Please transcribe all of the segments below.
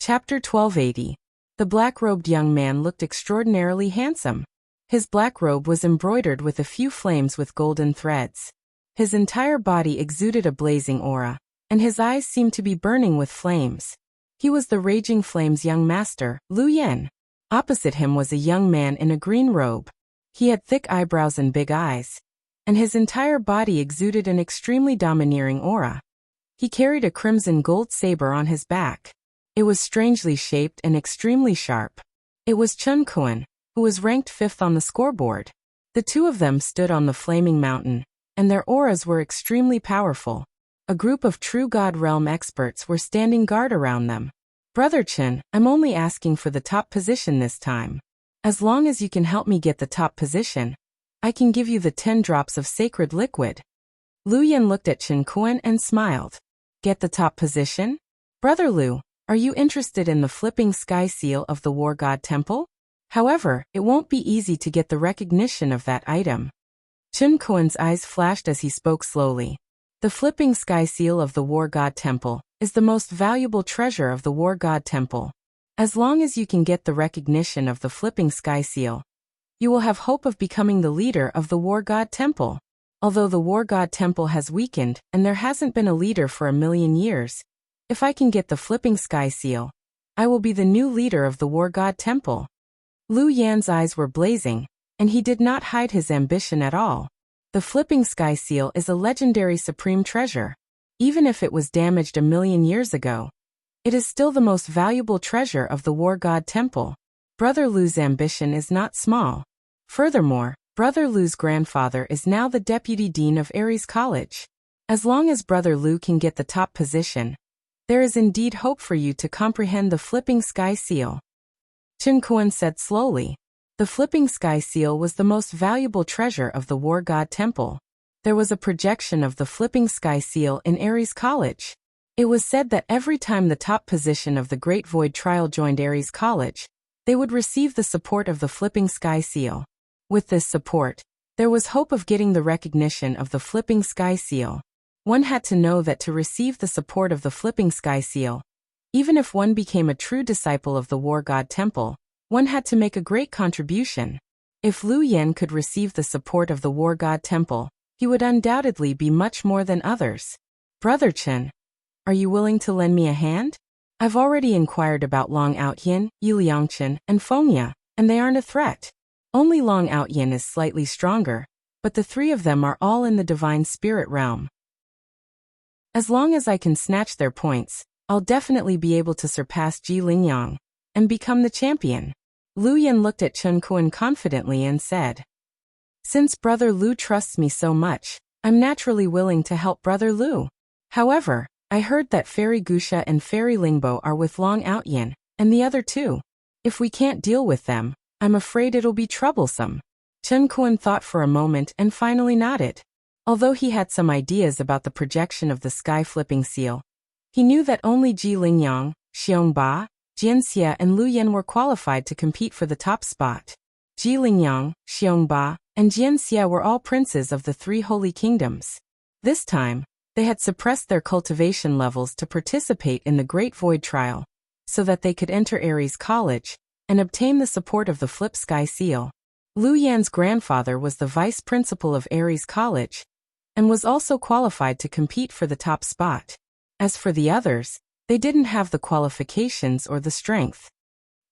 Chapter 1280. The black-robed young man looked extraordinarily handsome. His black robe was embroidered with a few flames with golden threads. His entire body exuded a blazing aura, and his eyes seemed to be burning with flames. He was the Raging Flame's young master, Lu Yan. Opposite him was a young man in a green robe. He had thick eyebrows and big eyes, and his entire body exuded an extremely domineering aura. He carried a crimson gold saber on his back. It was strangely shaped and extremely sharp. It was Chun Kuan, who was ranked 5th on the scoreboard. The two of them stood on the flaming mountain, and their auras were extremely powerful. A group of true God Realm experts were standing guard around them. Brother Chen, I'm only asking for the top position this time. As long as you can help me get the top position, I can give you the 10 drops of sacred liquid. Lu Yan looked at Chen Kuan and smiled. Get the top position? Brother Lu, are you interested in the flipping sky seal of the War God Temple? However, it won't be easy to get the recognition of that item. Chen Kuan's eyes flashed as he spoke slowly. The flipping sky seal of the War God Temple is the most valuable treasure of the War God Temple. As long as you can get the recognition of the flipping sky seal, you will have hope of becoming the leader of the War God Temple. Although the War God Temple has weakened and there hasn't been a leader for 1,000,000 years, if I can get the flipping sky seal, I will be the new leader of the War God Temple. Lu Yan's eyes were blazing, and he did not hide his ambition at all. The flipping sky seal is a legendary supreme treasure. Even if it was damaged 1,000,000 years ago, it is still the most valuable treasure of the War God Temple. Brother Lu's ambition is not small. Furthermore, Brother Lu's grandfather is now the deputy dean of Aries College. As long as Brother Lu can get the top position, there is indeed hope for you to comprehend the flipping sky seal. Chen Kuan said slowly. The flipping sky seal was the most valuable treasure of the War God Temple. There was a projection of the flipping sky seal in Aries College. It was said that every time the top position of the Great Void Trial joined Aries College, they would receive the support of the flipping sky seal. With this support, there was hope of getting the recognition of the flipping sky seal. One had to know that to receive the support of the flipping sky seal, even if one became a true disciple of the War God Temple, one had to make a great contribution. If Lu Yan could receive the support of the War God Temple, he would undoubtedly be much more than others. Brother Chen, are you willing to lend me a hand? I've already inquired about Long Outyin, Yiliangchen, and Fengya, and they aren't a threat. Only Long Outyin is slightly stronger, but the three of them are all in the divine spirit realm. As long as I can snatch their points, I'll definitely be able to surpass Ji Lingyang and become the champion. Lu Yan looked at Chen Kuan confidently and said, Since Brother Lu trusts me so much, I'm naturally willing to help Brother Lu. However, I heard that Fairy Wuxia and Fairy Lingbo are with Long Outyin, and the other two. If we can't deal with them, I'm afraid it'll be troublesome. Chen Kuan thought for a moment and finally nodded. Although he had some ideas about the projection of the sky-flipping seal, he knew that only Ji Lingyang, Xiongba, Jianxia and Lu Yan were qualified to compete for the top spot. Ji Lingyang, Xiongba, and Jianxia were all princes of the 3 holy kingdoms. This time, they had suppressed their cultivation levels to participate in the Great Void Trial, so that they could enter Aries College and obtain the support of the Flip Sky Seal. Lu Yan's grandfather was the vice principal of Aries College, and was also qualified to compete for the top spot. As for the others, they didn't have the qualifications or the strength.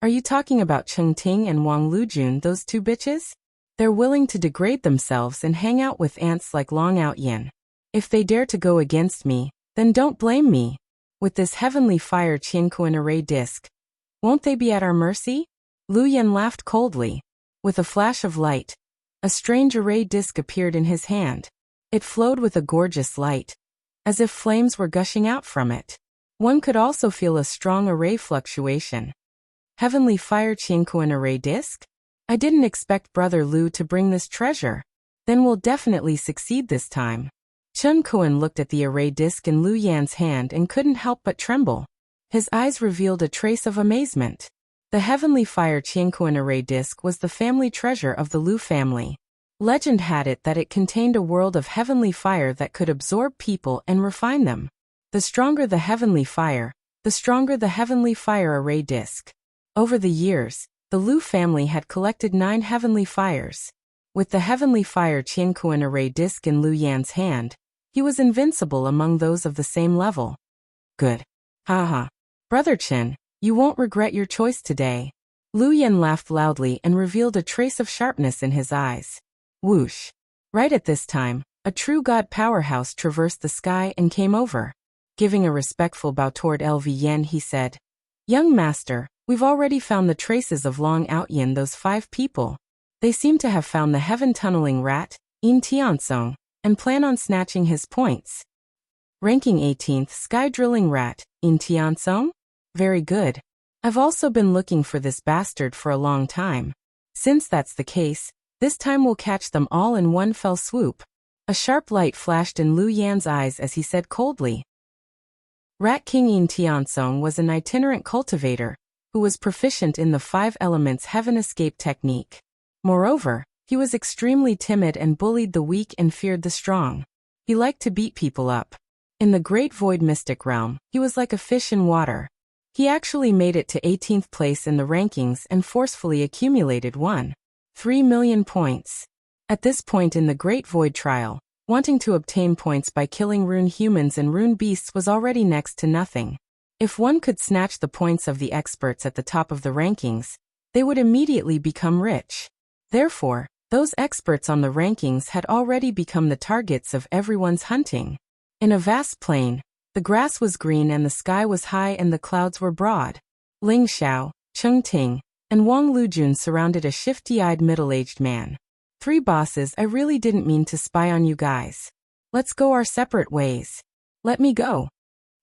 Are you talking about Cheng Ting and Wang Lujun, those 2 bitches? They're willing to degrade themselves and hang out with ants like Long Outyin. If they dare to go against me, then don't blame me. With this heavenly fire Qianquan array disc, won't they be at our mercy? Lu Yan laughed coldly. With a flash of light, a strange array disc appeared in his hand. It flowed with a gorgeous light, as if flames were gushing out from it. One could also feel a strong array fluctuation. Heavenly fire Qianquan array disc? I didn't expect Brother Lu to bring this treasure. Then we'll definitely succeed this time. Chen Kuan looked at the array disc in Lu Yan's hand and couldn't help but tremble. His eyes revealed a trace of amazement. The heavenly fire Qianquan array disc was the family treasure of the Lu family. Legend had it that it contained a world of heavenly fire that could absorb people and refine them. The stronger the heavenly fire, the stronger the heavenly fire array disc. Over the years, the Lu family had collected 9 heavenly fires. With the heavenly fire Qiankuan array disc in Lu Yan's hand, he was invincible among those of the same level. Good. Haha. Brother Qin, you won't regret your choice today. Lu Yan laughed loudly and revealed a trace of sharpness in his eyes. Whoosh. Right at this time, a true god powerhouse traversed the sky and came over. Giving a respectful bow toward LV Yan, he said, "Young master, we've already found the traces of Long Outyin, those 5 people. They seem to have found the heaven-tunneling rat, Yin Tiansong, and plan on snatching his points." Ranking 18th Sky-drilling rat, Yin Tiansong? Very good. I've also been looking for this bastard for a long time. Since that's the case, this time we'll catch them all in one fell swoop. A sharp light flashed in Lu Yan's eyes as he said coldly. Rat King Yin Tiansong was an itinerant cultivator, who was proficient in the 5 elements heaven escape technique. Moreover, he was extremely timid and bullied the weak and feared the strong. He liked to beat people up. In the Great Void Mystic Realm, he was like a fish in water. He actually made it to 18th place in the rankings and forcefully accumulated 1.3 million points. At this point in the Great Void Trial, wanting to obtain points by killing rune humans and rune beasts was already next to nothing. If one could snatch the points of the experts at the top of the rankings, they would immediately become rich. Therefore, those experts on the rankings had already become the targets of everyone's hunting. In a vast plain, the grass was green and the sky was high and the clouds were broad. Ling Xiao, Cheng Ting, and Wang Lujun surrounded a shifty-eyed middle-aged man. 3 bosses, I really didn't mean to spy on you guys. Let's go our separate ways. Let me go.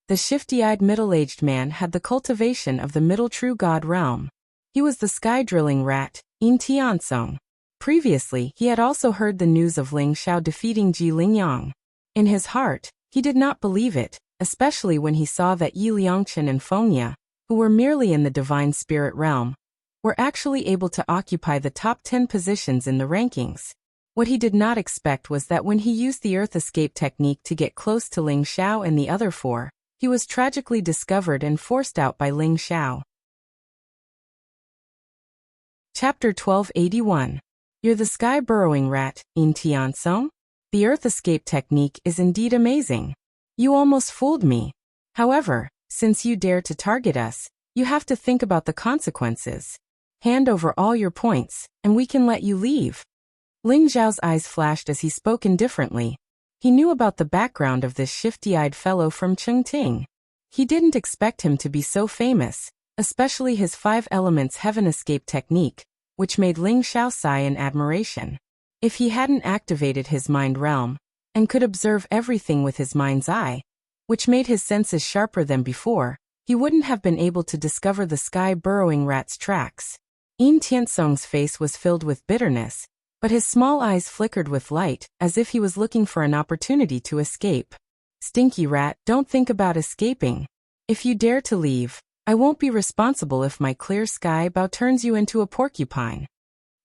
The shifty-eyed middle-aged man had the cultivation of the middle true god realm. He was the sky-drilling rat, Yin Tiansong. Previously, he had also heard the news of Ling Xiao defeating Ji Lingyang. In his heart, he did not believe it, especially when he saw that Yi Liangchen and Fengya, who were merely in the divine spirit realm, were actually able to occupy the top 10 positions in the rankings. What he did not expect was that when he used the Earth Escape technique to get close to Ling Xiao and the other 4, he was tragically discovered and forced out by Ling Xiao. Chapter 1281. You're the sky-burrowing rat, Yin Tiansong? The Earth Escape technique is indeed amazing. You almost fooled me. However, since you dare to target us, you have to think about the consequences. Hand over all your points, and we can let you leave. Ling Xiao's eyes flashed as he spoke indifferently. He knew about the background of this shifty-eyed fellow from Chengting. He didn't expect him to be so famous, especially his 5 elements heaven escape technique, which made Ling Xiao sigh in admiration. If he hadn't activated his mind realm, and could observe everything with his mind's eye, which made his senses sharper than before, he wouldn't have been able to discover the sky-burrowing rat's tracks. Yin Tiansong's face was filled with bitterness, but his small eyes flickered with light, as if he was looking for an opportunity to escape. Stinky rat, don't think about escaping. If you dare to leave, I won't be responsible if my clear sky bow turns you into a porcupine.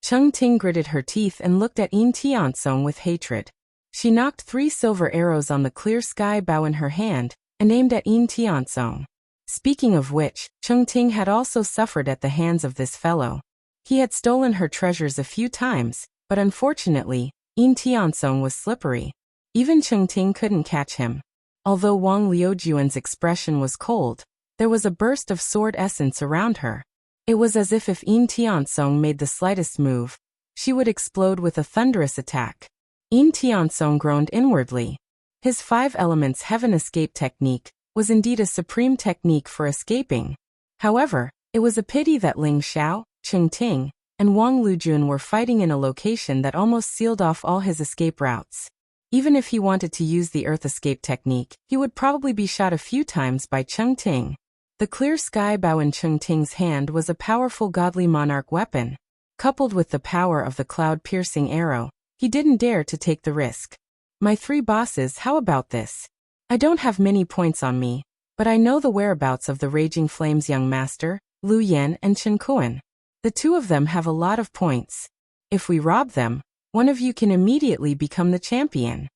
Cheng Ting gritted her teeth and looked at Yin Tiansong with hatred. She knocked 3 silver arrows on the clear sky bow in her hand, and aimed at Yin Tiansong. Speaking of which, Cheng Ting had also suffered at the hands of this fellow. He had stolen her treasures a few times, but unfortunately, Yin Tiansong was slippery. Even Cheng Ting couldn't catch him. Although Wang Liujuan's expression was cold, there was a burst of sword essence around her. It was as if Yin Tiansong made the slightest move, she would explode with a thunderous attack. Yin Tiansong groaned inwardly. His 5 elements heaven escape technique was indeed a supreme technique for escaping. However, it was a pity that Ling Xiao, Cheng Ting, and Wang Lujun were fighting in a location that almost sealed off all his escape routes. Even if he wanted to use the Earth Escape technique, he would probably be shot a few times by Cheng Ting. The clear sky bow in Cheng Ting's hand was a powerful godly monarch weapon. Coupled with the power of the cloud-piercing arrow, he didn't dare to take the risk. My 3 bosses, how about this? I don't have many points on me, but I know the whereabouts of the Raging Flames young master, Lu Yan and Chen Kuan. The 2 of them have a lot of points. If we rob them, one of you can immediately become the champion.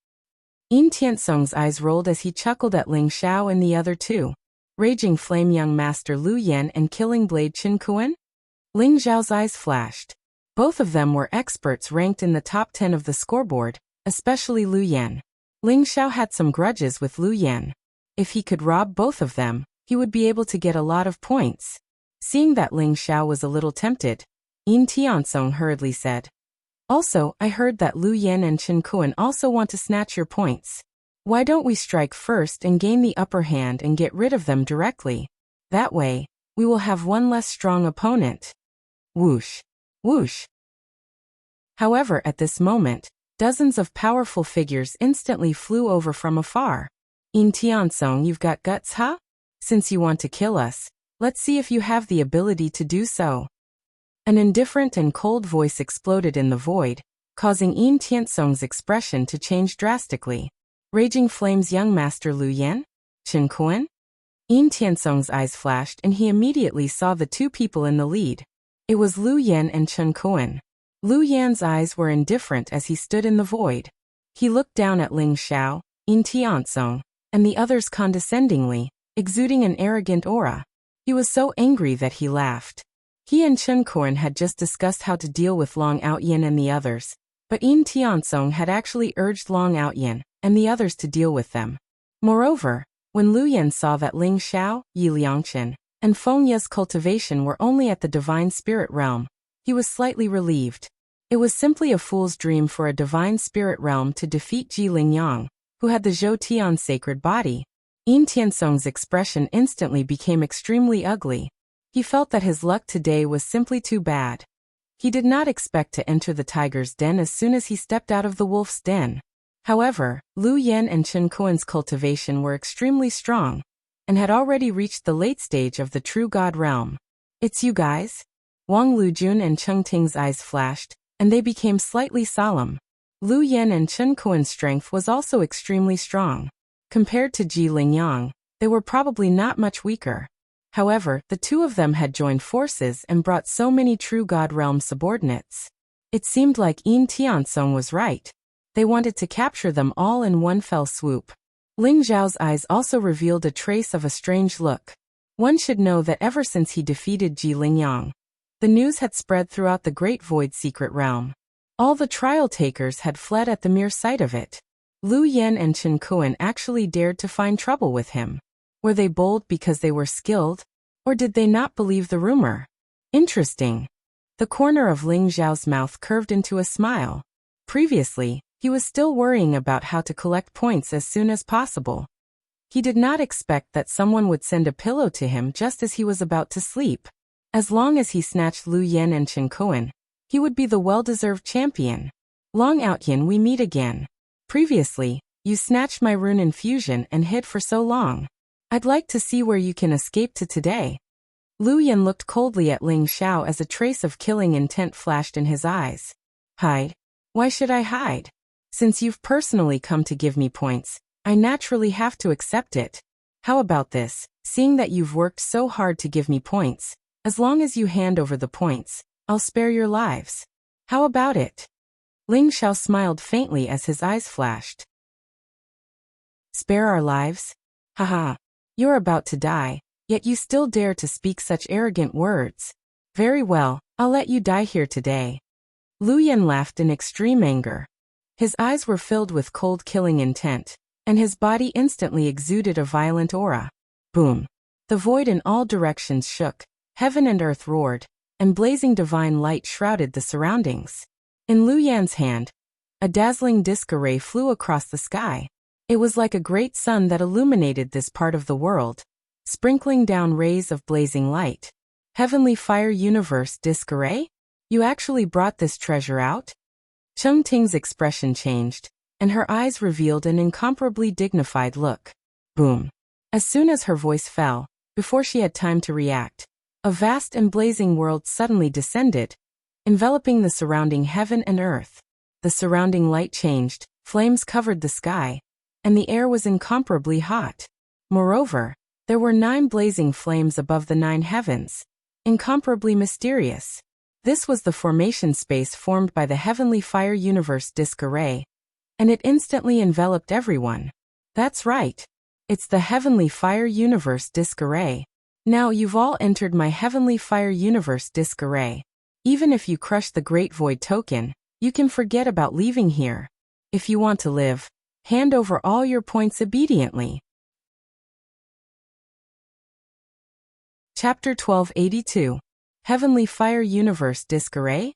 Yin Tiansong's eyes rolled as he chuckled at Ling Xiao and the other 2. Raging Flame Young Master Lu Yan and Killing Blade Qin Kuan? Ling Zhao's eyes flashed. Both of them were experts ranked in the top 10 of the scoreboard, especially Lu Yan. Ling Xiao had some grudges with Lu Yan. If he could rob both of them, he would be able to get a lot of points. Seeing that Ling Xiao was a little tempted, Yin Tiansong hurriedly said, "Also, I heard that Lu Yan and Qin Kuan also want to snatch your points. Why don't we strike first and gain the upper hand and get rid of them directly? That way, we will have one less strong opponent." Whoosh! Whoosh! However, at this moment, dozens of powerful figures instantly flew over from afar. "In Tiansong, you've got guts, huh? Since you want to kill us, let's see if you have the ability to do so." An indifferent and cold voice exploded in the void, causing Yin Tiansong's expression to change drastically. "Raging Flame's young master Lu Yan? Qin Kuan?" Yin Tiansong's eyes flashed and he immediately saw the two people in the lead. It was Lu Yan and Qin Kuan. Lu Yan's eyes were indifferent as he stood in the void. He looked down at Ling Xiao, Yin Tiansong, and the others condescendingly, exuding an arrogant aura. He was so angry that he laughed. He and Qin Kuan had just discussed how to deal with Long Outyin and the others, but Yin Tiansong had actually urged Long Outyin and the others to deal with them. Moreover, when Lu Yan saw that Ling Xiao, Yi Liangchen, and Feng Ye's cultivation were only at the divine spirit realm, he was slightly relieved. It was simply a fool's dream for a divine spirit realm to defeat Ji Lingyang, who had the Zhou Tian sacred body. Yin Tiansong's expression instantly became extremely ugly. He felt that his luck today was simply too bad. He did not expect to enter the tiger's den as soon as he stepped out of the wolf's den. However, Lu Yan and Qin Kuan's cultivation were extremely strong, and had already reached the late stage of the true god realm. "It's you guys?" Wang Lujun and Cheng Ting's eyes flashed, and they became slightly solemn. Lu Yan and Qin Kuan's strength was also extremely strong. Compared to Ji Lingyang, they were probably not much weaker. However, the two of them had joined forces and brought so many true god realm subordinates. It seemed like Yin Tiansong was right. They wanted to capture them all in one fell swoop. Ling Zhao's eyes also revealed a trace of a strange look. One should know that ever since he defeated Ji Lingyang, the news had spread throughout the Great Void secret realm. All the trial takers had fled at the mere sight of it. Lu Yan and Qin Kuan actually dared to find trouble with him. Were they bold because they were skilled, or did they not believe the rumor? Interesting. The corner of Ling Zhao's mouth curved into a smile. Previously, he was still worrying about how to collect points as soon as possible. He did not expect that someone would send a pillow to him just as he was about to sleep. As long as he snatched Lu Yan and Qin Kuan, he would be the well-deserved champion. "Long Outyin, we meet again. Previously, you snatched my rune infusion and hid for so long. I'd like to see where you can escape to today." Lu Yan looked coldly at Ling Xiao as a trace of killing intent flashed in his eyes. "Hide? Why should I hide? Since you've personally come to give me points, I naturally have to accept it. How about this? Seeing that you've worked so hard to give me points, as long as you hand over the points, I'll spare your lives. How about it?" Ling Xiao smiled faintly as his eyes flashed. "Spare our lives? Haha. You're about to die, yet you still dare to speak such arrogant words. Very well, I'll let you die here today." Lu Yan laughed in extreme anger. His eyes were filled with cold killing intent, and his body instantly exuded a violent aura. Boom! The void in all directions shook, heaven and earth roared, and blazing divine light shrouded the surroundings. In Lu Yan's hand, a dazzling disc array flew across the sky. It was like a great sun that illuminated this part of the world, sprinkling down rays of blazing light. "Heavenly Fire Universe Disc Array? You actually brought this treasure out?" Cheng Ting's expression changed, and her eyes revealed an incomparably dignified look. Boom! As soon as her voice fell, before she had time to react, a vast and blazing world suddenly descended, enveloping the surrounding heaven and earth. The surrounding light changed, flames covered the sky, and the air was incomparably hot. Moreover, there were 9 blazing flames above the 9 heavens, incomparably mysterious. This was the formation space formed by the Heavenly Fire Universe Disc Array, and it instantly enveloped everyone. That's right. It's the Heavenly Fire Universe Disc Array. Now you've all entered my Heavenly Fire Universe Disc Array. Even if you crush the Great Void token, you can forget about leaving here. If you want to live, hand over all your points obediently. Chapter 1282. Heavenly Fire Universe Disc Array?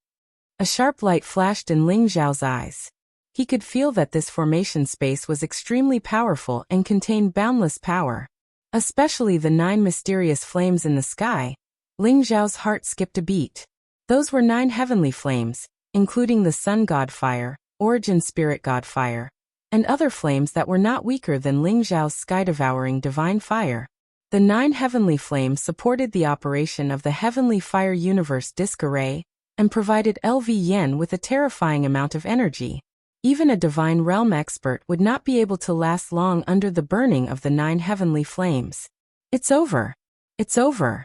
A sharp light flashed in Ling Xiao's eyes. He could feel that this formation space was extremely powerful and contained boundless power. Especially the 9 mysterious flames in the sky. Ling Xiao's heart skipped a beat. Those were 9 heavenly flames, including the Sun God Fire, Origin Spirit God Fire, and other flames that were not weaker than Ling Xiao's sky-devouring divine fire. The 9 heavenly flames supported the operation of the Heavenly Fire Universe Disc Array and provided LV Yen with a terrifying amount of energy. Even a divine realm expert would not be able to last long under the burning of the 9 heavenly flames. It's over. It's over.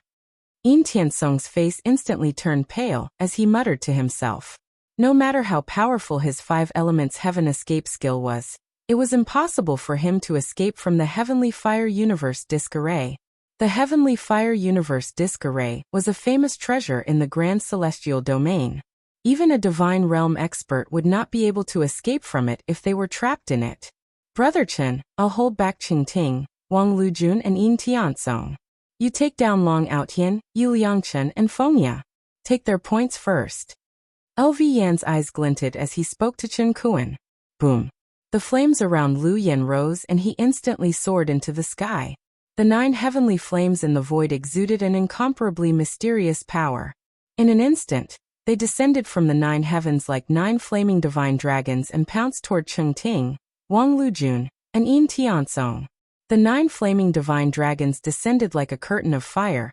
Yin Tiansong's face instantly turned pale as he muttered to himself. No matter how powerful his 5 elements heaven escape skill was, it was impossible for him to escape from the Heavenly Fire Universe Disc Array. The Heavenly Fire Universe Disc Array was a famous treasure in the Grand Celestial Domain. Even a divine realm expert would not be able to escape from it if they were trapped in it. Brother Chen, I'll hold back Qingting, Wang Lujun and Yin Tiansong. You take down Long Outyan, Yi Liangchen and Fengya. Take their points first. LV Yan's eyes glinted as he spoke to Chen Kuan. Boom. The flames around Lu Yan rose and he instantly soared into the sky. The 9 heavenly flames in the void exuded an incomparably mysterious power. In an instant, they descended from the 9 heavens like 9 flaming divine dragons and pounced toward Chengting, Wang Lujun, and Yin Tiansong. The 9 flaming divine dragons descended like a curtain of fire,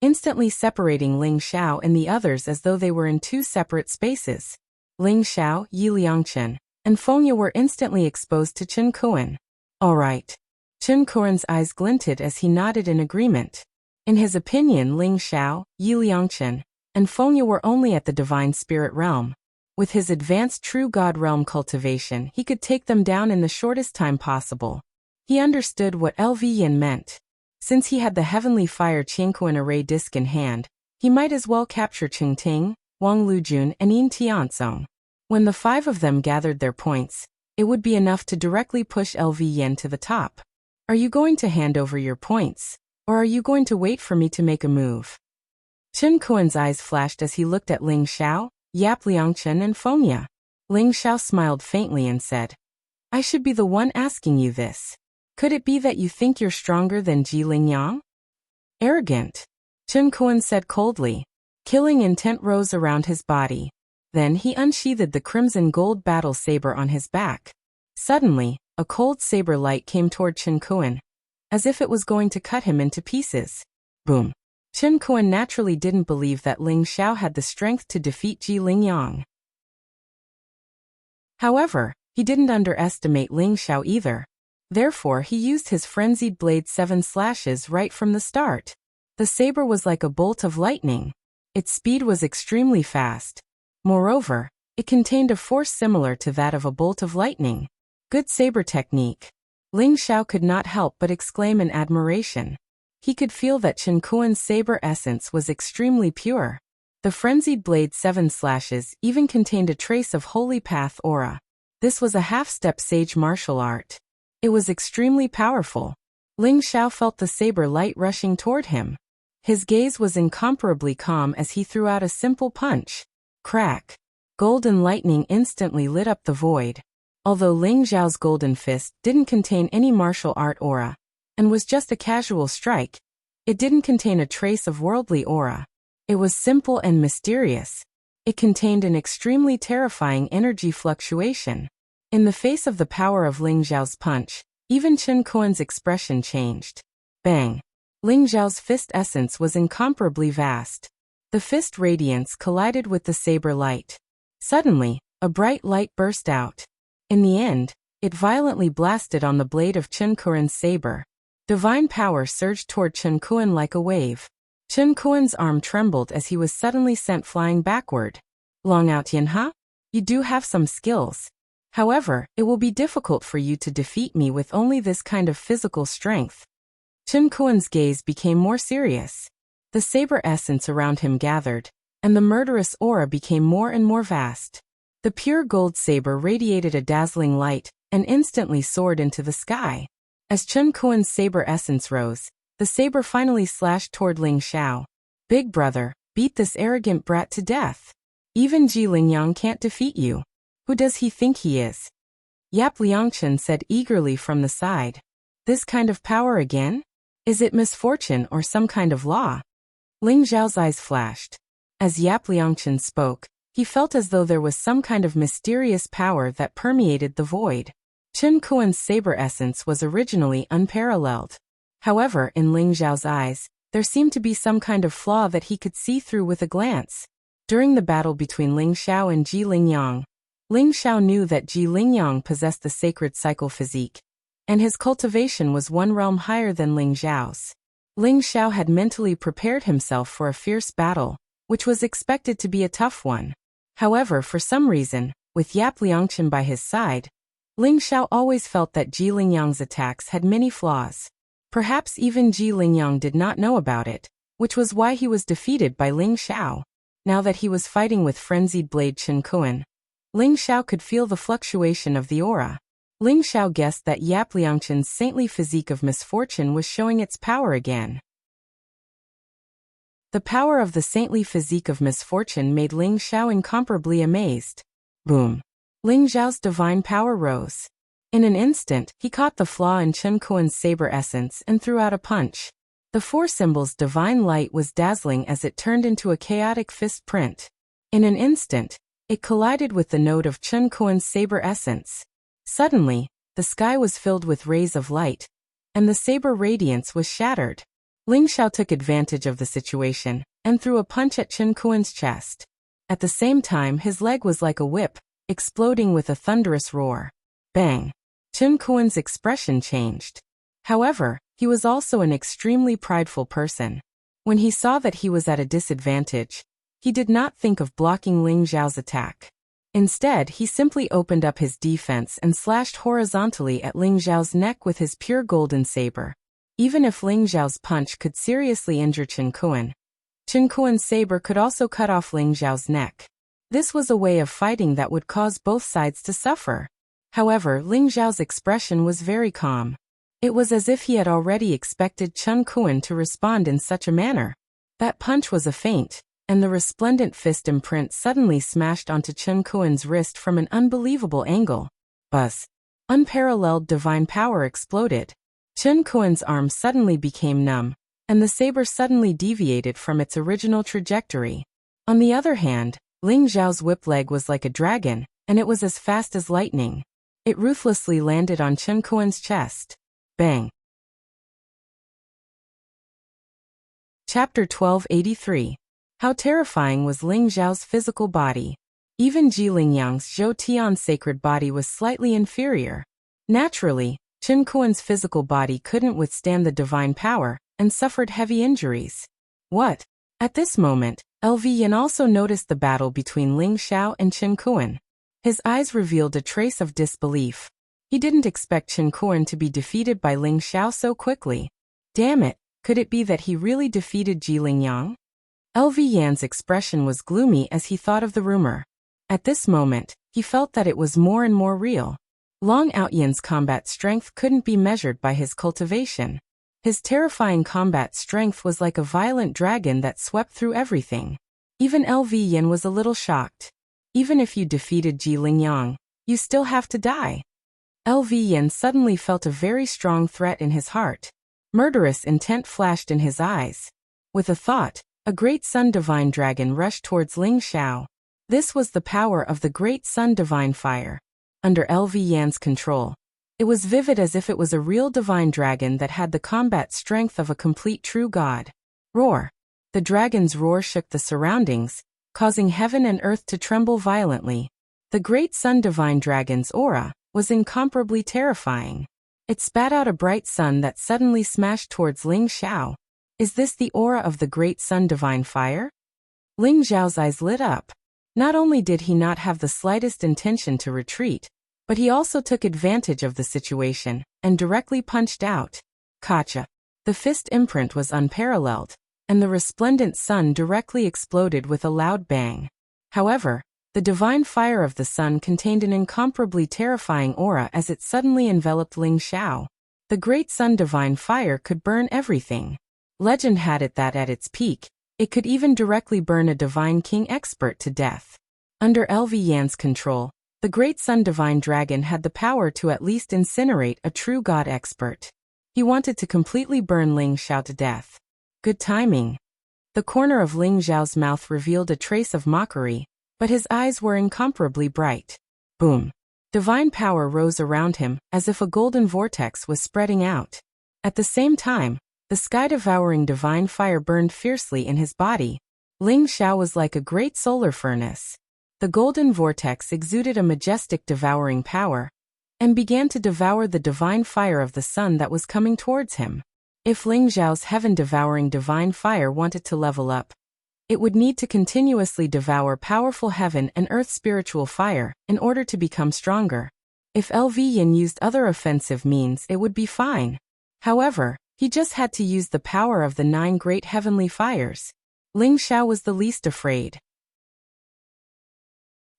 instantly separating Ling Xiao and the others as though they were in 2 separate spaces. Ling Xiao, Yi Liangchen, and Fengya were instantly exposed to Chen Kuan. All right. Chen Kuan's eyes glinted as he nodded in agreement. In his opinion, Ling Xiao, Yi Liangchen, and Fengya were only at the divine spirit realm. With his advanced true god realm cultivation, he could take them down in the shortest time possible. He understood what LV Yin meant. Since he had the Heavenly Fire Qingkuan Array disc in hand, he might as well capture Qingting, Wang Lujun and Yin Tiansong. When the 5 of them gathered their points, it would be enough to directly push LV Yin to the top. Are you going to hand over your points, or are you going to wait for me to make a move? Chen Kuan's eyes flashed as he looked at Ling Xiao, Yap Liangchen and Fengya. Ling Xiao smiled faintly and said, I should be the one asking you this. Could it be that you think you're stronger than Ji Lingyang? Arrogant. Chen Kuan said coldly. Killing intent rose around his body. Then he unsheathed the crimson gold battle saber on his back. Suddenly, a cold saber light came toward Chen Kuan, as if it was going to cut him into pieces. Boom. Chen Kuan naturally didn't believe that Ling Xiao had the strength to defeat Ji Lingyang. However, he didn't underestimate Ling Xiao either. Therefore, he used his frenzied blade 7 slashes right from the start. The saber was like a bolt of lightning. Its speed was extremely fast. Moreover, it contained a force similar to that of a bolt of lightning. Good saber technique. Ling Xiao could not help but exclaim in admiration. He could feel that Chen Kuan's saber essence was extremely pure. The frenzied blade 7 slashes even contained a trace of holy path aura. This was a half-step sage martial art. It was extremely powerful. Ling Xiao felt the saber light rushing toward him. His gaze was incomparably calm as he threw out a simple punch. Crack. Golden lightning instantly lit up the void. Although Ling Xiao's golden fist didn't contain any martial art aura, and was just a casual strike, it didn't contain a trace of worldly aura. It was simple and mysterious. It contained an extremely terrifying energy fluctuation. In the face of the power of Ling Xiao's punch, even Chen Kuan's expression changed. Bang! Ling Xiao's fist essence was incomparably vast. The fist radiance collided with the saber light. Suddenly, a bright light burst out. In the end, it violently blasted on the blade of Chen Kuan's saber. Divine power surged toward Chen Kuan like a wave. Chen Kuan's arm trembled as he was suddenly sent flying backward. Long Outyan, huh? You do have some skills. However, it will be difficult for you to defeat me with only this kind of physical strength. Chen Kuan's gaze became more serious. The saber essence around him gathered, and the murderous aura became more and more vast. The pure gold saber radiated a dazzling light, and instantly soared into the sky. As Chen Kuan's saber essence rose, the saber finally slashed toward Ling Xiao. Big brother, beat this arrogant brat to death. Even Ji Lingyang can't defeat you. Who does he think he is? Yap Liangchen said eagerly from the side. This kind of power again? Is it misfortune or some kind of law? Ling Xiao's eyes flashed. As Yap Liangchen spoke, he felt as though there was some kind of mysterious power that permeated the void. Chen Kuan's saber essence was originally unparalleled. However, in Ling Xiao's eyes, there seemed to be some kind of flaw that he could see through with a glance. During the battle between Ling Xiao and Ji Lingyang, Ling Xiao knew that Ji Lingyang possessed the sacred cycle physique, and his cultivation was one realm higher than Ling Xiao's. Ling Xiao had mentally prepared himself for a fierce battle, which was expected to be a tough one. However, for some reason, with Yap Liangchen by his side, Ling Xiao always felt that Ji Lingyang's attacks had many flaws. Perhaps even Ji Lingyang did not know about it, which was why he was defeated by Ling Xiao. Now that he was fighting with frenzied blade Chen Kuan, Ling Xiao could feel the fluctuation of the aura. Ling Xiao guessed that Yap Liangchen's saintly physique of misfortune was showing its power again. The power of the saintly physique of misfortune made Ling Xiao incomparably amazed. Boom! Ling Xiao's divine power rose. In an instant, he caught the flaw in Chen Kuan's saber essence and threw out a punch. The four symbols' divine light was dazzling as it turned into a chaotic fist print. In an instant, it collided with the node of Chen Kuan's saber essence. Suddenly, the sky was filled with rays of light, and the saber radiance was shattered. Ling Xiao took advantage of the situation and threw a punch at Chen Kuan's chest. At the same time, his leg was like a whip, exploding with a thunderous roar. Bang! Chen Kuan's expression changed. However, he was also an extremely prideful person. When he saw that he was at a disadvantage, he did not think of blocking Ling Xiao's attack. Instead, he simply opened up his defense and slashed horizontally at Ling Xiao's neck with his pure golden saber. Even if Ling Xiao's punch could seriously injure Chen Kuan's saber could also cut off Ling Xiao's neck. This was a way of fighting that would cause both sides to suffer. However, Ling Xiao's expression was very calm. It was as if he had already expected Chen Kuan to respond in such a manner. That punch was a feint, and the resplendent fist imprint suddenly smashed onto Chen Kuan's wrist from an unbelievable angle. Buzz! Unparalleled divine power exploded. Chen Kuan's arm suddenly became numb, and the saber suddenly deviated from its original trajectory. On the other hand, Ling Xiao's whip leg was like a dragon, and it was as fast as lightning. It ruthlessly landed on Chen Kuan's chest. Bang! Chapter 1283. How terrifying was Ling Xiao's physical body. Even Ji Lingyang's Zhou Tian's sacred body was slightly inferior. Naturally, Chen Kuan's physical body couldn't withstand the divine power, and suffered heavy injuries. What? At this moment, LV Yin also noticed the battle between Ling Xiao and Chen Kuan. His eyes revealed a trace of disbelief. He didn't expect Chen Kuan to be defeated by Ling Xiao so quickly. Damn it, could it be that he really defeated Ji Lingyang? LV Yan's expression was gloomy as he thought of the rumor. At this moment, he felt that it was more and more real. Long Outyan's combat strength couldn't be measured by his cultivation. His terrifying combat strength was like a violent dragon that swept through everything. Even LV Yan was a little shocked. Even if you defeated Ji Lingyang, you still have to die. LV Yan suddenly felt a very strong threat in his heart. Murderous intent flashed in his eyes. With a thought, a great sun divine dragon rushed towards Ling Xiao. This was the power of the great sun divine fire. Under LV Yan's control, it was vivid as if it was a real divine dragon that had the combat strength of a complete true god. Roar! The dragon's roar shook the surroundings, causing heaven and earth to tremble violently. The great sun divine dragon's aura was incomparably terrifying. It spat out a bright sun that suddenly smashed towards Ling Xiao. Is this the aura of the great sun divine fire? Ling Xiao's eyes lit up. Not only did he not have the slightest intention to retreat, But he also took advantage of the situation and directly punched out. Gotcha. The fist imprint was unparalleled, and the resplendent sun directly exploded with a loud bang. However, the divine fire of the sun contained an incomparably terrifying aura as it suddenly enveloped Ling Xiao. The great sun divine fire could burn everything. Legend had it that at its peak, it could even directly burn a divine king expert to death. Under LV Yan's control, the great sun divine dragon had the power to at least incinerate a true god expert. He wanted to completely burn Ling Xiao to death. Good timing. The corner of Ling Xiao's mouth revealed a trace of mockery, but his eyes were incomparably bright. Boom. Divine power rose around him, as if a golden vortex was spreading out. At the same time, the sky-devouring divine fire burned fiercely in his body. Ling Xiao was like a great solar furnace. The golden vortex exuded a majestic devouring power, and began to devour the divine fire of the sun that was coming towards him. If Ling Xiao's heaven-devouring divine fire wanted to level up, it would need to continuously devour powerful heaven and earth spiritual fire in order to become stronger. If LV Yin used other offensive means, it would be fine. However, he just had to use the power of the 9 great heavenly fires. Ling Xiao was the least afraid.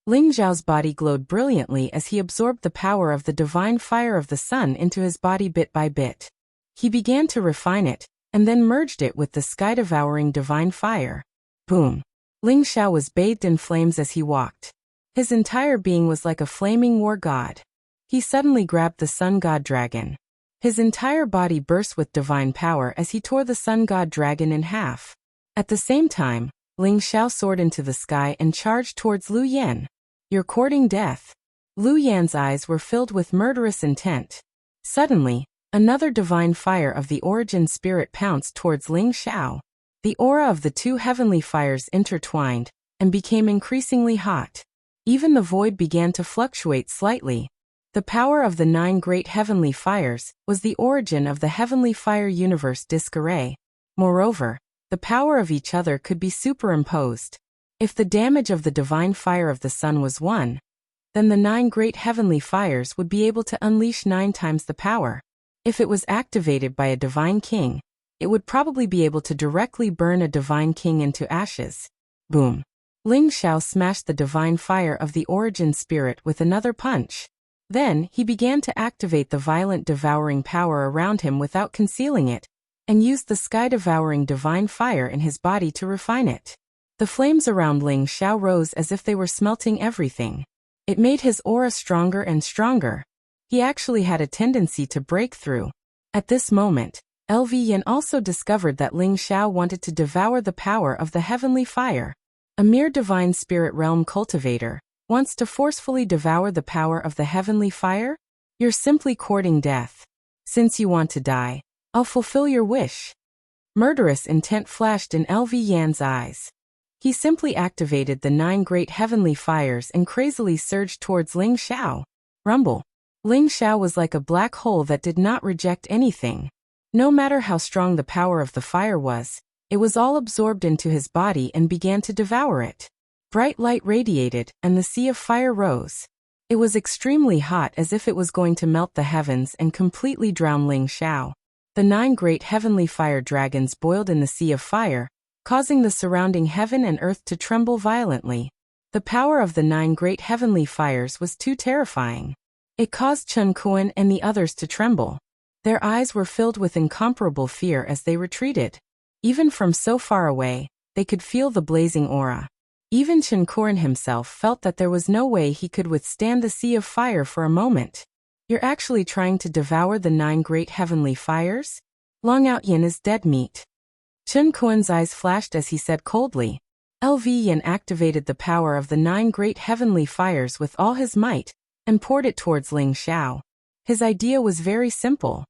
Ling Xiao's body glowed brilliantly as he absorbed the power of the divine fire of the sun into his body bit by bit. He began to refine it, and then merged it with the sky-devouring divine fire. Boom. Ling Xiao was bathed in flames as he walked. His entire being was like a flaming war god. He suddenly grabbed the sun god dragon. His entire body burst with divine power as he tore the sun god dragon in half. At the same time, Ling Xiao soared into the sky and charged towards Lu Yan. You're courting death. Lu Yan's eyes were filled with murderous intent. Suddenly, another divine fire of the origin spirit pounced towards Ling Xiao. The aura of the 2 heavenly fires intertwined and became increasingly hot. Even the void began to fluctuate slightly. The power of the 9 great heavenly fires was the origin of the heavenly fire universe disarray. Moreover, the power of each other could be superimposed. If the damage of the divine fire of the sun was 1, then the 9 great heavenly fires would be able to unleash 9 times the power. If it was activated by a divine king, it would probably be able to directly burn a divine king into ashes. Boom. Ling Xiao smashed the divine fire of the origin spirit with another punch. Then, he began to activate the violent devouring power around him without concealing it, and used the sky-devouring divine fire in his body to refine it. The flames around Ling Xiao rose as if they were smelting everything. It made his aura stronger and stronger. He actually had a tendency to break through. At this moment, LV Yin also discovered that Ling Xiao wanted to devour the power of the heavenly fire. A mere divine spirit realm cultivator wants to forcefully devour the power of the heavenly fire? You're simply courting death. Since you want to die, I'll fulfill your wish. Murderous intent flashed in LV Yan's eyes. He simply activated the 9 great heavenly fires and crazily surged towards Ling Xiao. Rumble. Ling Xiao was like a black hole that did not reject anything. No matter how strong the power of the fire was, it was all absorbed into his body and began to devour it. Bright light radiated, and the sea of fire rose. It was extremely hot, as if it was going to melt the heavens and completely drown Ling Xiao. The 9 great heavenly fire dragons boiled in the sea of fire, causing the surrounding heaven and earth to tremble violently. The power of the 9 great heavenly fires was too terrifying. It caused Chen Kuan and the others to tremble. Their eyes were filled with incomparable fear as they retreated. Even from so far away, they could feel the blazing aura. Even Chen Kuan himself felt that there was no way he could withstand the sea of fire for a moment. You're actually trying to devour the 9 great heavenly fires? Long Out Yin is dead meat. Chen Kuan's eyes flashed as he said coldly. LV Yin activated the power of the 9 great heavenly fires with all his might, and poured it towards Ling Xiao. His idea was very simple.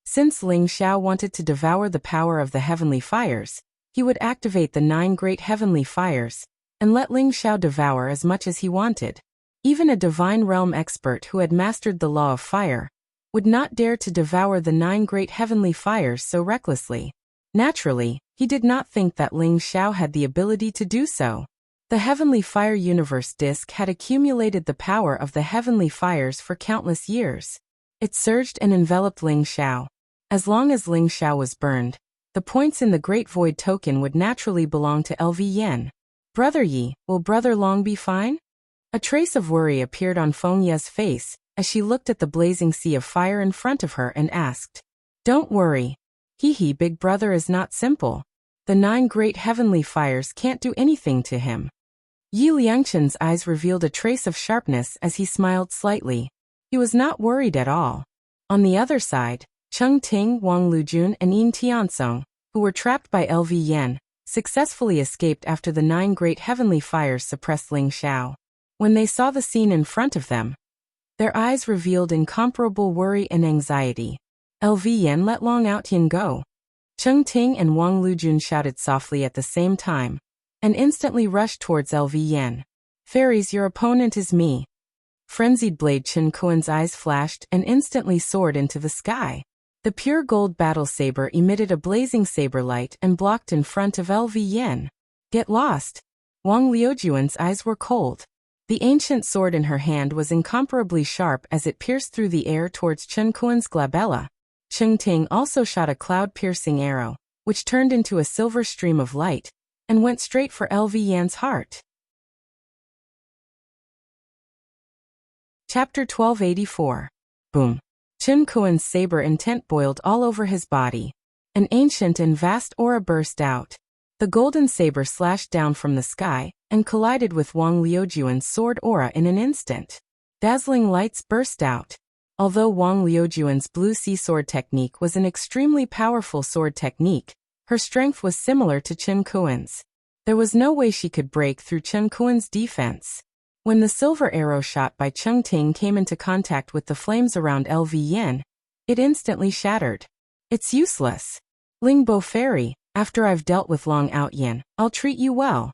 Since Ling Xiao wanted to devour the power of the heavenly fires, he would activate the 9 great heavenly fires, and let Ling Xiao devour as much as he wanted. Even a divine realm expert who had mastered the law of fire would not dare to devour the 9 great heavenly fires so recklessly. Naturally, he did not think that Ling Xiao had the ability to do so. The heavenly fire universe disk had accumulated the power of the heavenly fires for countless years. It surged and enveloped Ling Xiao. As long as Ling Xiao was burned, the points in the Great Void token would naturally belong to LV Yen. Brother Yi, will Brother Long be fine? A trace of worry appeared on Feng Ye's face as she looked at the blazing sea of fire in front of her and asked. Don't worry. Big brother is not simple. The 9 great heavenly fires can't do anything to him. Yi Liangchen's eyes revealed a trace of sharpness as he smiled slightly. He was not worried at all. On the other side, Cheng Ting, Wang Lujun and Yin Tiansong, who were trapped by LV Yen, successfully escaped after the 9 great heavenly fires suppressed Ling Xiao. When they saw the scene in front of them, their eyes revealed incomparable worry and anxiety. LV Yen let Long Outyin go. Cheng Ting and Wang Lujun shouted softly at the same time, and instantly rushed towards LV Yen. Fairies, your opponent is me. Frenzied blade Chen Kuan's eyes flashed and instantly soared into the sky. The pure gold battle saber emitted a blazing saber light and blocked in front of LV Yen. Get lost. Wang Liujuan's eyes were cold. The ancient sword in her hand was incomparably sharp as it pierced through the air towards Chen Kuan's glabella. Cheng Ting also shot a cloud-piercing arrow, which turned into a silver stream of light, and went straight for LV Yan's heart. Chapter 1284. Boom. Chen Kuan's saber intent boiled all over his body. An ancient and vast aura burst out. The golden saber slashed down from the sky and collided with Wang Liujuan's sword aura in an instant. Dazzling lights burst out. Although Wang Liujuan's blue sea sword technique was an extremely powerful sword technique, her strength was similar to Chen Kuan's. There was no way she could break through Chen Kuan's defense. When the silver arrow shot by Cheng Ting came into contact with the flames around LV Yen, it instantly shattered. It's useless. Ling Bo Fairy, after I've dealt with Long Outyin, I'll treat you well.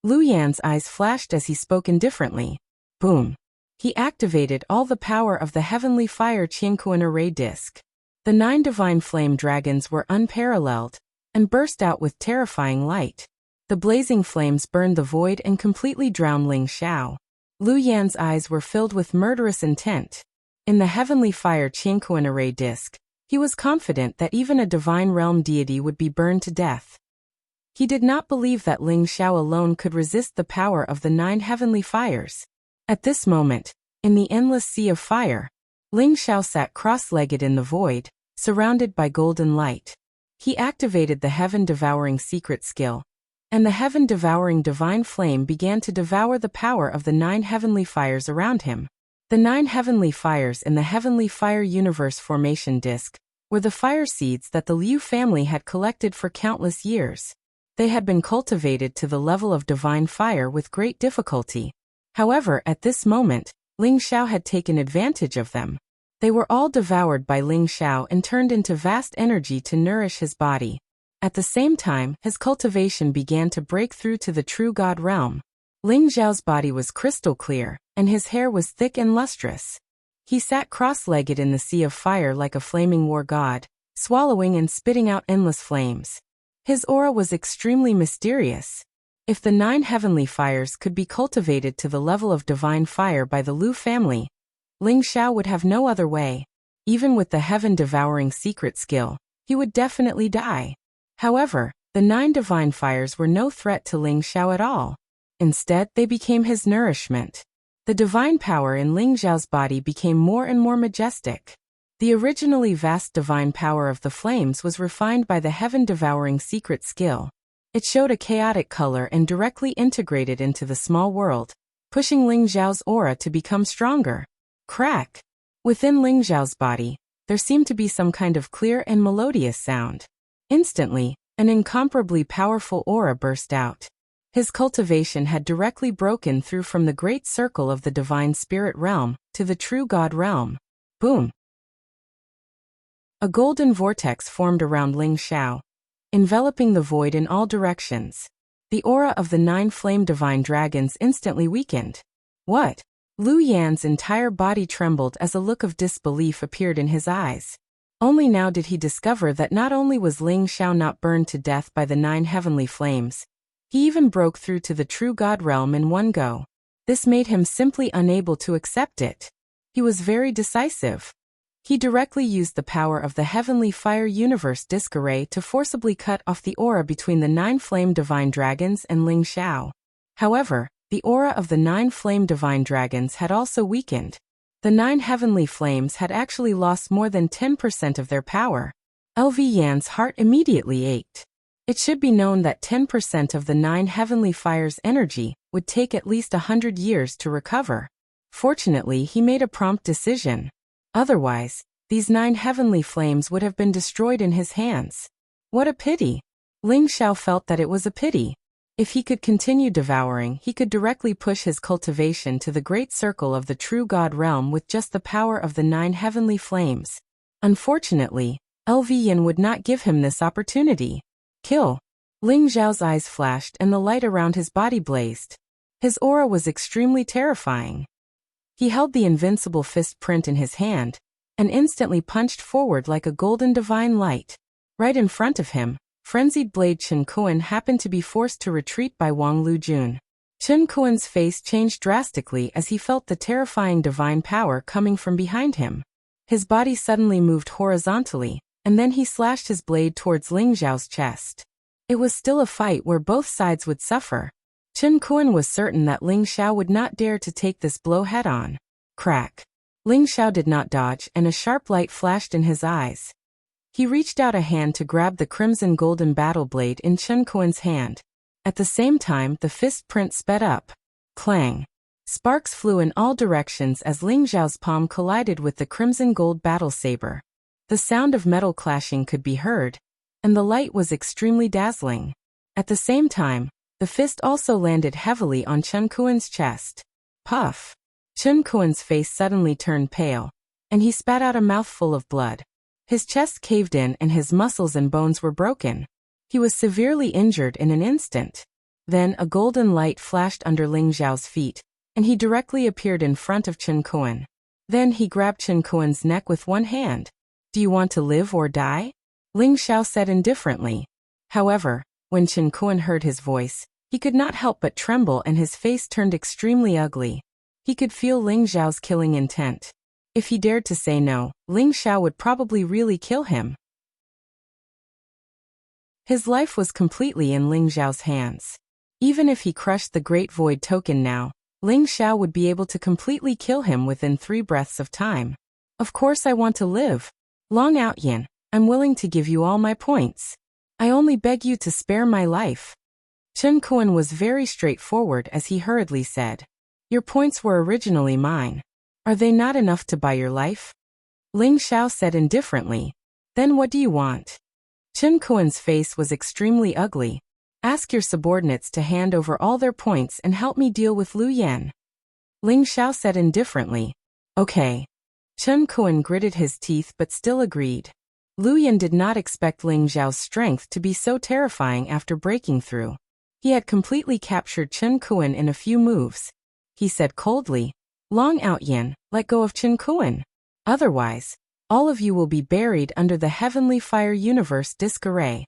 Lu Yan's eyes flashed as he spoke indifferently. Boom. He activated all the power of the heavenly fire Qiankuan array disc. The 9 divine flame dragons were unparalleled and burst out with terrifying light. The blazing flames burned the void and completely drowned Ling Xiao. Lu Yan's eyes were filled with murderous intent. In the heavenly fire Qiankuan array disc, he was confident that even a divine realm deity would be burned to death. He did not believe that Ling Xiao alone could resist the power of the 9 heavenly fires. At this moment, in the endless sea of fire, Ling Xiao sat cross-legged in the void, surrounded by golden light. He activated the heaven-devouring secret skill, and the heaven-devouring divine flame began to devour the power of the 9 heavenly fires around him. The 9 heavenly fires in the heavenly fire universe formation disk were the fire seeds that the Liu family had collected for countless years. They had been cultivated to the level of divine fire with great difficulty. However, at this moment, Ling Xiao had taken advantage of them. They were all devoured by Ling Xiao and turned into vast energy to nourish his body. At the same time, his cultivation began to break through to the true God realm. Ling Xiao's body was crystal clear, and his hair was thick and lustrous. He sat cross-legged in the sea of fire like a flaming war god, swallowing and spitting out endless flames. His aura was extremely mysterious. If the 9 heavenly fires could be cultivated to the level of divine fire by the Liu family, Ling Xiao would have no other way. Even with the heaven-devouring secret skill, he would definitely die. However, the 9 divine fires were no threat to Ling Xiao at all. Instead, they became his nourishment. The divine power in Ling Xiao's body became more and more majestic. The originally vast divine power of the flames was refined by the heaven-devouring secret skill. It showed a chaotic color and directly integrated into the small world, pushing Ling Xiao's aura to become stronger. Crack! Within Ling Xiao's body, there seemed to be some kind of clear and melodious sound. Instantly, an incomparably powerful aura burst out. His cultivation had directly broken through from the great circle of the divine spirit realm to the true God realm. Boom! A golden vortex formed around Ling Xiao, enveloping the void in all directions. The aura of the 9 flame divine dragons instantly weakened. What? Lu Yan's entire body trembled as a look of disbelief appeared in his eyes. Only now did he discover that not only was Ling Xiao not burned to death by the 9 heavenly flames, He even broke through to the true God realm in one go. This made him simply unable to accept it. He was very decisive. He directly used the power of the heavenly fire universe disc array to forcibly cut off the aura between the 9 flame divine dragons and Ling Xiao. However, the aura of the 9 flame divine dragons had also weakened. The 9 heavenly flames had actually lost more than 10% of their power. LV Yan's heart immediately ached. It should be known that 10% of the 9 heavenly fires' energy would take at least 100 years to recover. Fortunately, he made a prompt decision. Otherwise, these 9 heavenly flames would have been destroyed in his hands. What a pity! Ling Xiao felt that it was a pity. If he could continue devouring, he could directly push his cultivation to the great circle of the true God realm with just the power of the 9 heavenly flames. Unfortunately, LV Yan would not give him this opportunity. Kill! Ling Xiao's eyes flashed and the light around his body blazed. His aura was extremely terrifying. He held the invincible fist print in his hand, and instantly punched forward like a golden divine light. Right in front of him, frenzied blade Chen Kuan happened to be forced to retreat by Wang Lujun. Chen Kuan's face changed drastically as he felt the terrifying divine power coming from behind him. His body suddenly moved horizontally, and then he slashed his blade towards Ling Xiao's chest. It was still a fight where both sides would suffer. Chen Kuan was certain that Ling Xiao would not dare to take this blow head-on. Crack! Ling Xiao did not dodge and a sharp light flashed in his eyes. He reached out a hand to grab the crimson golden battle blade in Chen Kuan's hand. At the same time, the fist print sped up. Clang! Sparks flew in all directions as Ling Xiao's palm collided with the crimson gold battle saber. The sound of metal clashing could be heard, and the light was extremely dazzling. At the same time, the fist also landed heavily on Chen Kuan's chest. Puff! Chen Kuan's face suddenly turned pale, and he spat out a mouthful of blood. His chest caved in and his muscles and bones were broken. He was severely injured in an instant. Then a golden light flashed under Ling Xiao's feet, and he directly appeared in front of Chen Kuan. Then he grabbed Chen Kuan's neck with one hand. Do you want to live or die? Ling Xiao said indifferently. However, when Chen Kuan heard his voice, he could not help but tremble and his face turned extremely ugly. He could feel Ling Xiao's killing intent. If he dared to say no, Ling Xiao would probably really kill him. His life was completely in Ling Xiao's hands. Even if he crushed the Great Void token now, Ling Xiao would be able to completely kill him within 3 breaths of time. Of course I want to live. Long Out Yin, I'm willing to give you all my points. I only beg you to spare my life. Chen Kuan was very straightforward as he hurriedly said. Your points were originally mine. Are they not enough to buy your life? Ling Xiao said indifferently. Then what do you want? Chen Kuan's face was extremely ugly. Ask your subordinates to hand over all their points and help me deal with Lu Yan. Ling Xiao said indifferently. Okay. Chen Kuan gritted his teeth but still agreed. Lu Yan did not expect Ling Xiao's strength to be so terrifying after breaking through. He had completely captured Chen Kuan in a few moves. He said coldly, Long Out Yin, let go of Chen Kuan. Otherwise, all of you will be buried under the heavenly fire universe disc array.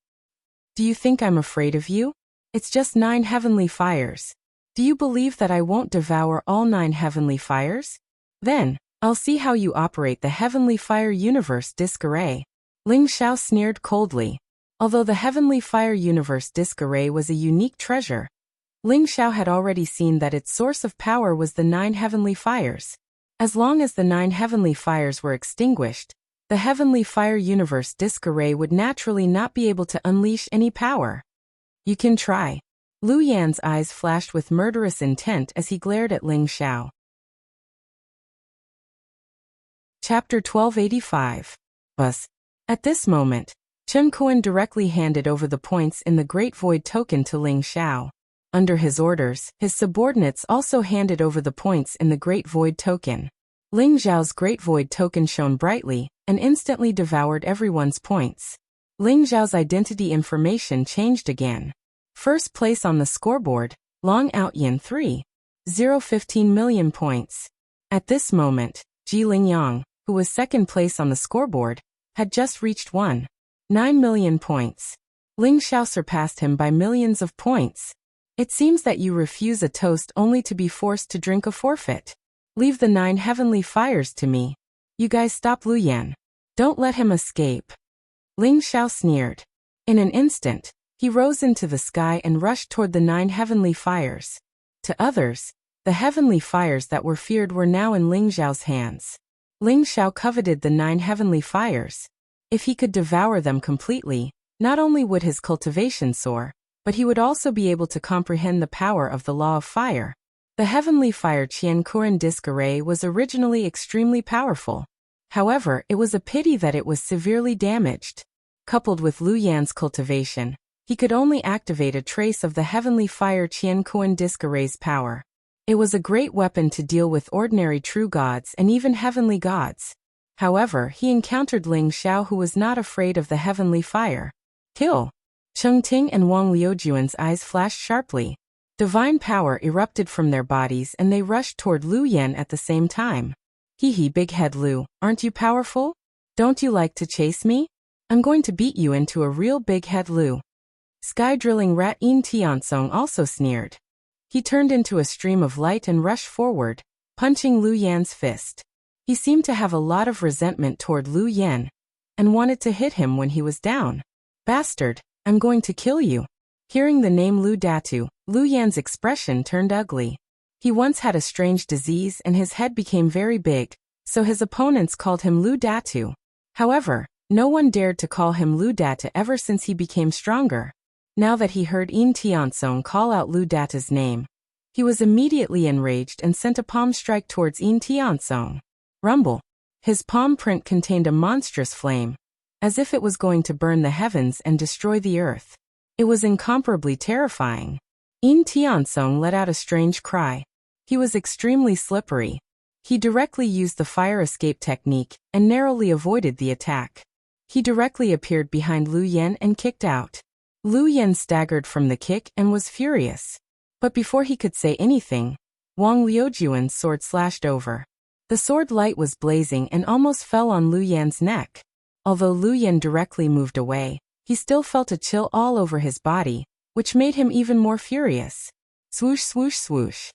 Do you think I'm afraid of you? It's just 9 heavenly fires. Do you believe that I won't devour all 9 heavenly fires? Then, I'll see how you operate the heavenly fire universe disc array. Ling Xiao sneered coldly. Although the heavenly fire universe disc array was a unique treasure, Ling Xiao had already seen that its source of power was the 9 heavenly fires. As long as the 9 heavenly fires were extinguished, the heavenly fire universe disc array would naturally not be able to unleash any power. You can try. Lu Yan's eyes flashed with murderous intent as he glared at Ling Xiao. Chapter 1285. Bus. At this moment, Chen Kuan directly handed over the points in the Great Void token to Ling Xiao. Under his orders, his subordinates also handed over the points in the Great Void token. Ling Xiao's Great Void token shone brightly and instantly devoured everyone's points. Ling Xiao's identity information changed again. First place on the scoreboard, Long Out Yin 3. 015 million points. At this moment, Ji Lingyang, who was second place on the scoreboard, had just reached 9 million points. Ling Xiao surpassed him by millions of points. It seems that you refuse a toast only to be forced to drink a forfeit. Leave the 9 heavenly fires to me. You guys stop Lu Yan. Don't let him escape. Ling Xiao sneered. In an instant, he rose into the sky and rushed toward the 9 heavenly fires. To others, the heavenly fires that were feared were now in Ling Xiao's hands. Ling Xiao coveted the 9 heavenly fires. If he could devour them completely, not only would his cultivation soar, but he would also be able to comprehend the power of the law of fire. The heavenly fire Qian Kuren disc array was originally extremely powerful. However, it was a pity that it was severely damaged. Coupled with Lu Yan's cultivation, he could only activate a trace of the heavenly fire Qian Kuren disc array's power. It was a great weapon to deal with ordinary true gods and even heavenly gods. However, he encountered Ling Xiao, who was not afraid of the heavenly fire. Kill! Cheng Ting and Wang Liujuan's eyes flashed sharply. Divine power erupted from their bodies and they rushed toward Lu Yan at the same time. Hee big head Lu, aren't you powerful? Don't you like to chase me? I'm going to beat you into a real big head Lu. Sky drilling rat Yin Tiansong also sneered. He turned into a stream of light and rushed forward, punching Lu Yan's fist. He seemed to have a lot of resentment toward Lu Yan, and wanted to hit him when he was down. Bastard, I'm going to kill you. Hearing the name Lu Datu, Lu Yan's expression turned ugly. He once had a strange disease and his head became very big, so his opponents called him Lu Datu. However, no one dared to call him Lu Datu ever since he became stronger. Now that he heard Yin Tiansong call out Lu Datu's name, he was immediately enraged and sent a palm strike towards Yin Tiansong. Rumble. His palm print contained a monstrous flame, as if it was going to burn the heavens and destroy the earth. It was incomparably terrifying. Yin Tiansong let out a strange cry. He was extremely slippery. He directly used the fire escape technique and narrowly avoided the attack. He directly appeared behind Lu Yan and kicked out. Lu Yan staggered from the kick and was furious. But before he could say anything, Wang Liujuan's sword slashed over. The sword light was blazing and almost fell on Lu Yan's neck. Although Lu Yan directly moved away, he still felt a chill all over his body, which made him even more furious. Swoosh swoosh swoosh.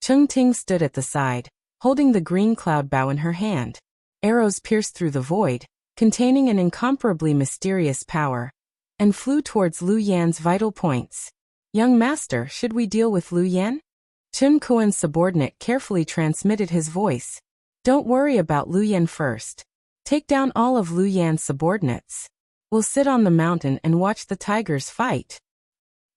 Cheng Ting stood at the side, holding the green cloud bow in her hand. Arrows pierced through the void, containing an incomparably mysterious power, and flew towards Lu Yan's vital points. Young master, should we deal with Lu Yan? Chen Kuan's subordinate carefully transmitted his voice. Don't worry about Lu Yan first. Take down all of Lu Yan's subordinates. We'll sit on the mountain and watch the tigers fight.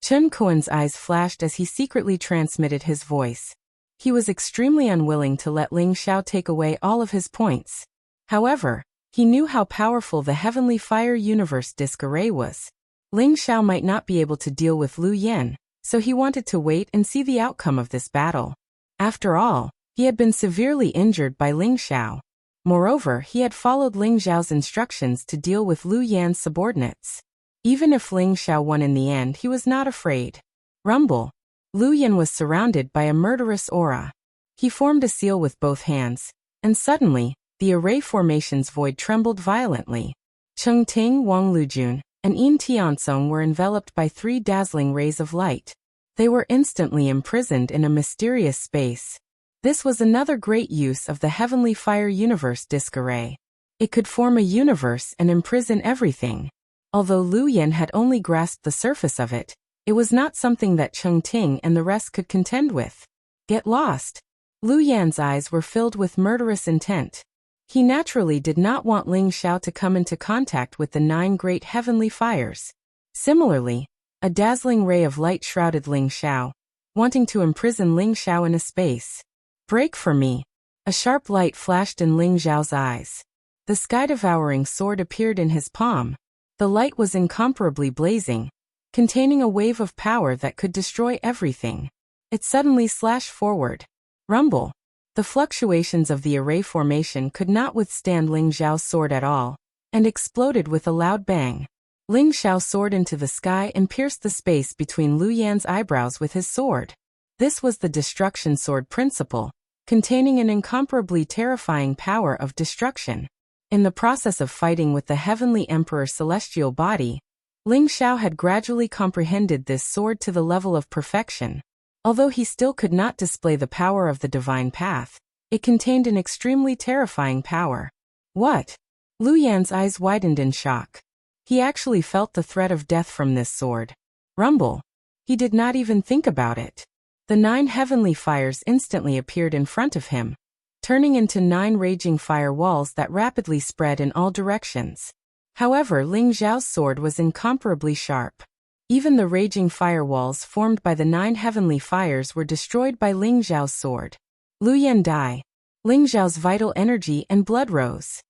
Chen Kuan's eyes flashed as he secretly transmitted his voice. He was extremely unwilling to let Ling Xiao take away all of his points. However, he knew how powerful the Heavenly Fire Universe Disc Array was. Ling Xiao might not be able to deal with Lu Yan, so he wanted to wait and see the outcome of this battle. After all, he had been severely injured by Ling Xiao. Moreover, he had followed Ling Xiao's instructions to deal with Lu Yan's subordinates. Even if Ling Xiao won in the end, he was not afraid. Rumble. Lu Yan was surrounded by a murderous aura. He formed a seal with both hands, and suddenly, the array formation's void trembled violently. Cheng Ting, Wang Liujun, and Yin Tiansong were enveloped by 3 dazzling rays of light. They were instantly imprisoned in a mysterious space. This was another great use of the Heavenly Fire Universe Disc Array. It could form a universe and imprison everything. Although Lu Yan had only grasped the surface of it, it was not something that Cheng Ting and the rest could contend with. Get lost. Lu Yan's eyes were filled with murderous intent. He naturally did not want Ling Xiao to come into contact with the 9 great heavenly fires. Similarly, a dazzling ray of light shrouded Ling Xiao, wanting to imprison Ling Xiao in a space. Break for me. A sharp light flashed in Ling Xiao's eyes. The sky-devouring sword appeared in his palm. The light was incomparably blazing, containing a wave of power that could destroy everything. It suddenly slashed forward. Rumble. The fluctuations of the array formation could not withstand Ling Xiao's sword at all, and exploded with a loud bang. Ling Xiao soared into the sky and pierced the space between Lu Yan's eyebrows with his sword. This was the destruction sword principle, containing an incomparably terrifying power of destruction. In the process of fighting with the Heavenly Emperor's celestial body, Ling Xiao had gradually comprehended this sword to the level of perfection. Although he still could not display the power of the divine path, it contained an extremely terrifying power. What? Lu Yan's eyes widened in shock. He actually felt the threat of death from this sword. Rumble. He did not even think about it. The 9 heavenly fires instantly appeared in front of him, turning into 9 raging fire walls that rapidly spread in all directions. However, Ling Xiao's sword was incomparably sharp. Even the raging fire walls formed by the 9 heavenly fires were destroyed by Ling Xiao's sword. Lu Yan died. Ling Xiao's vital energy and blood rose.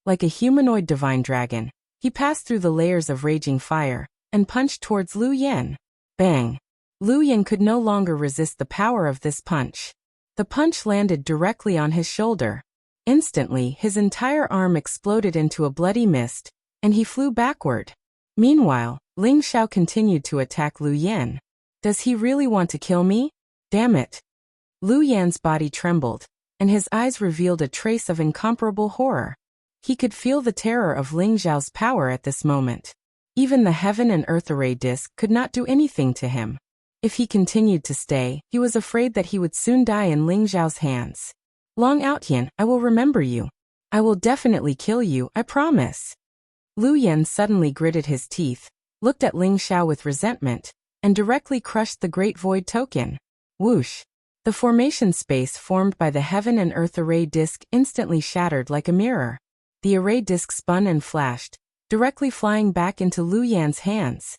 Like a humanoid divine dragon, he passed through the layers of raging fire and punched towards Lu Yan. Bang! Lu Yan could no longer resist the power of this punch. The punch landed directly on his shoulder. Instantly, his entire arm exploded into a bloody mist, and he flew backward. Meanwhile, Ling Xiao continued to attack Lu Yan. Does he really want to kill me? Damn it! Lu Yan's body trembled, and his eyes revealed a trace of incomparable horror. He could feel the terror of Ling Xiao's power at this moment. Even the heaven and earth array disc could not do anything to him. If he continued to stay, he was afraid that he would soon die in Ling Xiao's hands. Long Outyan, I will remember you. I will definitely kill you, I promise. Lu Yan suddenly gritted his teeth, looked at Ling Xiao with resentment, and directly crushed the Great Void token. Whoosh! The formation space formed by the heaven and earth array disc instantly shattered like a mirror. The array disc spun and flashed, directly flying back into Lu Yan's hands.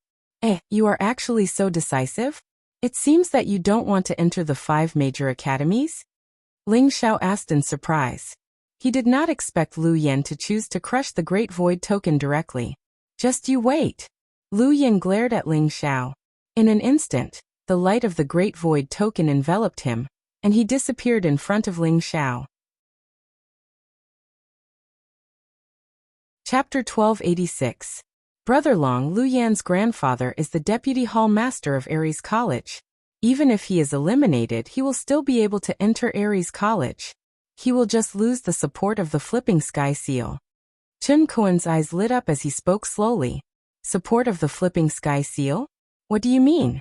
You are actually so decisive? It seems that you don't want to enter the 5 major academies? Ling Xiao asked in surprise. He did not expect Lu Yan to choose to crush the Great Void token directly. Just you wait. Lu Yan glared at Ling Xiao. In an instant, the light of the Great Void token enveloped him, and he disappeared in front of Ling Xiao. Chapter 1286. Brother Long. Lu Yan's grandfather is the Deputy Hall Master of Ares College. Even if he is eliminated, he will still be able to enter Ares College. He will just lose the support of the Flipping Sky Seal. Chen Kuan's eyes lit up as he spoke slowly. Support of the Flipping Sky Seal? What do you mean?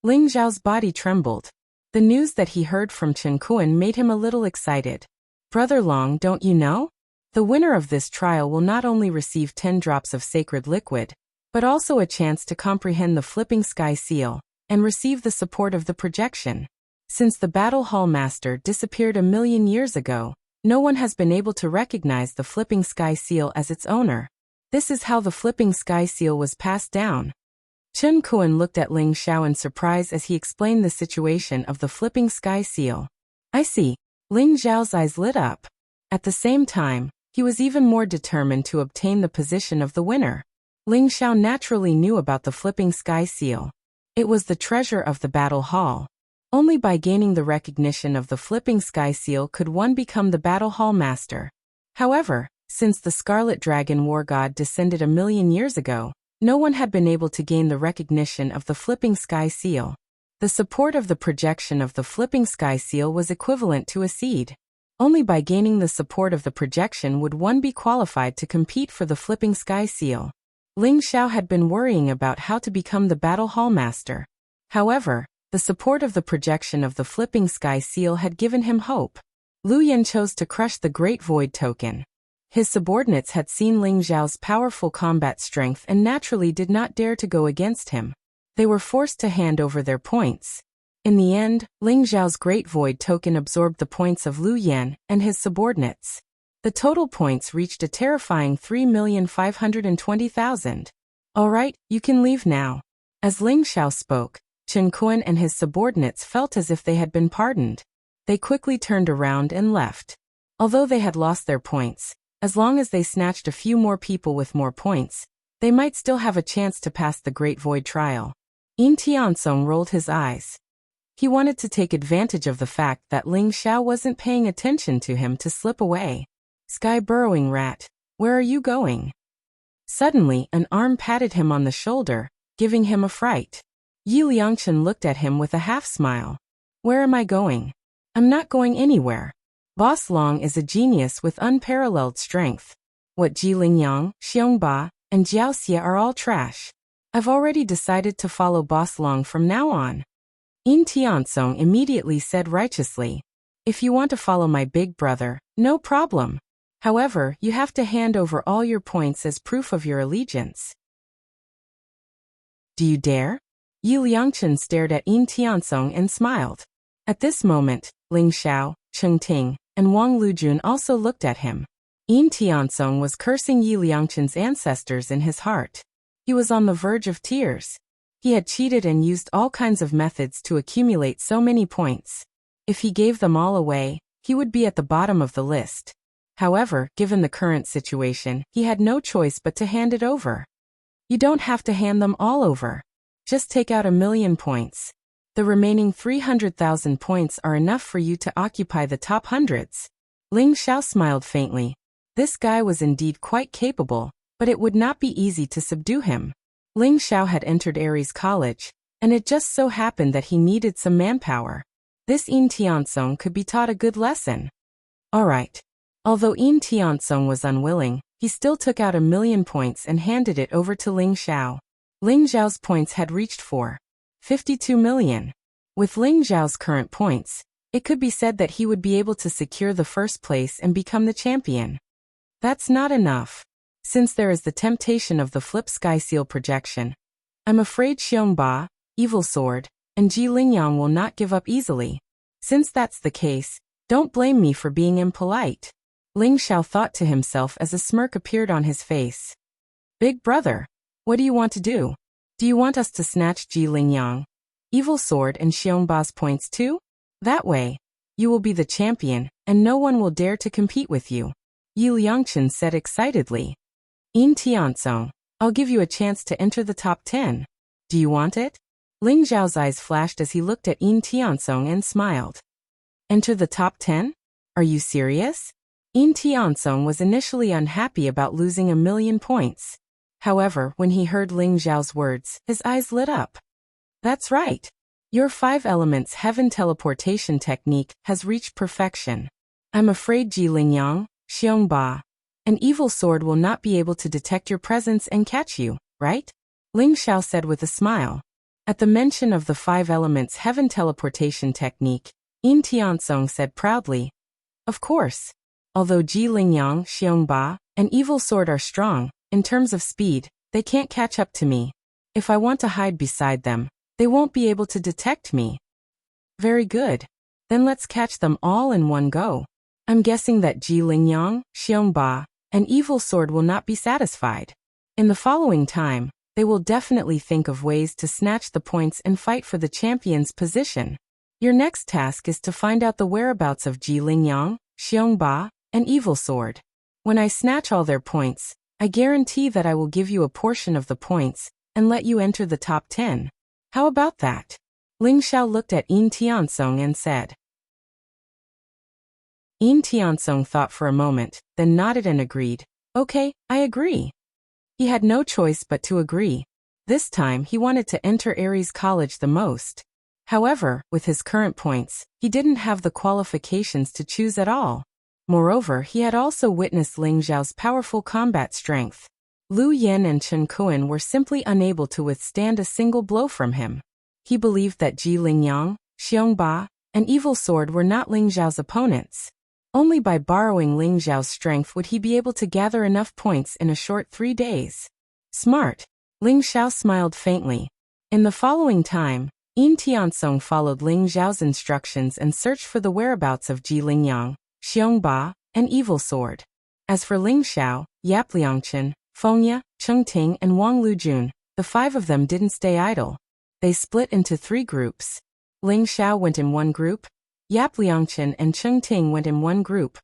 Ling Xiao's body trembled. The news that he heard from Chen Kuan made him a little excited. Brother Long, don't you know? The winner of this trial will not only receive 10 drops of sacred liquid, but also a chance to comprehend the Flipping Sky Seal and receive the support of the projection. Since the Battle Hall Master disappeared 1,000,000 years ago, no one has been able to recognize the Flipping Sky Seal as its owner. This is how the Flipping Sky Seal was passed down. Chen Kuan looked at Ling Xiao in surprise as he explained the situation of the Flipping Sky Seal. I see. Ling Xiao's eyes lit up. At the same time, he was even more determined to obtain the position of the winner. Ling Xiao naturally knew about the Flipping Sky Seal. It was the treasure of the Battle Hall. Only by gaining the recognition of the Flipping Sky Seal could one become the Battle Hall Master. However, since the Scarlet Dragon War God descended 1,000,000 years ago, no one had been able to gain the recognition of the Flipping Sky Seal. The support of the projection of the Flipping Sky Seal was equivalent to a seed. Only by gaining the support of the projection would one be qualified to compete for the Flipping Sky Seal. Ling Xiao had been worrying about how to become the Battle Hall Master. However, the support of the projection of the Flipping Sky Seal had given him hope. Lu Yan chose to crush the Great Void token. His subordinates had seen Ling Xiao's powerful combat strength and naturally did not dare to go against him. They were forced to hand over their points. In the end, Ling Xiao's Great Void token absorbed the points of Lu Yan and his subordinates. The total points reached a terrifying 3,520,000. Alright, you can leave now. As Ling Xiao spoke, Chen Kuan and his subordinates felt as if they had been pardoned. They quickly turned around and left. Although they had lost their points, as long as they snatched a few more people with more points, they might still have a chance to pass the Great Void trial. Yin Tiansong rolled his eyes. He wanted to take advantage of the fact that Ling Xiao wasn't paying attention to him to slip away. Sky burrowing rat, where are you going? Suddenly, an arm patted him on the shoulder, giving him a fright. Yi Liangchen looked at him with a half-smile. Where am I going? I'm not going anywhere. Boss Long is a genius with unparalleled strength. What Ji Lingyang, Xiongba, and Jiaoxia are all trash. I've already decided to follow Boss Long from now on. Yin Tianzong immediately said righteously. If you want to follow my big brother, no problem. However, you have to hand over all your points as proof of your allegiance. Do you dare? Yi Liangchen stared at Yin Tianzong and smiled. At this moment, Ling Xiao, Cheng Ting, and Wang Lujun also looked at him. Yin Tianzong was cursing Yi Liangchen's ancestors in his heart. He was on the verge of tears. He had cheated and used all kinds of methods to accumulate so many points. If he gave them all away, he would be at the bottom of the list. However, given the current situation, he had no choice but to hand it over. You don't have to hand them all over. Just take out 1,000,000 points. The remaining 300,000 points are enough for you to occupy the top hundreds. Ling Xiao smiled faintly. This guy was indeed quite capable, but it would not be easy to subdue him. Ling Xiao had entered Aries College, and it just so happened that he needed some manpower. This Yin Tianzong could be taught a good lesson. Alright. Although Yin Tianzong was unwilling, he still took out 1,000,000 points and handed it over to Ling Xiao. Ling Xiao's points had reached 452 million. With Ling Xiao's current points, it could be said that he would be able to secure the first place and become the champion. That's not enough. Since there is the temptation of the flip sky seal projection, I'm afraid Xiongba, Evil Sword, and Ji Lingyang will not give up easily. Since that's the case, don't blame me for being impolite. Ling Xiao thought to himself as a smirk appeared on his face. Big brother, what do you want to do? Do you want us to snatch Ji Lingyang, Evil Sword, and Xiongba's points too? That way, you will be the champion, and no one will dare to compete with you. Yi Liangchen said excitedly. Yin Tianzong, I'll give you a chance to enter the top 10. Do you want it? Ling Xiao's eyes flashed as he looked at Yin Tianzong and smiled. Enter the top 10? Are you serious? Yin Tianzong was initially unhappy about losing 1,000,000 points. However, when he heard Ling Xiao's words, his eyes lit up. That's right. Your 5 elements heaven teleportation technique has reached perfection. I'm afraid Ji Lingyang, Xiongba, an Evil Sword will not be able to detect your presence and catch you, right? Ling Xiao said with a smile. At the mention of the 5 elements heaven teleportation technique, Yin Tianzong said proudly, of course. Although Ji Lingyang, Xiongba, and Evil Sword are strong, in terms of speed, they can't catch up to me. If I want to hide beside them, they won't be able to detect me. Very good. Then let's catch them all in one go. I'm guessing that Ji Lingyang, Xiongba, and Evil Sword will not be satisfied. In the following time, they will definitely think of ways to snatch the points and fight for the champion's position. Your next task is to find out the whereabouts of Ji Lingyang, Xiongba, and Evil Sword. When I snatch all their points, I guarantee that I will give you a portion of the points and let you enter the top 10. How about that? Ling Xiao looked at Yin Tianzong and said. Yin Tianzong thought for a moment, then nodded and agreed. Okay, I agree. He had no choice but to agree. This time he wanted to enter Aries College the most. However, with his current points, he didn't have the qualifications to choose at all. Moreover, he had also witnessed Ling Xiao's powerful combat strength. Lu Yan and Chen Kuan were simply unable to withstand a single blow from him. He believed that Ji Lingyang, Xiongba, and Evil Sword were not Ling Xiao's opponents. Only by borrowing Ling Xiao's strength would he be able to gather enough points in a short 3 days. Smart. Ling Xiao smiled faintly. In the following time, Yin Tianzong followed Ling Xiao's instructions and searched for the whereabouts of Ji Lingyang, Xiongba, and Evil Sword. As for Ling Xiao, Yap Liangchen, Fengya, Cheng Ting, and Wang Lujun, the 5 of them didn't stay idle. They split into 3 groups. Ling Xiao went in one group, Yap Liangchen and Cheng Ting went in one group,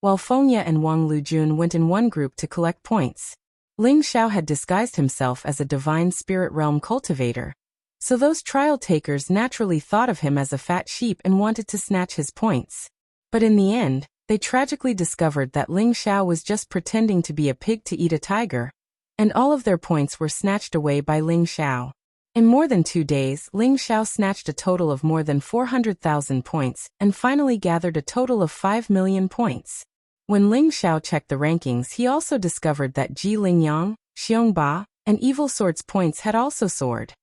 while Fengya and Wang Lujun went in one group to collect points. Ling Xiao had disguised himself as a divine spirit realm cultivator, so those trial takers naturally thought of him as a fat sheep and wanted to snatch his points. But in the end, they tragically discovered that Ling Xiao was just pretending to be a pig to eat a tiger, and all of their points were snatched away by Ling Xiao. In more than 2 days, Ling Xiao snatched a total of more than 400,000 points and finally gathered a total of 5,000,000 points. When Ling Xiao checked the rankings, he also discovered that Ji Lingyang, Xiongba, and Evil Sword's points had also soared.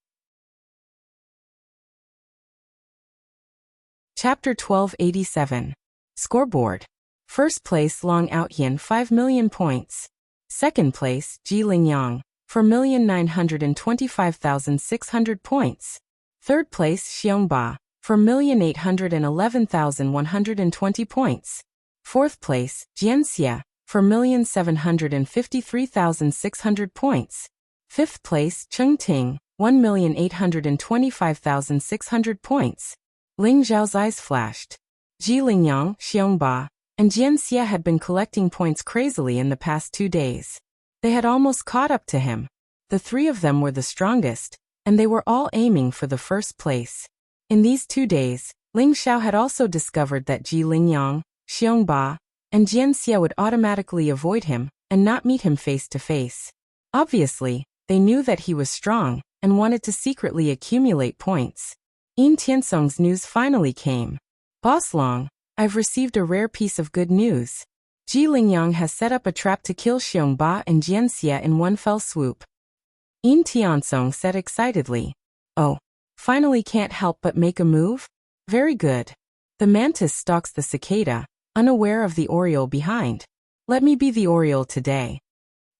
Chapter 1287. Scoreboard. First place Long Outyin 5 million points. Second place Ji Lingyang, 4,925,600 points. Third place Xiongba, 4,811,120 points. Fourth place Jianxia, 4,753,600 points. Fifth place Chengting, 1,825,600 points. Ling Zhao's eyes flashed. Ji Lingyang, Xiongba, and Jianxia had been collecting points crazily in the past 2 days. They had almost caught up to him. The three of them were the strongest, and they were all aiming for the first place. In these 2 days, Ling Xiao had also discovered that Ji Lingyang, Xiongba, and Jianxia would automatically avoid him and not meet him face to face. Obviously, they knew that he was strong and wanted to secretly accumulate points. Yin Tiansong's news finally came. Boss Long, I've received a rare piece of good news. Ji Lingyang has set up a trap to kill Xiongba and Jianxia in one fell swoop. Yin Tiansong said excitedly. Oh, finally can't help but make a move? Very good. The mantis stalks the cicada, unaware of the oriole behind. Let me be the oriole today.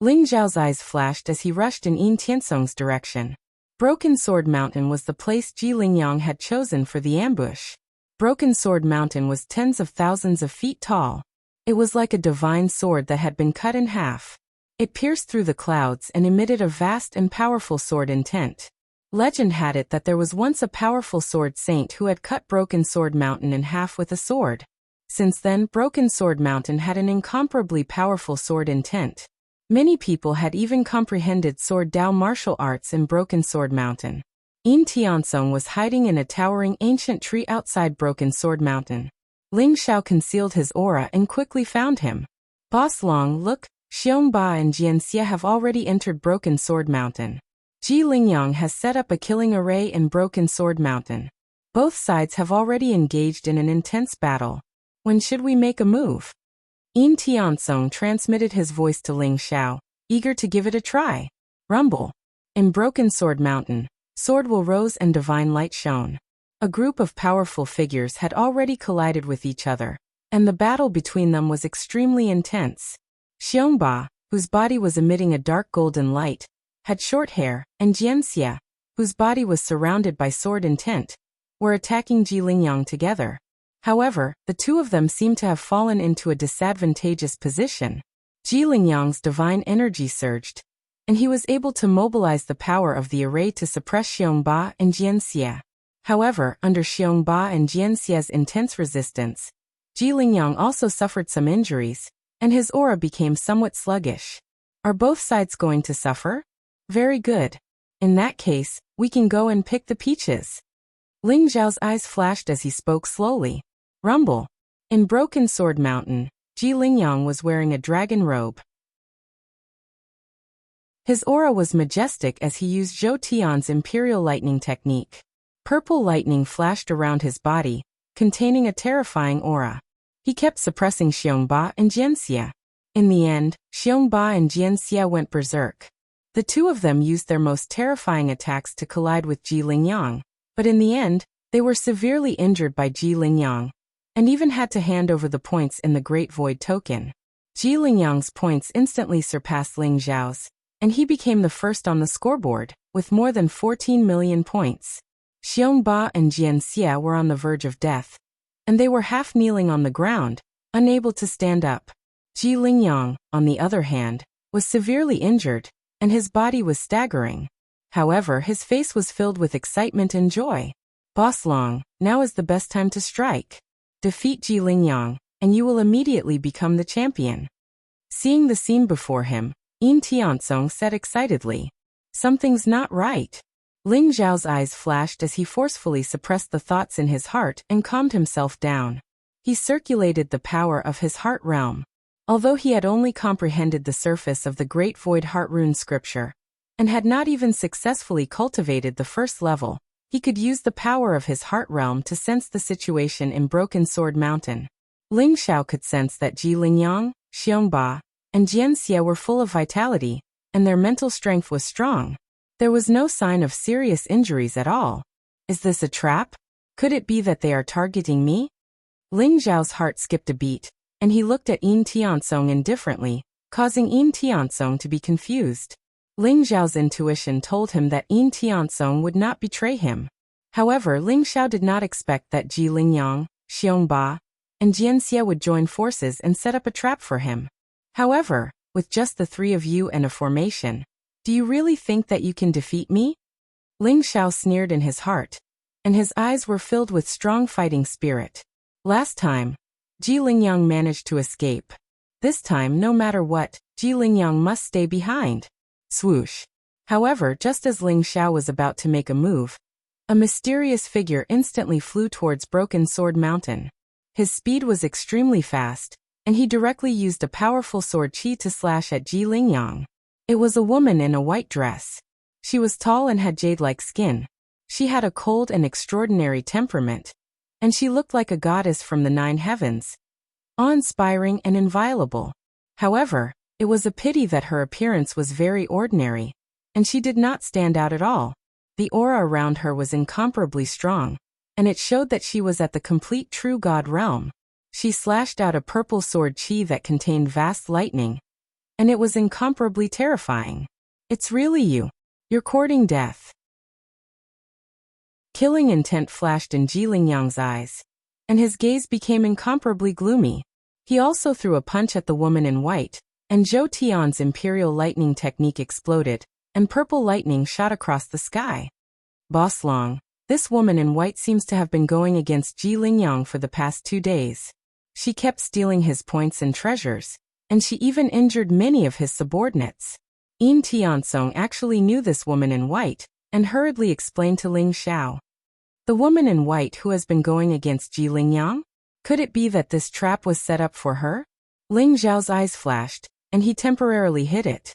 Ling Zhao's eyes flashed as he rushed in Yin Tiansong's direction. Broken Sword Mountain was the place Ji Lingyang had chosen for the ambush. Broken Sword Mountain was tens of thousands of feet tall. It was like a divine sword that had been cut in half. It pierced through the clouds and emitted a vast and powerful sword intent. Legend had it that there was once a powerful sword saint who had cut Broken Sword Mountain in half with a sword. Since then, Broken Sword Mountain had an incomparably powerful sword intent. Many people had even comprehended Sword Dao martial arts in Broken Sword Mountain. Yin Tiansong was hiding in a towering ancient tree outside Broken Sword Mountain. Ling Xiao concealed his aura and quickly found him. Boss Long, look, Xiongba and Jianxia have already entered Broken Sword Mountain. Ji Lingyang has set up a killing array in Broken Sword Mountain. Both sides have already engaged in an intense battle. When should we make a move? Yin Tiansong transmitted his voice to Ling Xiao, eager to give it a try. Rumble. In Broken Sword Mountain, sword will rose and divine light shone. A group of powerful figures had already collided with each other, and the battle between them was extremely intense. Xiongba, whose body was emitting a dark golden light, had short hair, and Jianxia, whose body was surrounded by sword intent, were attacking Ji Lingyang together. However, the two of them seemed to have fallen into a disadvantageous position. Ji Lingyang's divine energy surged, and he was able to mobilize the power of the array to suppress Xiongba and Jianxia. However, under Xiongba and Jianxia's intense resistance, Ji Lingyang also suffered some injuries, and his aura became somewhat sluggish. Are both sides going to suffer? Very good. In that case, we can go and pick the peaches. Ling Zhao's eyes flashed as he spoke slowly. Rumble. In Broken Sword Mountain, Ji Lingyang was wearing a dragon robe. His aura was majestic as he used Zhou Tian's Imperial Lightning technique. Purple lightning flashed around his body, containing a terrifying aura. He kept suppressing Xiongba and Jianxia. In the end, Xiongba and Jianxia went berserk. The two of them used their most terrifying attacks to collide with Ji Lingyang, but in the end, they were severely injured by Ji Lingyang, and even had to hand over the points in the Great Void token. Ji Lingyang's points instantly surpassed Ling Zhao's, and he became the first on the scoreboard, with more than 14 million points. Xiongba and Jianxia were on the verge of death, and they were half kneeling on the ground, unable to stand up. Ji Lingyang, on the other hand, was severely injured, and his body was staggering. However, his face was filled with excitement and joy. Boss Long, now is the best time to strike. Defeat Ji Lingyang, and you will immediately become the champion. Seeing the scene before him, Yin Tiansong said excitedly. Something's not right. Ling Zhao's eyes flashed as he forcefully suppressed the thoughts in his heart and calmed himself down. He circulated the power of his heart realm. Although he had only comprehended the surface of the Great Void Heart Rune scripture, and had not even successfully cultivated the first level, he could use the power of his heart realm to sense the situation in Broken Sword Mountain. Ling Xiao could sense that Ji Lingyang, Xiongba, and Jianxia were full of vitality, and their mental strength was strong. There was no sign of serious injuries at all. Is this a trap? Could it be that they are targeting me? Ling Zhao's heart skipped a beat, and he looked at Yin Tiansong indifferently, causing Yin Tiansong to be confused. Ling Zhao's intuition told him that Yin Tiansong would not betray him. However, Ling Xiao did not expect that Ji Lingyang, Xiong Ba, and Jianxia would join forces and set up a trap for him. However, with just the three of you and a formation, do you really think that you can defeat me? Ling Xiao sneered in his heart, and his eyes were filled with strong fighting spirit. Last time, Ji Lingyang managed to escape. This time, no matter what, Ji Lingyang must stay behind. Swoosh. However, just as Ling Xiao was about to make a move, a mysterious figure instantly flew towards Broken Sword Mountain. His speed was extremely fast, and he directly used a powerful sword qi to slash at Ji Lingyang. It was a woman in a white dress. She was tall and had jade-like skin. She had a cold and extraordinary temperament, and she looked like a goddess from the 9 heavens, awe-inspiring and inviolable. However, it was a pity that her appearance was very ordinary, and she did not stand out at all. The aura around her was incomparably strong, and it showed that she was at the complete true god realm. She slashed out a purple sword qi that contained vast lightning, and it was incomparably terrifying. It's really you. You're courting death. Killing intent flashed in Ji Lingyang's eyes, and his gaze became incomparably gloomy. He also threw a punch at the woman in white, and Zhou Tian's imperial lightning technique exploded, and purple lightning shot across the sky. Boss Long, this woman in white seems to have been going against Ji Lingyang for the past 2 days. She kept stealing his points and treasures, and she even injured many of his subordinates. Yin Tiansong actually knew this woman in white, and hurriedly explained to Ling Xiao. The woman in white who has been going against Ji Lingyang? Could it be that this trap was set up for her? Ling Xiao's eyes flashed, and he temporarily hid it.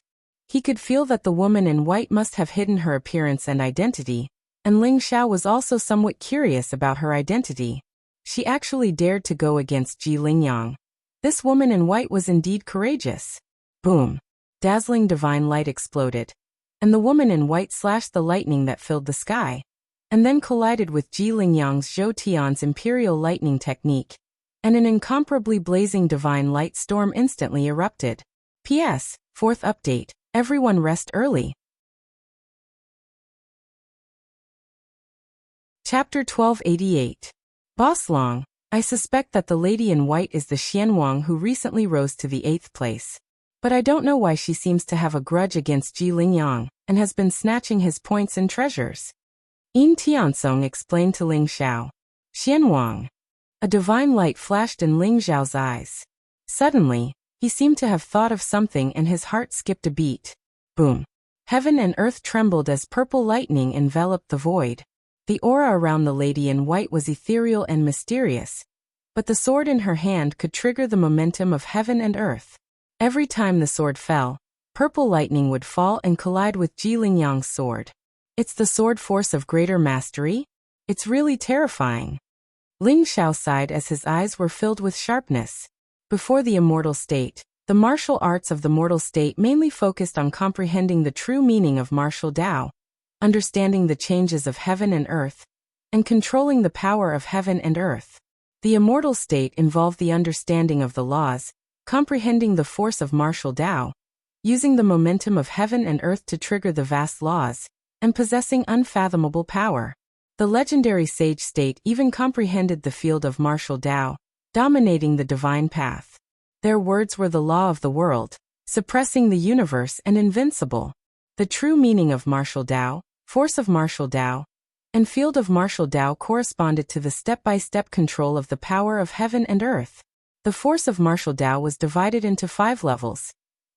He could feel that the woman in white must have hidden her appearance and identity, and Ling Xiao was also somewhat curious about her identity. She actually dared to go against Ji Lingyang. This woman in white was indeed courageous. Boom! Dazzling divine light exploded, and the woman in white slashed the lightning that filled the sky, and then collided with Ji Lingyang's Zhou Tian's imperial lightning technique, and an incomparably blazing divine light storm instantly erupted. P.S. 4th update. Everyone rest early. Chapter 1288. Boss Long, I suspect that the lady in white is the Xianwang who recently rose to the 8th place. But I don't know why she seems to have a grudge against Ji Lingyang, and has been snatching his points and treasures. Yin Tiansong explained to Ling Xiao. Xianwang. A divine light flashed in Ling Xiao's eyes. Suddenly, he seemed to have thought of something and his heart skipped a beat. Boom. Heaven and earth trembled as purple lightning enveloped the void. The aura around the lady in white was ethereal and mysterious, but the sword in her hand could trigger the momentum of heaven and earth. Every time the sword fell, purple lightning would fall and collide with Ji Lingyang's sword. It's the sword force of greater mastery? It's really terrifying. Ling Xiao sighed as his eyes were filled with sharpness. Before the immortal state, the martial arts of the mortal state mainly focused on comprehending the true meaning of martial Tao, understanding the changes of heaven and earth, and controlling the power of heaven and earth. The immortal state involved the understanding of the laws, comprehending the force of martial Tao, using the momentum of heaven and earth to trigger the vast laws, and possessing unfathomable power. The legendary sage state even comprehended the field of martial Tao, dominating the divine path. Their words were the law of the world, suppressing the universe and invincible. The true meaning of martial Tao, force of martial Tao, and field of martial Tao corresponded to the step-by-step control of the power of heaven and earth. The force of martial Tao was divided into 5 levels: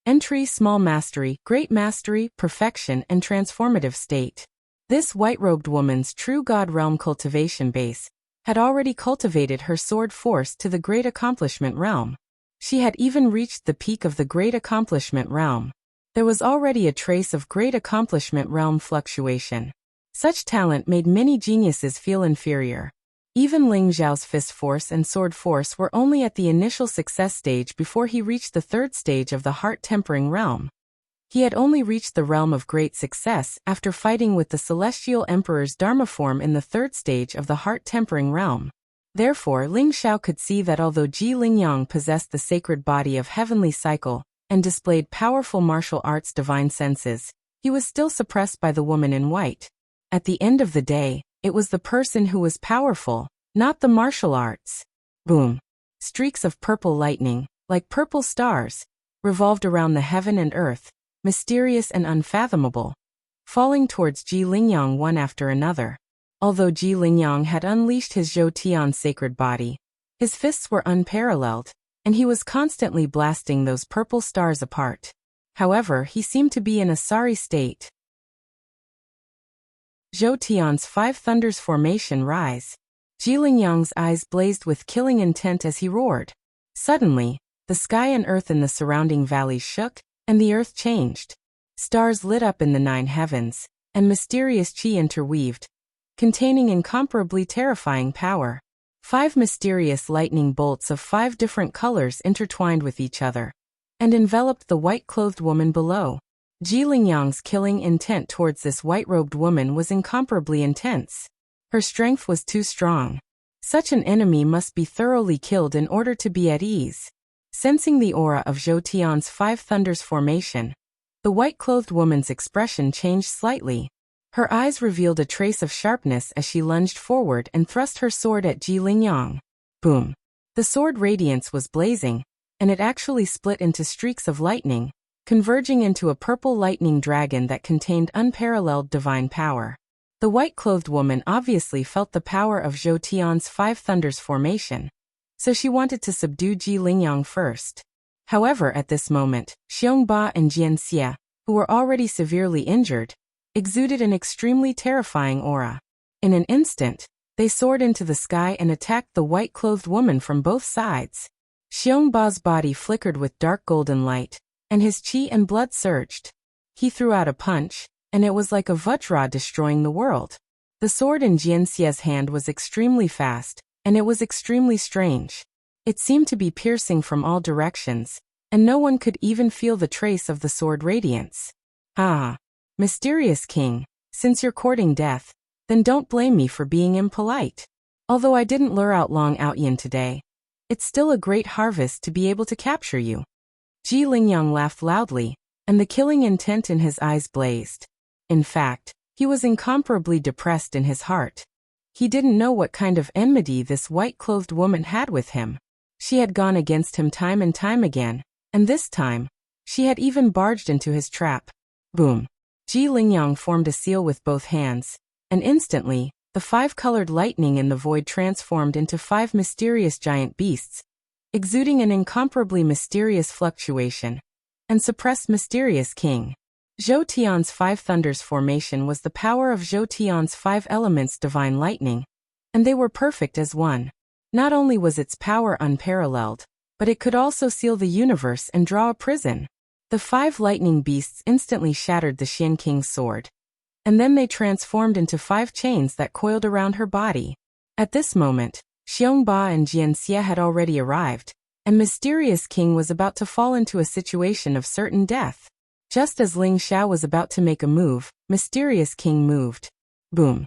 entry, small mastery, great mastery, perfection, and transformative state. This white-robed woman's true god realm cultivation base had already cultivated her sword force to the great accomplishment realm. She had even reached the peak of the great accomplishment realm. There was already a trace of great accomplishment realm fluctuation. Such talent made many geniuses feel inferior. Even Ling Zhao's fist force and sword force were only at the initial success stage before he reached the 3rd stage of the heart-tempering realm. He had only reached the realm of great success after fighting with the Celestial Emperor's Dharma form in the third stage of the heart-tempering realm. Therefore, Ling Xiao could see that although Ji Lingyang possessed the sacred body of heavenly cycle and displayed powerful martial arts divine senses, he was still suppressed by the woman in white. At the end of the day, it was the person who was powerful, not the martial arts. Boom! Streaks of purple lightning, like purple stars, revolved around the heaven and earth, mysterious and unfathomable, falling towards Ji Lingyang one after another. Although Ji Lingyang had unleashed his Zhou Tian's sacred body, his fists were unparalleled, and he was constantly blasting those purple stars apart. However, he seemed to be in a sorry state. Zhou Tian's five thunders formation rise. Ji Lingyang's eyes blazed with killing intent as he roared. Suddenly, the sky and earth in the surrounding valleys shook, and the earth changed. Stars lit up in the 9 heavens, and mysterious qi interweaved, containing incomparably terrifying power. 5 mysterious lightning bolts of 5 different colors intertwined with each other, and enveloped the white-clothed woman below. Ji Lingyang's killing intent towards this white-robed woman was incomparably intense. Her strength was too strong. Such an enemy must be thoroughly killed in order to be at ease. Sensing the aura of Zhou Tian's 5 thunders formation, the white-clothed woman's expression changed slightly. Her eyes revealed a trace of sharpness as she lunged forward and thrust her sword at Ji Lingyang. Boom! The sword radiance was blazing, and it actually split into streaks of lightning, converging into a purple lightning dragon that contained unparalleled divine power. The white-clothed woman obviously felt the power of Zhou Tian's 5 thunders formation, so she wanted to subdue Ji Lingyang first. However, at this moment, Xiongba and Jianxia, who were already severely injured, exuded an extremely terrifying aura. In an instant, they soared into the sky and attacked the white-clothed woman from both sides. Xiongba's body flickered with dark golden light, and his qi and blood surged. He threw out a punch, and it was like a vajra destroying the world. The sword in Jianxia's hand was extremely fast, and it was extremely strange. It seemed to be piercing from all directions, and no one could even feel the trace of the sword radiance. Ah! Mysterious king, since you're courting death, then don't blame me for being impolite. Although I didn't lure out Long Outyin today, it's still a great harvest to be able to capture you. Ji Lingyang laughed loudly, and the killing intent in his eyes blazed. In fact, he was incomparably depressed in his heart. He didn't know what kind of enmity this white-clothed woman had with him. She had gone against him time and time again, and this time, she had even barged into his trap. Boom! Ji Lingyang formed a seal with both hands, and instantly, the 5-colored lightning in the void transformed into 5 mysterious giant beasts, exuding an incomparably mysterious fluctuation, and suppressed mysterious king. Zhou Tian's 5 thunders formation was the power of Zhou Tian's 5 elements divine lightning, and they were perfect as one. Not only was its power unparalleled, but it could also seal the universe and draw a prison. The 5 lightning beasts instantly shattered the Xian King's sword, and then they transformed into 5 chains that coiled around her body. At this moment, Xiongba and Jianxia had already arrived, and Mysterious King was about to fall into a situation of certain death. Just as Ling Xiao was about to make a move, Mysterious King moved. Boom!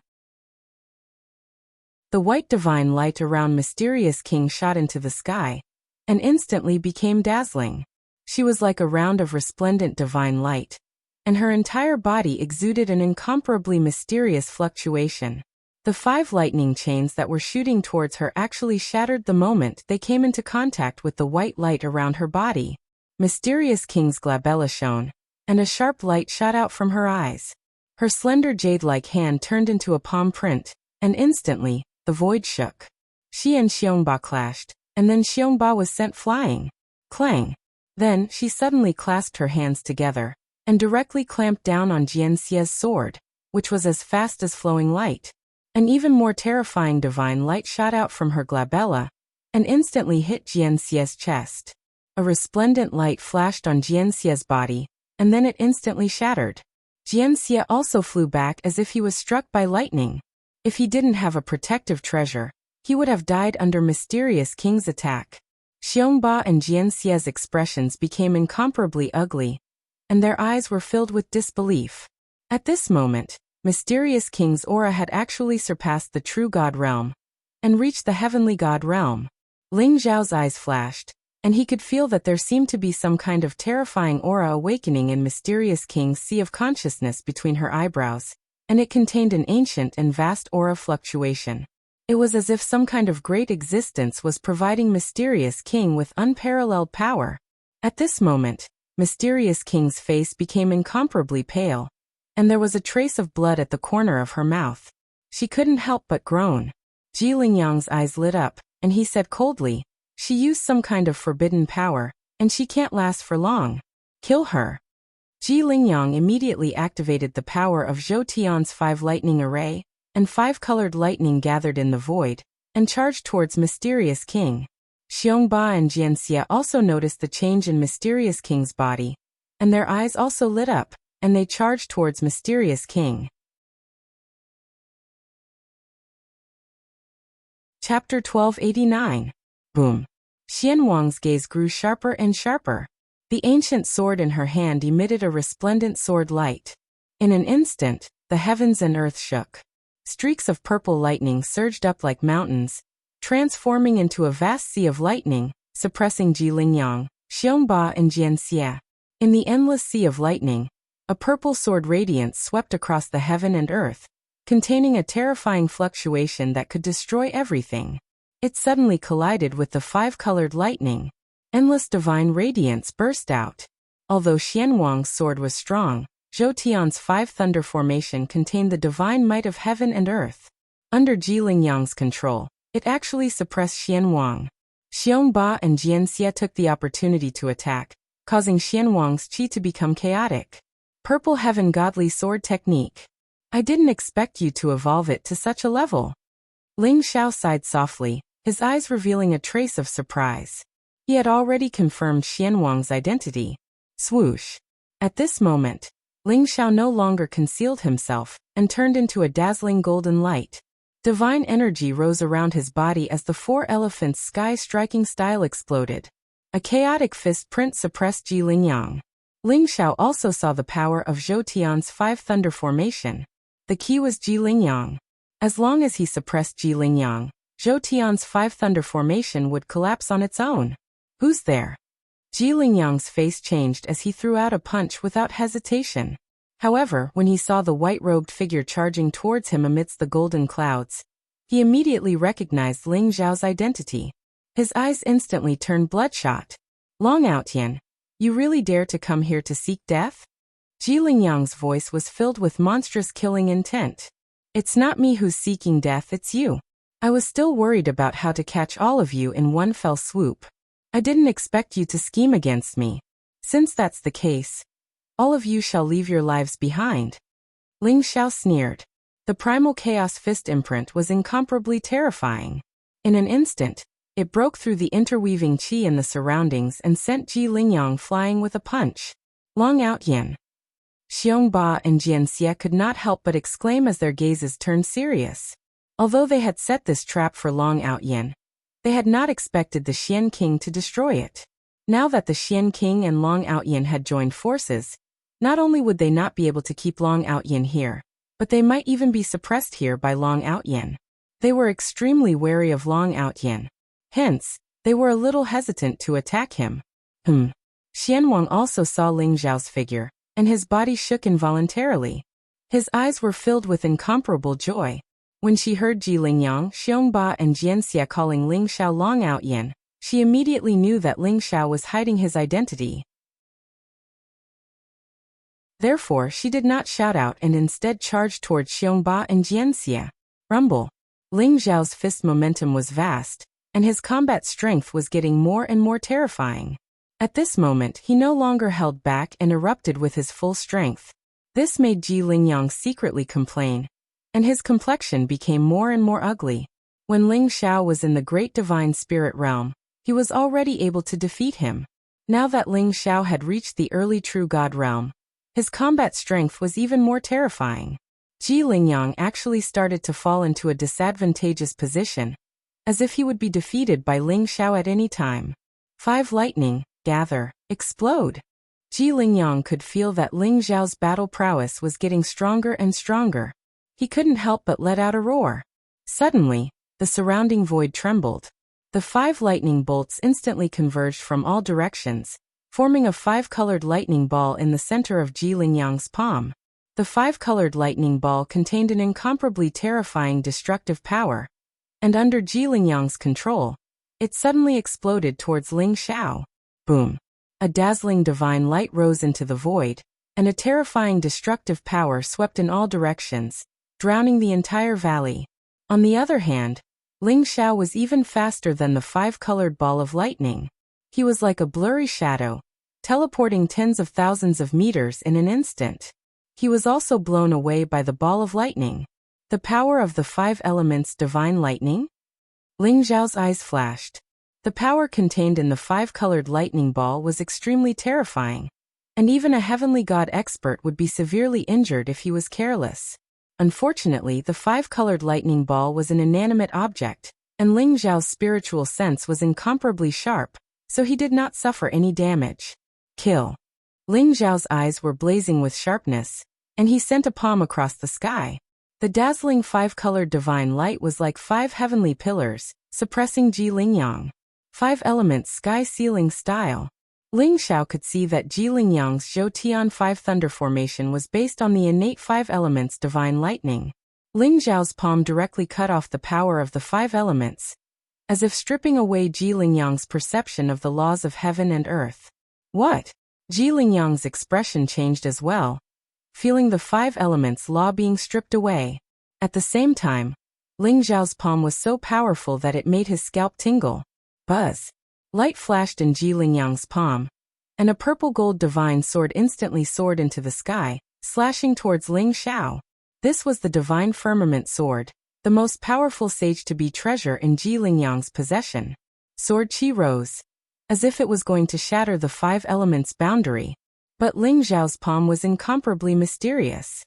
The white divine light around Mysterious King shot into the sky, and instantly became dazzling. She was like a round of resplendent divine light, and her entire body exuded an incomparably mysterious fluctuation. The 5 lightning chains that were shooting towards her actually shattered the moment they came into contact with the white light around her body. Mysterious King's glabella shone, and a sharp light shot out from her eyes. Her slender jade-like hand turned into a palm print, and instantly, the void shook. She and Xiongba clashed, and then Xiongba was sent flying. Clang! Then, she suddenly clasped her hands together, and directly clamped down on Jianxia's sword, which was as fast as flowing light. An even more terrifying divine light shot out from her glabella, and instantly hit Jianxia's chest. A resplendent light flashed on Jianxia's body, and then it instantly shattered. Jianxia also flew back as if he was struck by lightning. If he didn't have a protective treasure, he would have died under Mysterious King's attack. Xiongba and Jianxia's expressions became incomparably ugly, and their eyes were filled with disbelief. At this moment, Mysterious King's aura had actually surpassed the true God realm and reached the heavenly God realm. Ling Xiao's eyes flashed, and he could feel that there seemed to be some kind of terrifying aura awakening in Mysterious King's sea of consciousness between her eyebrows, and it contained an ancient and vast aura fluctuation. It was as if some kind of great existence was providing Mysterious King with unparalleled power. At this moment, Mysterious King's face became incomparably pale, and there was a trace of blood at the corner of her mouth. She couldn't help but groan. Ji Lingyang's eyes lit up, and he said coldly, "She used some kind of forbidden power, and she can't last for long. Kill her." Ji Lingyang immediately activated the power of Zhou Tian's 5 lightning array, and 5 colored lightning gathered in the void, and charged towards Mysterious King. Xiongba and Jianxia also noticed the change in Mysterious King's body, and their eyes also lit up, and they charged towards Mysterious King. Chapter 1289. Boom. Xianwang's gaze grew sharper and sharper. The ancient sword in her hand emitted a resplendent sword light. In an instant, the heavens and earth shook. Streaks of purple lightning surged up like mountains, transforming into a vast sea of lightning, suppressing Ji Lingyang, Xiongba and Jianxia. In the endless sea of lightning, a purple sword radiance swept across the heaven and earth, containing a terrifying fluctuation that could destroy everything. It suddenly collided with the 5-colored lightning. Endless divine radiance burst out. Although Xianwang's sword was strong, Zhou Tian's 5 thunder formation contained the divine might of heaven and earth. Under Ji Lingyang's control, it actually suppressed Xianwang. Xiongba and Jianxia took the opportunity to attack, causing Xianwang's qi to become chaotic. Purple Heaven Godly Sword Technique. I didn't expect you to evolve it to such a level. Ling Xiao sighed softly, his eyes revealing a trace of surprise. He had already confirmed Xianwang's identity. Swoosh. At this moment, Ling Xiao no longer concealed himself, and turned into a dazzling golden light. Divine energy rose around his body as the 4 elephants' sky-striking style exploded. A chaotic fist print suppressed Ji Lingyang. Ling Xiao also saw the power of Zhou Tian's 5 thunder formation. The key was Ji Lingyang. As long as he suppressed Ji Lingyang, Zhou Tian's 5 thunder formation would collapse on its own. Who's there? Ji Lingyang's face changed as he threw out a punch without hesitation. However, when he saw the white-robed figure charging towards him amidst the golden clouds, he immediately recognized Ling Xiao's identity. His eyes instantly turned bloodshot. Long Outyan, you really dare to come here to seek death? Ji Lingyang's voice was filled with monstrous killing intent. It's not me who's seeking death, it's you. I was still worried about how to catch all of you in one fell swoop. I didn't expect you to scheme against me. Since that's the case, all of you shall leave your lives behind. Ling Xiao sneered. The primal chaos fist imprint was incomparably terrifying. In an instant, it broke through the interweaving qi in the surroundings and sent Ji Lingyang flying with a punch. Long Outyan. Xiongba and Jianxia could not help but exclaim as their gazes turned serious. Although they had set this trap for Long Outyan, they had not expected the Xian King to destroy it. Now that the Xian King and Long Outyan had joined forces, not only would they not be able to keep Long Outyan here, but they might even be suppressed here by Long Outyan. They were extremely wary of Long Outyan. Hence, they were a little hesitant to attack him. Xianwang also saw Ling Xiao's figure, and his body shook involuntarily. His eyes were filled with incomparable joy. When she heard Ji Lingyang, Xiongba and Jianxia calling Ling Xiao Long Outyan, she immediately knew that Ling Xiao was hiding his identity. Therefore, she did not shout out and instead charged towards Xiongba and Jianxia. Rumble. Ling Xiao's fist momentum was vast, and his combat strength was getting more and more terrifying. At this moment, he no longer held back and erupted with his full strength. This made Ji Lingyang secretly complain, and his complexion became more and more ugly. When Ling Xiao was in the great divine spirit realm, he was already able to defeat him. Now that Ling Xiao had reached the early true god realm, his combat strength was even more terrifying. Ji Lingyang actually started to fall into a disadvantageous position, as if he would be defeated by Ling Xiao at any time. 5 lightning, gather, explode. Ji Lingyang could feel that Ling Zhao's battle prowess was getting stronger and stronger. He couldn't help but let out a roar. Suddenly, the surrounding void trembled. The 5 lightning bolts instantly converged from all directions, forming a 5-colored lightning ball in the center of Ji Lingyang's palm. The 5-colored lightning ball contained an incomparably terrifying destructive power, and under Ji Lingyang's control, it suddenly exploded towards Ling Xiao. Boom! A dazzling divine light rose into the void, and a terrifying destructive power swept in all directions, drowning the entire valley. On the other hand, Ling Xiao was even faster than the 5-colored ball of lightning. He was like a blurry shadow, teleporting tens of thousands of meters in an instant. He was also blown away by the ball of lightning. The power of the 5 elements divine lightning? Ling Xiao's eyes flashed. The power contained in the 5-colored lightning ball was extremely terrifying, and even a heavenly god expert would be severely injured if he was careless. Unfortunately, the 5-colored lightning ball was an inanimate object, and Ling Zhao's spiritual sense was incomparably sharp, so he did not suffer any damage. Kill. Ling Zhao's eyes were blazing with sharpness, and he sent a palm across the sky. The dazzling 5-colored divine light was like 5 heavenly pillars, suppressing Ji Lingyang. 5 elements sky ceiling style. Ling Xiao could see that Ji Lingyang's Zhou Tian 5 thunder formation was based on the innate 5 elements divine lightning. Ling Zhao's palm directly cut off the power of the 5 elements, as if stripping away Ji Lingyang's perception of the laws of heaven and earth. What? Ji Lingyang's expression changed as well, feeling the 5 elements law being stripped away. At the same time, Ling Zhao's palm was so powerful that it made his scalp tingle. Buzz. Light flashed in Ji Lingyang's palm, and a purple-gold divine sword instantly soared into the sky, slashing towards Ling Xiao. This was the divine firmament sword, the most powerful sage-to-be treasure in Ji Lingyang's possession. Sword chi rose, as if it was going to shatter the 5 elements boundary, but Ling Zhao's palm was incomparably mysterious.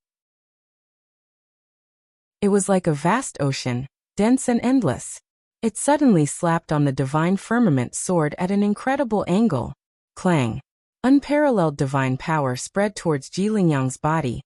It was like a vast ocean, dense and endless. It suddenly slapped on the divine firmament sword at an incredible angle. Clang. Unparalleled divine power spread towards Ji Lingyang's body,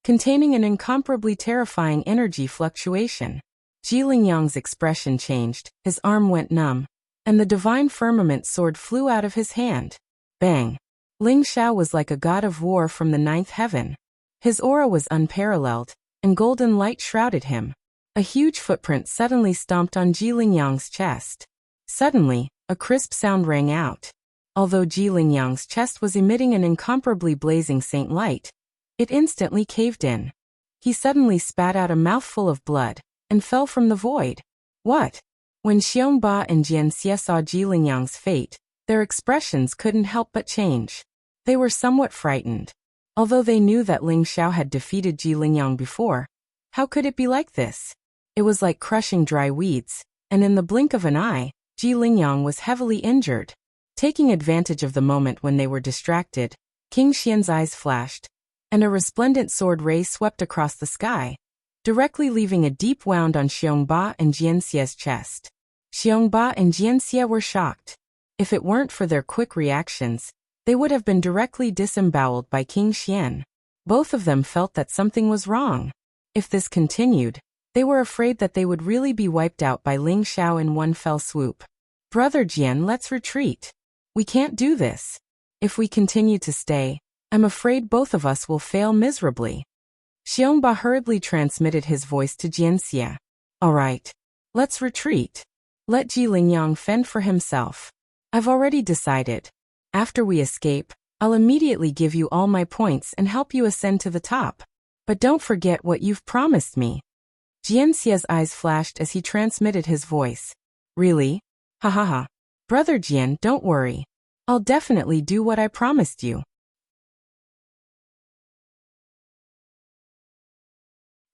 containing an incomparably terrifying energy fluctuation. Ji Lingyang's expression changed, his arm went numb, and the divine firmament sword flew out of his hand. Bang! Ling Xiao was like a god of war from the 9th heaven. His aura was unparalleled, and golden light shrouded him. A huge footprint suddenly stomped on Ji Lingyang's chest. Suddenly, a crisp sound rang out. Although Ji Lingyang's chest was emitting an incomparably blazing saint light, it instantly caved in. He suddenly spat out a mouthful of blood, and fell from the void. What? When Xiongba and Jianxie saw Ji Lingyang's fate, their expressions couldn't help but change. They were somewhat frightened. Although they knew that Ling Xiao had defeated Ji Lingyang before, how could it be like this? It was like crushing dry weeds, and in the blink of an eye, Ji Lingyang was heavily injured. Taking advantage of the moment when they were distracted, King Xian's eyes flashed, and a resplendent sword ray swept across the sky, directly leaving a deep wound on Xiongba and Jianxie's chest. Xiongba and Jianxie were shocked. If it weren't for their quick reactions, they would have been directly disemboweled by King Xian. Both of them felt that something was wrong. If this continued, they were afraid that they would really be wiped out by Ling Xiao in one fell swoop. Brother Jian, let's retreat. We can't do this. If we continue to stay, I'm afraid both of us will fail miserably. Xiongba hurriedly transmitted his voice to Jianxie. All right. Let's retreat. Let Ji Lingyang fend for himself. I've already decided. After we escape, I'll immediately give you all my points and help you ascend to the top. But don't forget what you've promised me. Jianxie's eyes flashed as he transmitted his voice. Really? Ha ha ha. Brother Jian, don't worry. I'll definitely do what I promised you.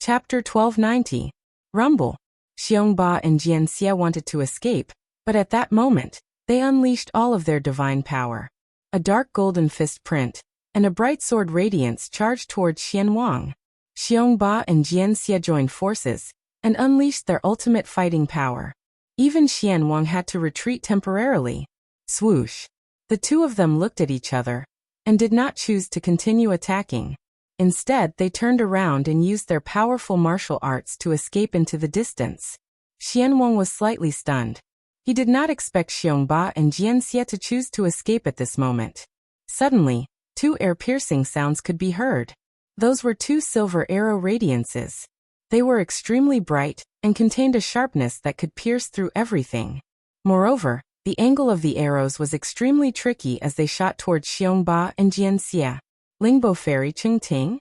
Chapter 1290. Rumble. Xiongba and Jianxie wanted to escape, but at that moment, they unleashed all of their divine power. A dark golden fist print, and a bright sword radiance charged towards Xianwang. Xiongba and Jianxie joined forces, and unleashed their ultimate fighting power. Even Xianwang had to retreat temporarily. Swoosh. The two of them looked at each other, and did not choose to continue attacking. Instead, they turned around and used their powerful martial arts to escape into the distance. Xianwang was slightly stunned. He did not expect Xiongba and Jianxia to choose to escape at this moment. Suddenly, two ear-piercing sounds could be heard. Those were two silver arrow radiances. They were extremely bright and contained a sharpness that could pierce through everything. Moreover, the angle of the arrows was extremely tricky as they shot towards Xiongba and Jianxia. Lingbo Fairy Chengting?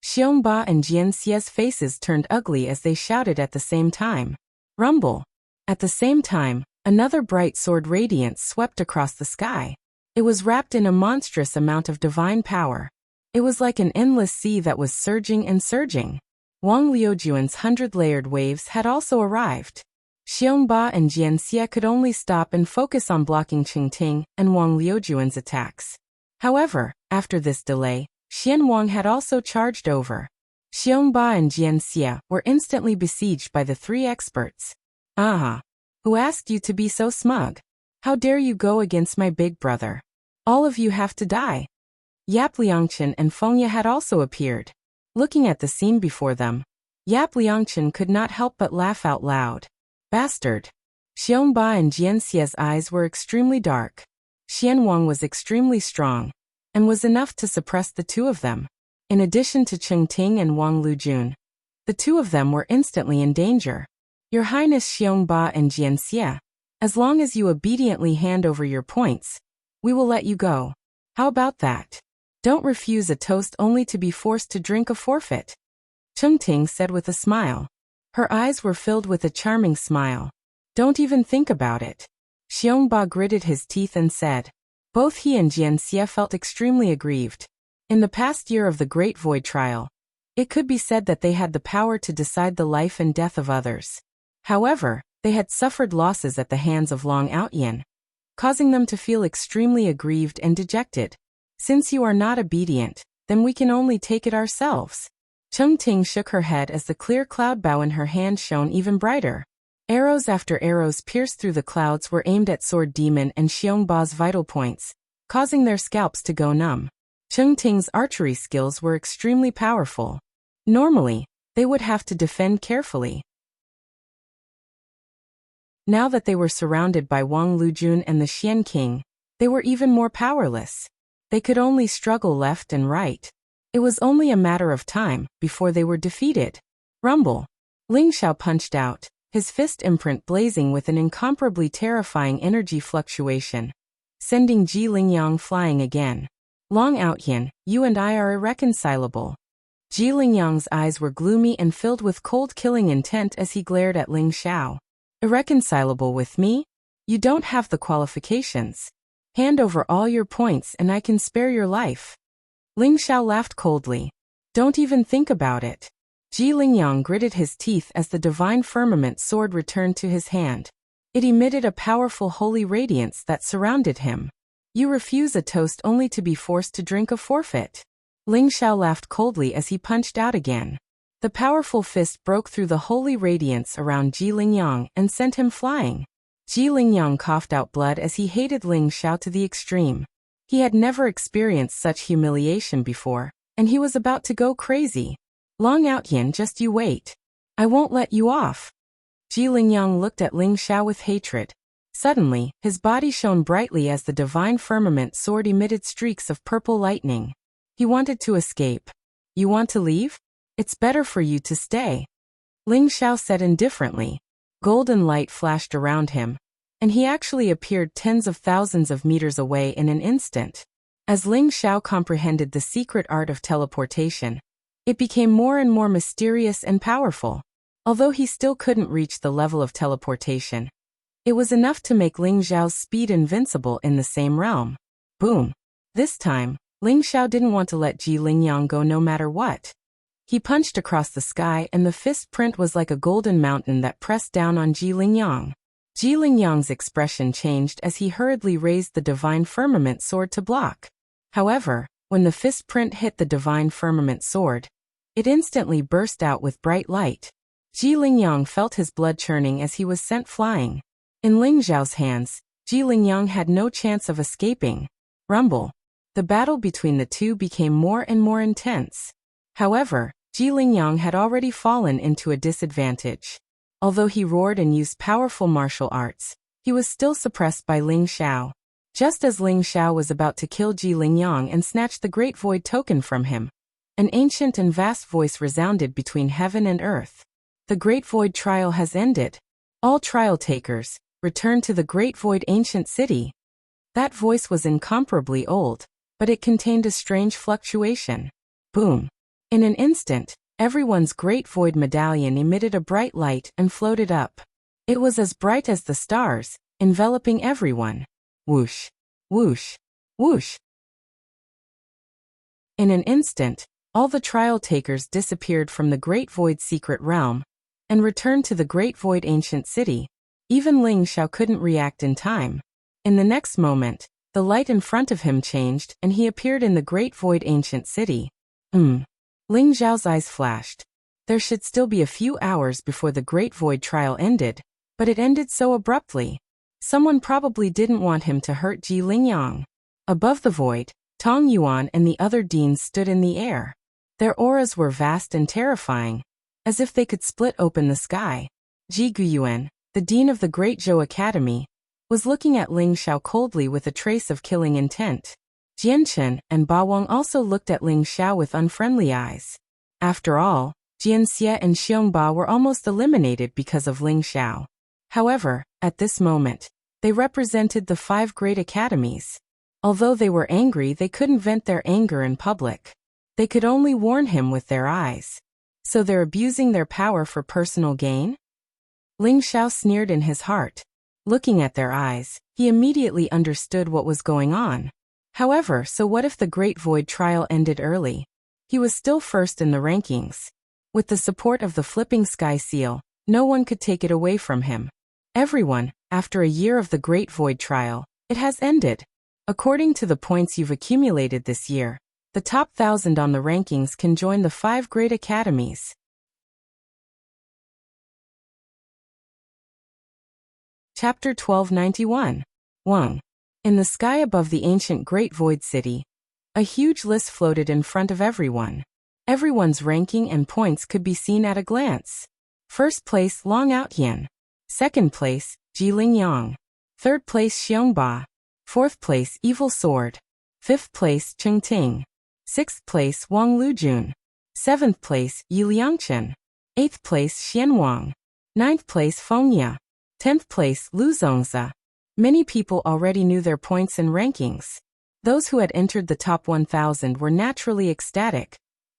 Xiongba and Jianxia's faces turned ugly as they shouted at the same time. Rumble! At the same time, another bright sword radiance swept across the sky. It was wrapped in a monstrous amount of divine power. It was like an endless sea that was surging and surging. Wang Liujuan's 100-layered waves had also arrived. Xiongba and Jianxia could only stop and focus on blocking Chengting and Wang Liujuan's attacks. However, after this delay, Xianwang had also charged over. Xiongba and Jianxia were instantly besieged by the three experts. "Ah! Who asked you to be so smug? How dare you go against my big brother? All of you have to die." Yap Liangchen and Fengya had also appeared. Looking at the scene before them, Yap Liangchen could not help but laugh out loud. Bastard! Xiongba and Jianxia's eyes were extremely dark. Xianwang was extremely strong, and was enough to suppress the two of them. In addition to Chengting and Wang Lujun, the two of them were instantly in danger. Your Highness Xiongba and Jianxia, as long as you obediently hand over your points, we will let you go. How about that? Don't refuse a toast only to be forced to drink a forfeit. Chengting said with a smile. Her eyes were filled with a charming smile. Don't even think about it. Xiongba gritted his teeth and said. Both he and Jianxia felt extremely aggrieved. In the past year of the Great Void Trial, it could be said that they had the power to decide the life and death of others. However, they had suffered losses at the hands of Long Outyin, causing them to feel extremely aggrieved and dejected. Since you are not obedient, then we can only take it ourselves. Chengting shook her head as the clear cloud bow in her hand shone even brighter. Arrows after arrows pierced through the clouds were aimed at Sword Demon and Xiongba's vital points, causing their scalps to go numb. Chengting's archery skills were extremely powerful. Normally, they would have to defend carefully. Now that they were surrounded by Wang Lujun and the Xian King, they were even more powerless. They could only struggle left and right. It was only a matter of time before they were defeated. Rumble! Ling Xiao punched out, his fist imprint blazing with an incomparably terrifying energy fluctuation, sending Ji Lingyang flying again. Long Outyin, you and I are irreconcilable. Ji Lingyang's eyes were gloomy and filled with cold killing intent as he glared at Ling Xiao. Irreconcilable with me? You don't have the qualifications. Hand over all your points and I can spare your life. Ling Xiao laughed coldly. Don't even think about it. Ji Lingyang gritted his teeth as the divine firmament sword returned to his hand. It emitted a powerful holy radiance that surrounded him. You refuse a toast only to be forced to drink a forfeit. Ling Xiao laughed coldly as he punched out again. The powerful fist broke through the holy radiance around Ji Lingyang and sent him flying. Ji Lingyang coughed out blood as he hated Ling Xiao to the extreme. He had never experienced such humiliation before, and he was about to go crazy. Long Outyin, just you wait. I won't let you off. Ji Lingyang looked at Ling Xiao with hatred. Suddenly, his body shone brightly as the divine firmament sword emitted streaks of purple lightning. He wanted to escape. You want to leave? It's better for you to stay. Ling Xiao said indifferently. Golden light flashed around him, and he actually appeared tens of thousands of meters away in an instant. As Ling Xiao comprehended the secret art of teleportation, it became more and more mysterious and powerful. Although he still couldn't reach the level of teleportation, it was enough to make Ling Xiao's speed invincible in the same realm. Boom! This time, Ling Xiao didn't want to let Ji Lingyang go no matter what. He punched across the sky and the fist print was like a golden mountain that pressed down on Ji Lingyang. Ji Lingyang's expression changed as he hurriedly raised the divine firmament sword to block. However, when the fist print hit the divine firmament sword, it instantly burst out with bright light. Ji Lingyang felt his blood churning as he was sent flying. In Ling Xiao's hands, Ji Lingyang had no chance of escaping. Rumble! The The battle between the two became more and more intense. However, Ji Lingyang had already fallen into a disadvantage. Although he roared and used powerful martial arts, he was still suppressed by Ling Xiao. Just as Ling Xiao was about to kill Ji Lingyang and snatch the Great Void token from him, an ancient and vast voice resounded between heaven and earth. The Great Void trial has ended. All trial takers, return to the Great Void ancient city. That voice was incomparably old, but it contained a strange fluctuation. Boom. In an instant, everyone's Great Void medallion emitted a bright light and floated up. It was as bright as the stars, enveloping everyone. Whoosh, whoosh, whoosh. In an instant, all the trial takers disappeared from the Great Void secret realm and returned to the Great Void ancient city. Even Ling Xiao couldn't react in time. In the next moment, the light in front of him changed and he appeared in the Great Void ancient city. Ling Xiao's eyes flashed. There should still be a few hours before the Great Void trial ended, but it ended so abruptly. Someone probably didn't want him to hurt Ji Lingyang. Above the void, Tong Yuan and the other deans stood in the air. Their auras were vast and terrifying, as if they could split open the sky. Ji Guyuan, the dean of the Great Zhou Academy, was looking at Ling Xiao coldly with a trace of killing intent. Jianchen and Ba Wang also looked at Ling Xiao with unfriendly eyes. After all, Jianxie and Xiongba were almost eliminated because of Ling Xiao. However, at this moment, they represented the 5 great academies. Although they were angry, they couldn't vent their anger in public. They could only warn him with their eyes. So they're abusing their power for personal gain? Ling Xiao sneered in his heart. Looking at their eyes, he immediately understood what was going on. However, so what if the Great Void trial ended early? He was still first in the rankings. With the support of the flipping sky seal, no one could take it away from him. Everyone, after a year of the Great Void trial, it has ended. According to the points you've accumulated this year, the top 1,000 on the rankings can join the 5 great academies. Chapter 1291. Wang. In the sky above the ancient Great Void City, a huge list floated in front of everyone. Everyone's ranking and points could be seen at a glance. First place Long Outyan. Second place, Ji Lingyang. Third place Xiongba. Fourth place Evil Sword. Fifth place Cheng Ting. Sixth place Wang Lujun. Seventh place Yi Liangchen. Eighth place Xian Wang. Ninth place Fengya. 10th place Lu Zongzi. Many people already knew their points and rankings. Those who had entered the top 1,000 were naturally ecstatic,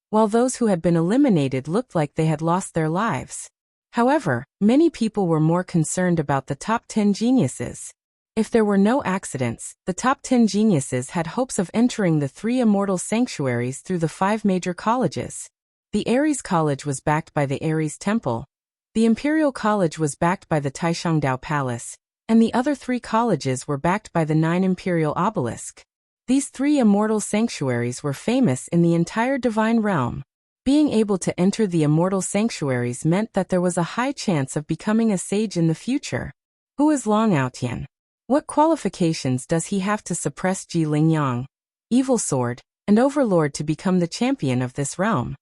while those who had been eliminated looked like they had lost their lives. However, many people were more concerned about the top 10 geniuses. If there were no accidents, the top 10 geniuses had hopes of entering the 3 immortal sanctuaries through the 5 major colleges. The Ares College was backed by the Ares Temple. The Imperial College was backed by the Taishangdao Palace, and the other 3 colleges were backed by the 9 Imperial Obelisk. These 3 immortal sanctuaries were famous in the entire divine realm. Being able to enter the immortal sanctuaries meant that there was a high chance of becoming a sage in the future. Who is Long Outyan? What qualifications does he have to suppress Ji Lingyang, Evil Sword, and Overlord to become the champion of this realm?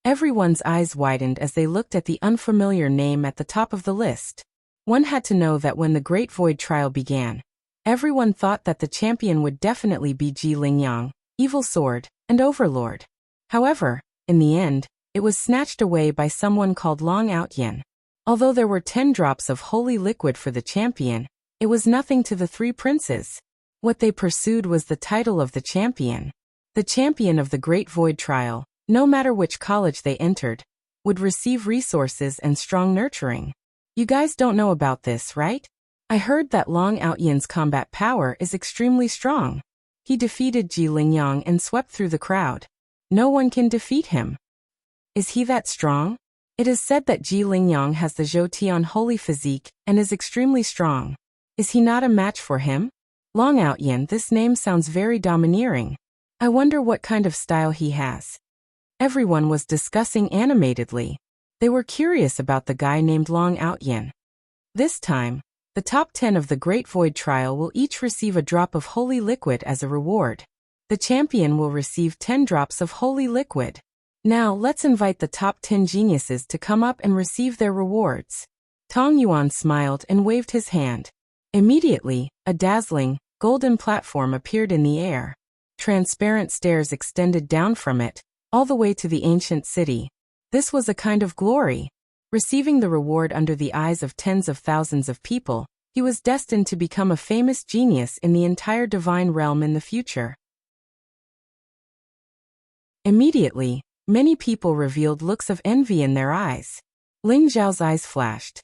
Everyone's eyes widened as they looked at the unfamiliar name at the top of the list. One had to know that when the Great Void trial began, everyone thought that the champion would definitely be Ji Lingyang, Evil Sword, and Overlord. However, in the end, it was snatched away by someone called Long Outyan. Although there were 10 drops of holy liquid for the champion, it was nothing to the 3 princes. What they pursued was the title of the champion. The champion of the Great Void trial, no matter which college they entered, would receive resources and strong nurturing. You guys don't know about this, right? I heard that Long Outyan's combat power is extremely strong. He defeated Ji Lingyang and swept through the crowd. No one can defeat him. Is he that strong? It is said that Ji Lingyang has the Zhou Tian holy physique and is extremely strong. Is he not a match for him? Long Outyan, this name sounds very domineering. I wonder what kind of style he has. Everyone was discussing animatedly. They were curious about the guy named Long Outyan. This time, the top 10 of the Great Void trial will each receive a drop of holy liquid as a reward. The champion will receive 10 drops of holy liquid. Now let's invite the top 10 geniuses to come up and receive their rewards. Tong Yuan smiled and waved his hand. Immediately, a dazzling, golden platform appeared in the air. Transparent stairs extended down from it, all the way to the ancient city. This was a kind of glory. Receiving the reward under the eyes of tens of thousands of people, he was destined to become a famous genius in the entire divine realm in the future. Immediately, many people revealed looks of envy in their eyes. Ling Zhao's eyes flashed.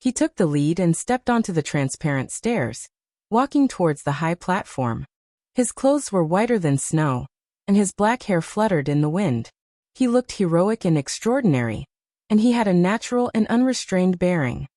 He took the lead and stepped onto the transparent stairs, walking towards the high platform. His clothes were whiter than snow, and his black hair fluttered in the wind. He looked heroic and extraordinary, and he had a natural and unrestrained bearing.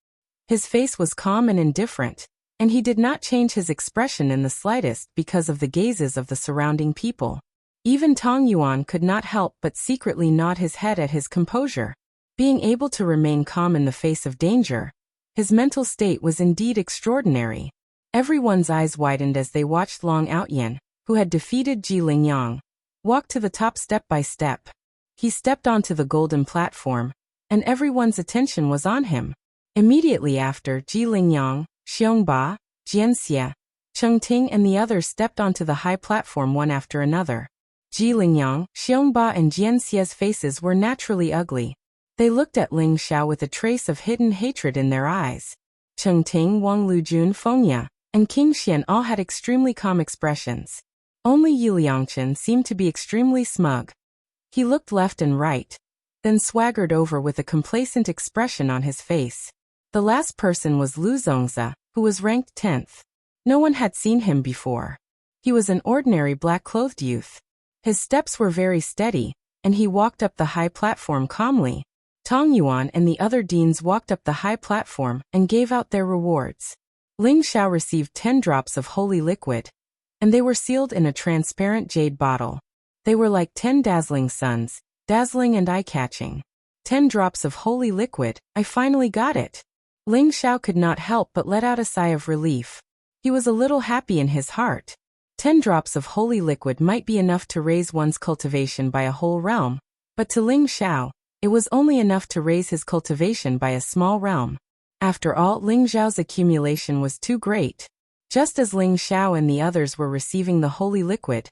His face was calm and indifferent, and he did not change his expression in the slightest because of the gazes of the surrounding people. Even Tong Yuan could not help but secretly nod his head at his composure. Being able to remain calm in the face of danger, his mental state was indeed extraordinary. Everyone's eyes widened as they watched Long Outyen, who had defeated Ji Lingyang, walk to the top step by step. He stepped onto the golden platform, and everyone's attention was on him. Immediately after, Ji Lingyang, Xiongba, Jianxia, Chengting and the others stepped onto the high platform one after another. Ji Lingyang, Xiongba and Jianxia's faces were naturally ugly. They looked at Ling Xiao with a trace of hidden hatred in their eyes. Chengting, Wang Lujun, Fengya, and King Xian all had extremely calm expressions. Only Yi Liangchen seemed to be extremely smug. He looked left and right, then swaggered over with a complacent expression on his face. The last person was Lu Zongzi, who was ranked 10th. No one had seen him before. He was an ordinary black-clothed youth. His steps were very steady, and he walked up the high platform calmly. Tong Yuan and the other deans walked up the high platform and gave out their rewards. Ling Xiao received 10 drops of holy liquid, and they were sealed in a transparent jade bottle. They were like 10 dazzling suns, dazzling and eye-catching. 10 drops of holy liquid, I finally got it. Ling Xiao could not help but let out a sigh of relief. He was a little happy in his heart. 10 drops of holy liquid might be enough to raise one's cultivation by a whole realm, but to Ling Xiao, it was only enough to raise his cultivation by a small realm. After all, Ling Xiao's accumulation was too great. Just as Ling Xiao and the others were receiving the holy liquid,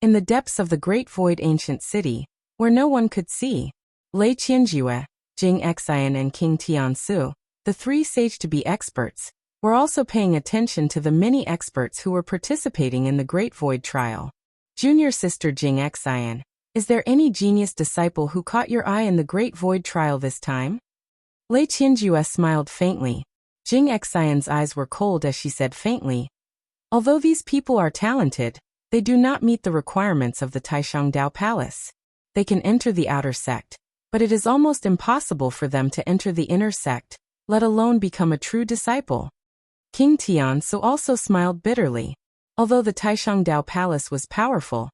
in the depths of the great void ancient city, where no one could see, Lei Qianjue, Jing Xian and King Tiansu, the 3 sage-to-be experts, were also paying attention to the many experts who were participating in the Great Void trial. Junior sister Jing Xian, is there any genius disciple who caught your eye in the Great Void trial this time? Lei Qianjue smiled faintly. Jing Xian's eyes were cold as she said faintly, although these people are talented, they do not meet the requirements of the Taishangdao Palace. They can enter the outer sect, but it is almost impossible for them to enter the inner sect, let alone become a true disciple. King Tiansu also smiled bitterly. Although the Taishangdao Palace was powerful,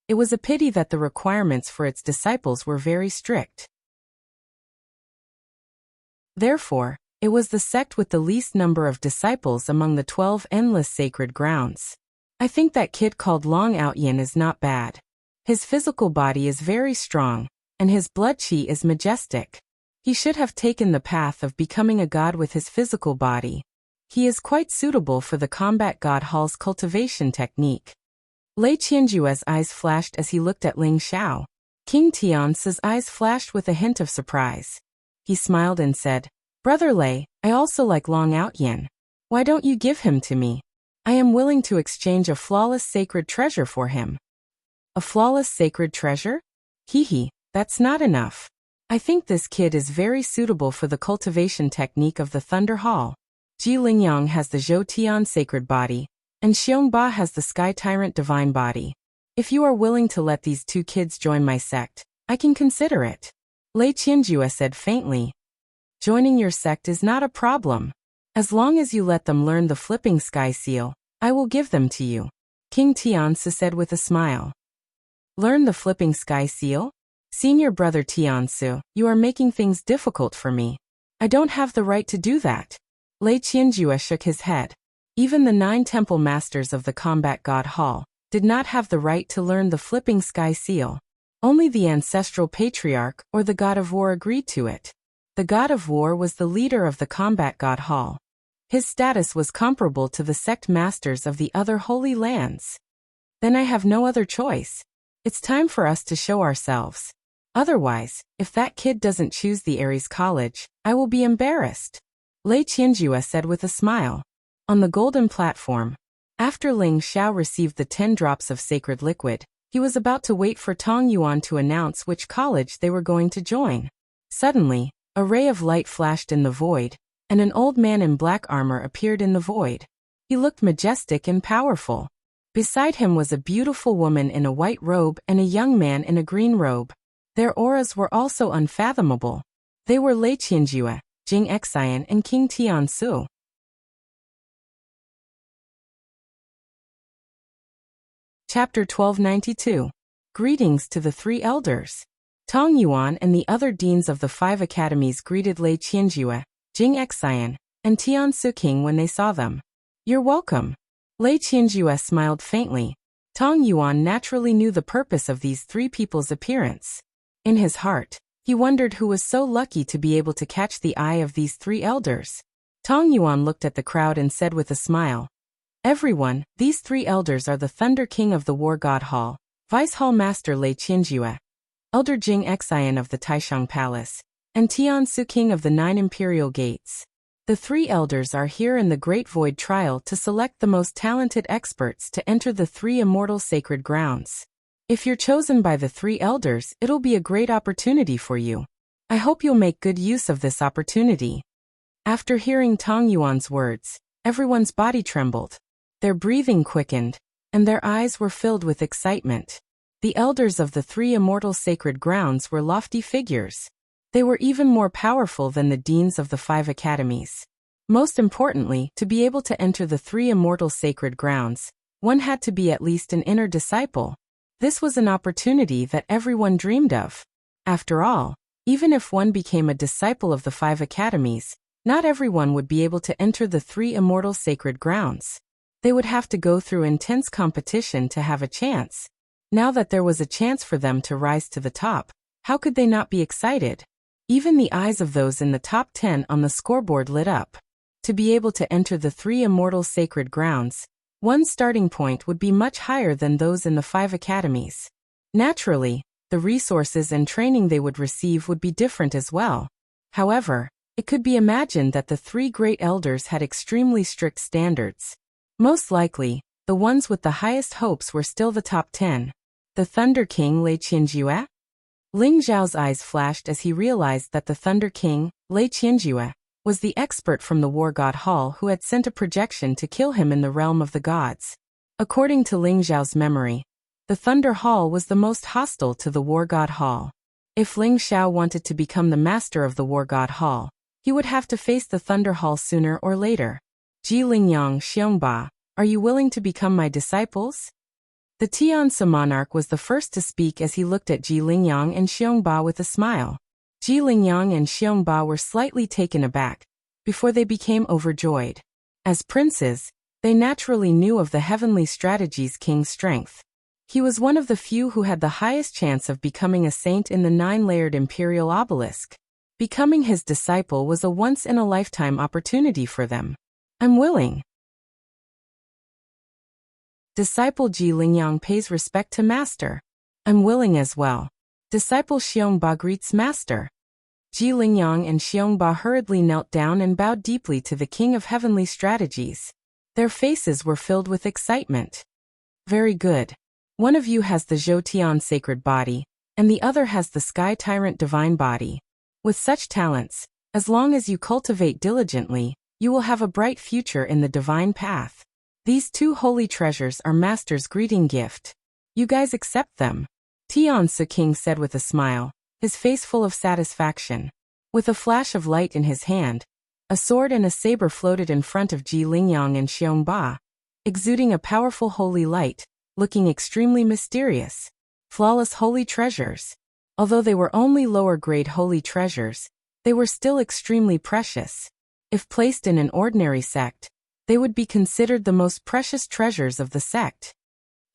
it was a pity that the requirements for its disciples were very strict. Therefore, it was the sect with the least number of disciples among the 12 endless sacred grounds. I think that kid called Long Outyen is not bad. His physical body is very strong, and his blood qi is majestic. He should have taken the path of becoming a god with his physical body. He is quite suitable for the combat god hall's cultivation technique. Lei Qianjue's eyes flashed as he looked at Ling Xiao. King Tiansu's eyes flashed with a hint of surprise. He smiled and said, Brother Lei, I also like Long Outyen. Why don't you give him to me? I am willing to exchange a flawless sacred treasure for him. A flawless sacred treasure? Hee, that's not enough. I think this kid is very suitable for the cultivation technique of the Thunder Hall. Ji Lingyang has the Zhou Tian sacred body, and Xiongba has the Sky Tyrant divine body. If you are willing to let these 2 kids join my sect, I can consider it. Lei Qianjue said faintly. Joining your sect is not a problem. As long as you let them learn the flipping sky seal, I will give them to you. King Tiansu said with a smile. Learn the flipping sky seal? Senior brother Tiansu, you are making things difficult for me. I don't have the right to do that. Lei Qianjue shook his head. Even the 9 temple masters of the combat god hall did not have the right to learn the flipping sky seal. Only the ancestral patriarch or the god of war agreed to it. The god of war was the leader of the combat god hall. His status was comparable to the sect masters of the other holy lands. Then I have no other choice. It's time for us to show ourselves. Otherwise, if that kid doesn't choose the Ares College, I will be embarrassed. Lei Qianjue said with a smile. On the golden platform, after Ling Xiao received the 10 drops of sacred liquid, he was about to wait for Tong Yuan to announce which college they were going to join. Suddenly, a ray of light flashed in the void, and an old man in black armor appeared in the void. He looked majestic and powerful. Beside him was a beautiful woman in a white robe and a young man in a green robe. Their auras were also unfathomable. They were Lei Qianjue, Jing Xian, and King Tiansu. Chapter 1292. Greetings to the 3 elders. Tong Yuan and the other deans of the 5 academies greeted Lei Qianjue, Jing Xian, and Tiansu King when they saw them. You're welcome. Lei Qianjue smiled faintly. Tong Yuan naturally knew the purpose of these 3 people's appearance. In his heart, he wondered who was so lucky to be able to catch the eye of these 3 elders. Tong Yuan looked at the crowd and said with a smile, Everyone, these 3 elders are the Thunder King of the War God Hall, Vice Hall Master Lei Qianjue, Elder Jing Xian of the Taishang Palace, and Tiansu King of the 9 Imperial Gates. The 3 elders are here in the Great Void Trial to select the most talented experts to enter the 3 immortal sacred grounds. If you're chosen by the 3 elders, it'll be a great opportunity for you. I hope you'll make good use of this opportunity. After hearing Tong Yuan's words, everyone's body trembled. Their breathing quickened, and their eyes were filled with excitement. The elders of the 3 immortal sacred grounds were lofty figures. They were even more powerful than the deans of the 5 academies. Most importantly, to be able to enter the 3 immortal sacred grounds, one had to be at least an inner disciple. This was an opportunity that everyone dreamed of. After all, even if one became a disciple of the 5 academies, not everyone would be able to enter the 3 immortal sacred grounds. They would have to go through intense competition to have a chance. Now that there was a chance for them to rise to the top, how could they not be excited? Even the eyes of those in the top 10 on the scoreboard lit up. To be able to enter the 3 immortal sacred grounds, one's starting point would be much higher than those in the 5 academies. Naturally, the resources and training they would receive would be different as well. However, it could be imagined that the 3 great elders had extremely strict standards. Most likely, the ones with the highest hopes were still the top 10. The Thunder King Lei Qianjue? Ling Zhao's eyes flashed as he realized that the Thunder King, Lei Qianjue, was the expert from the War God Hall who had sent a projection to kill him in the realm of the gods. According to Ling Zhao's memory, the Thunder Hall was the most hostile to the War God Hall. If Ling Xiao wanted to become the master of the War God Hall, he would have to face the Thunder Hall sooner or later. Ji Lingyang Xiongba, are you willing to become my disciples? The Tiansu monarch was the first to speak as he looked at Ji Lingyang and Xiongba with a smile. Ji Lingyang and Xiongba were slightly taken aback, before they became overjoyed. As princes, they naturally knew of the heavenly strategies king's strength. He was one of the few who had the highest chance of becoming a saint in the 9-layered imperial obelisk. Becoming his disciple was a once-in-a-lifetime opportunity for them. I'm willing. Disciple Ji Lingyang pays respect to Master. I'm willing as well. Disciple Xiongba greets Master. Ji Lingyang and Xiongba hurriedly knelt down and bowed deeply to the King of Heavenly Strategies. Their faces were filled with excitement. Very good. One of you has the Zhou Sacred Body, and the other has the Sky Tyrant Divine Body. With such talents, as long as you cultivate diligently, you will have a bright future in the divine path. These 2 holy treasures are Master's greeting gift. You guys accept them? Tiansu King said with a smile, his face full of satisfaction. With a flash of light in his hand, a sword and a saber floated in front of Ji Lingyang and Xiongba, exuding a powerful holy light, looking extremely mysterious. Flawless holy treasures. Although they were only lower-grade holy treasures, they were still extremely precious. If placed in an ordinary sect, they would be considered the most precious treasures of the sect.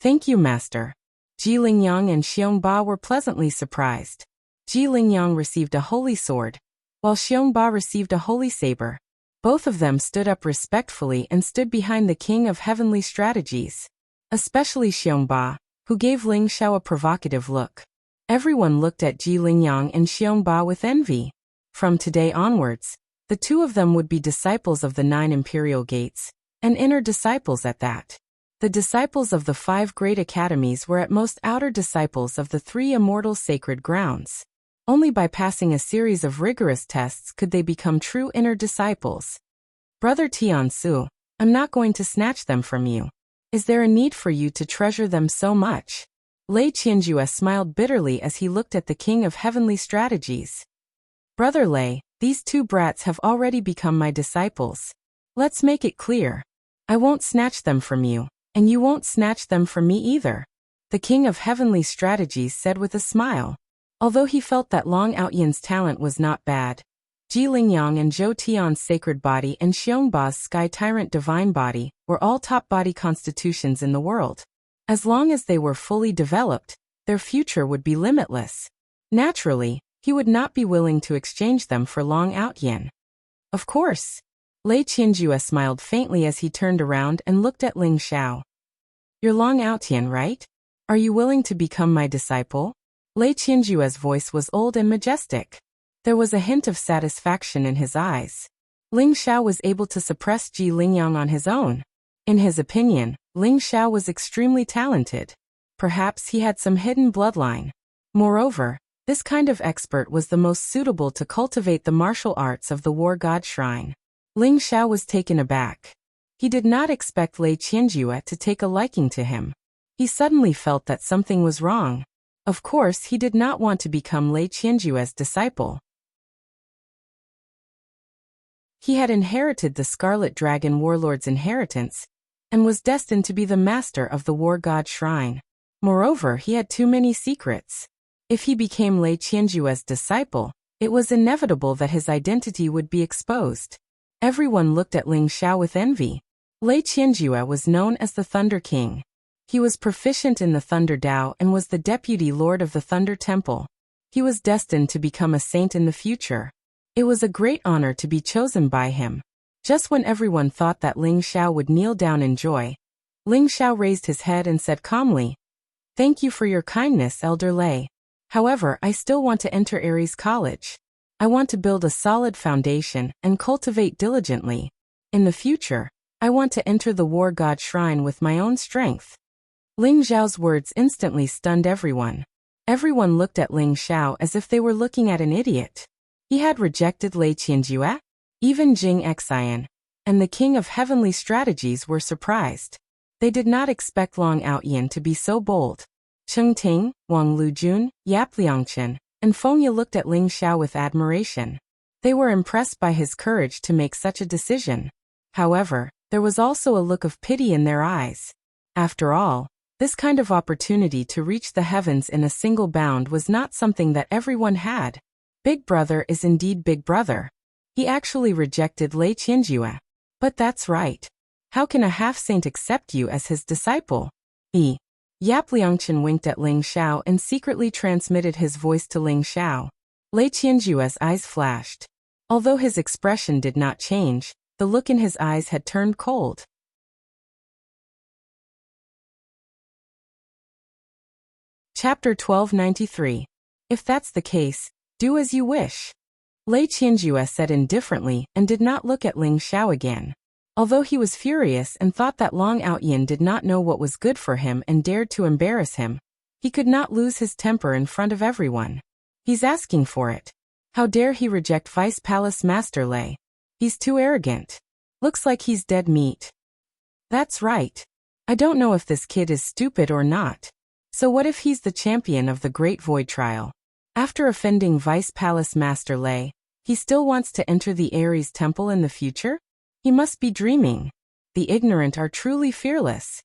Thank you, master. Ji Lingyang and Xiongba were pleasantly surprised. Ji Lingyang received a holy sword, while Xiongba received a holy saber. Both of them stood up respectfully and stood behind the king of heavenly strategies. Especially Xiongba, who gave Ling Xiao a provocative look. Everyone looked at Ji Lingyang and Xiongba with envy. From today onwards, the two of them would be disciples of the 9 imperial gates, and inner disciples at that. The disciples of the 5 great academies were at most outer disciples of the 3 immortal sacred grounds. Only by passing a series of rigorous tests could they become true inner disciples. Brother Tiansu, I'm not going to snatch them from you. Is there a need for you to treasure them so much? Lei Qianjue smiled bitterly as he looked at the king of heavenly strategies. Brother Lei, these 2 brats have already become my disciples. Let's make it clear. I won't snatch them from you, and you won't snatch them from me either. The king of heavenly strategies said with a smile. Although he felt that Long Outyan's talent was not bad, Ji Lingyang and Zhou Tian's sacred body and Xiongba's sky tyrant divine body were all top body constitutions in the world. As long as they were fully developed, their future would be limitless. Naturally, he would not be willing to exchange them for Long Outyan. Of course. Lei Qianjue smiled faintly as he turned around and looked at Ling Xiao. You're Long Outyan, right? Are you willing to become my disciple? Lei Qianjue's voice was old and majestic. There was a hint of satisfaction in his eyes. Ling Xiao was able to suppress Ji Lingyang on his own. In his opinion, Ling Xiao was extremely talented. Perhaps he had some hidden bloodline. Moreover, this kind of expert was the most suitable to cultivate the martial arts of the War God Shrine. Ling Xiao was taken aback. He did not expect Lei Qianjue to take a liking to him. He suddenly felt that something was wrong. Of course, he did not want to become Lei Qianjue's disciple. He had inherited the Scarlet Dragon Warlord's inheritance, and was destined to be the master of the War God Shrine. Moreover, he had too many secrets. If he became Lei Qianjue's disciple, it was inevitable that his identity would be exposed. Everyone looked at Ling Xiao with envy. Lei Qianjue was known as the Thunder King. He was proficient in the Thunder Dao and was the deputy lord of the Thunder Temple. He was destined to become a saint in the future. It was a great honor to be chosen by him. Just when everyone thought that Ling Xiao would kneel down in joy, Ling Xiao raised his head and said calmly, "Thank you for your kindness, Elder Lei. However, I still want to enter Ares College. I want to build a solid foundation and cultivate diligently. In the future, I want to enter the War God Shrine with my own strength." Ling Xiao's words instantly stunned everyone. Everyone looked at Ling Xiao as if they were looking at an idiot. He had rejected Lei Qianjue. Even Jing Xian and the King of Heavenly Strategies were surprised. They did not expect Long Outyan to be so bold. Cheng Ting, Wang Lujun, Yap Liangchen, and Feng Ye looked at Ling Xiao with admiration. They were impressed by his courage to make such a decision. However, there was also a look of pity in their eyes. After all, this kind of opportunity to reach the heavens in a single bound was not something that everyone had. Big Brother is indeed Big Brother. He actually rejected Lei Qianjue. But that's right. How can a half-saint accept you as his disciple? Yap Liangchen winked at Ling Xiao and secretly transmitted his voice to Ling Xiao. Lei Qianjue's eyes flashed. Although his expression did not change, the look in his eyes had turned cold. Chapter 1293. If that's the case, do as you wish. Lei Qianjue said indifferently and did not look at Ling Xiao again. Although he was furious and thought that Long Outyan did not know what was good for him and dared to embarrass him, he could not lose his temper in front of everyone. He's asking for it. How dare he reject Vice Palace Master Lei? He's too arrogant. Looks like he's dead meat. That's right. I don't know if this kid is stupid or not. So what if he's the champion of the Great Void Trial? After offending Vice Palace Master Lei, he still wants to enter the Ares Temple in the future? He must be dreaming. The ignorant are truly fearless.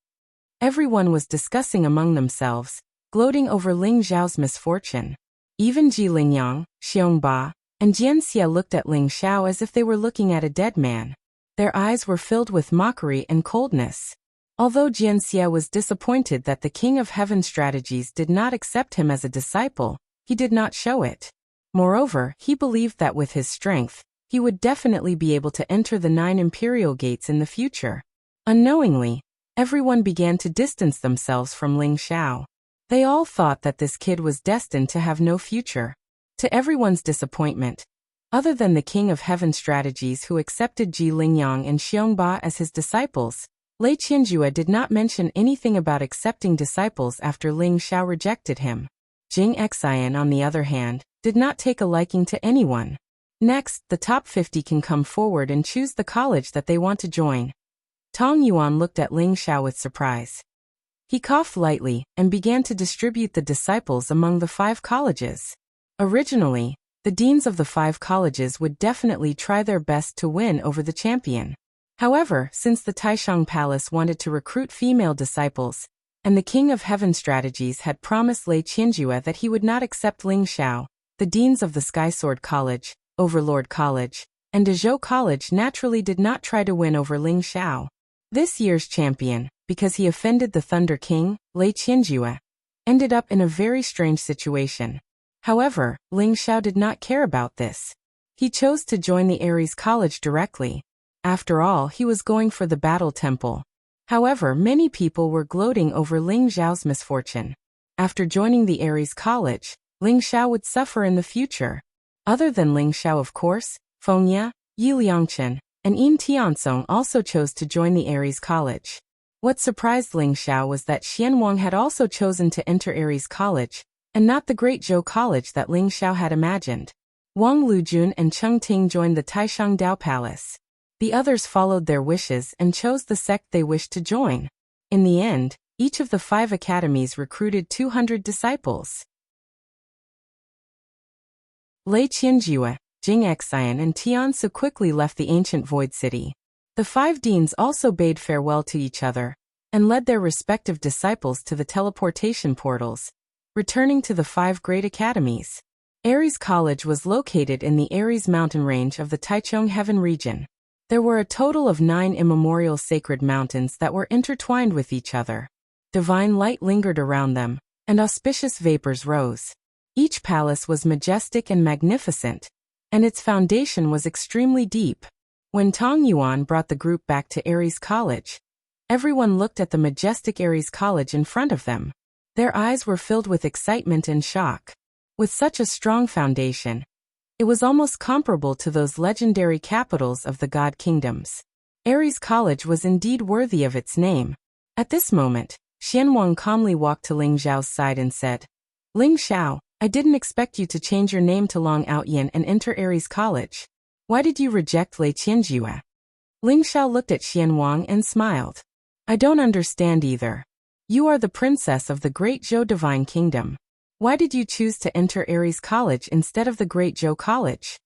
Everyone was discussing among themselves, gloating over Ling Xiao's misfortune. Even Ji Lingyang, Xiongba, and Jianxia looked at Ling Xiao as if they were looking at a dead man. Their eyes were filled with mockery and coldness. Although Jianxia was disappointed that the King of Heaven strategies did not accept him as a disciple, he did not show it. Moreover, he believed that with his strength, he would definitely be able to enter the 9 imperial gates in the future. Unknowingly, everyone began to distance themselves from Ling Xiao. They all thought that this kid was destined to have no future. To everyone's disappointment, other than the King of Heaven strategies who accepted Ji Lingyang and Xiongba as his disciples, Lei Qianjue did not mention anything about accepting disciples after Ling Xiao rejected him. Jing Xian, on the other hand, did not take a liking to anyone. Next, the top 50 can come forward and choose the college that they want to join. Tong Yuan looked at Ling Xiao with surprise. He coughed lightly and began to distribute the disciples among the 5 colleges. Originally, the deans of the 5 colleges would definitely try their best to win over the champion. However, since the Taishang Palace wanted to recruit female disciples, and the King of Heaven strategies had promised Lei Qianjue that he would not accept Ling Xiao, the deans of the Sky Sword College, Overlord College, and Dezhou College naturally did not try to win over Ling Xiao. This year's champion, because he offended the Thunder King, Lei Qianjue, ended up in a very strange situation. However, Ling Xiao did not care about this. He chose to join the Ares College directly. After all, he was going for the Battle Temple. However, many people were gloating over Ling Xiao's misfortune. After joining the Ares College, Ling Xiao would suffer in the future. Other than Ling Xiao, of course, Feng Ye, Yi Liangchen, and Yin Tianzong also chose to join the Ares College. What surprised Ling Xiao was that Xian Wang had also chosen to enter Ares College, and not the Great Zhou College that Ling Xiao had imagined. Wang Lujun and Cheng Ting joined the Taishang Dao Palace. The others followed their wishes and chose the sect they wished to join. In the end, each of the 5 academies recruited 200 disciples. Lei Qianjue, Jing Xian and Tian Su quickly left the ancient void city. The 5 deans also bade farewell to each other, and led their respective disciples to the teleportation portals, returning to the 5 great academies. Ares College was located in the Ares mountain range of the Taichung Heaven region. There were a total of 9 immemorial sacred mountains that were intertwined with each other. Divine light lingered around them, and auspicious vapors rose. Each palace was majestic and magnificent, and its foundation was extremely deep. When Tong Yuan brought the group back to Ares College, everyone looked at the majestic Ares College in front of them. Their eyes were filled with excitement and shock. With such a strong foundation, it was almost comparable to those legendary capitals of the God Kingdoms. Ares College was indeed worthy of its name. At this moment, Xian Wang calmly walked to Ling Xiao's side and said, "Ling Xiao, I didn't expect you to change your name to Long Outyin and enter Ares College. Why did you reject Lei Qianjue?" Ling Xiao looked at Xian Wang and smiled. "I don't understand either. You are the princess of the Great Zhou Divine Kingdom. Why did you choose to enter Ares College instead of the Great Zhou College?"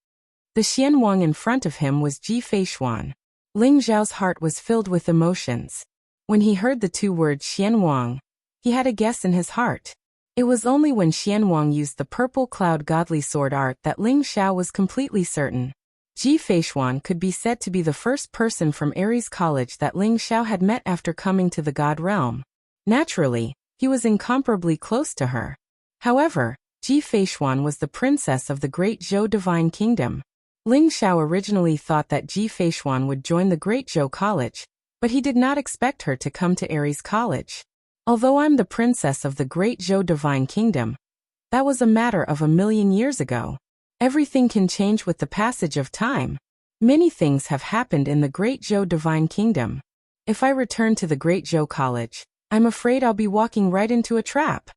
The Xian Wang in front of him was Ji Feishuan. Ling Zhao's heart was filled with emotions. When he heard the 2 words Xian Wang, he had a guess in his heart. It was only when Xian Wang used the purple cloud godly sword art that Ling Xiao was completely certain. Ji Feishuan could be said to be the first person from Ares College that Ling Xiao had met after coming to the God realm. Naturally, he was incomparably close to her. However, Ji Feishuan was the princess of the Great Zhou Divine Kingdom. Ling Xiao originally thought that Ji Feishuan would join the Great Zhou College, but he did not expect her to come to Ares College. Although I'm the princess of the Great Zhou Divine Kingdom, that was a matter of 1,000,000 years ago. Everything can change with the passage of time. Many things have happened in the Great Zhou Divine Kingdom. If I return to the Great Zhou College, I'm afraid I'll be walking right into a trap,"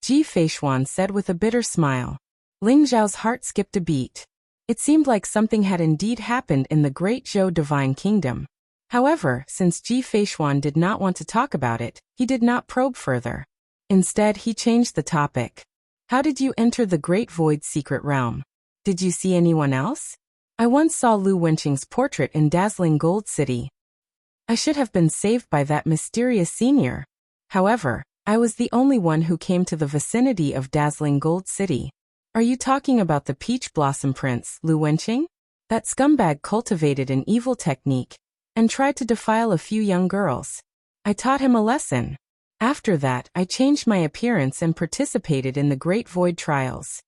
Ji Feishuan said with a bitter smile. Ling Zhao's heart skipped a beat. It seemed like something had indeed happened in the Great Zhou Divine Kingdom. However, since Ji Feishuan did not want to talk about it, he did not probe further. Instead, he changed the topic. "How did you enter the Great Void Secret Realm? Did you see anyone else? I once saw Lu Wenqing's portrait in dazzling Gold City. I should have been saved by that mysterious senior. However, I was the only one who came to the vicinity of dazzling Gold City. Are you talking about the Peach Blossom Prince, Lu Wenqing? That scumbag cultivated an evil technique and tried to defile a few young girls. I taught him a lesson. After that, I changed my appearance and participated in the Great Void Trials.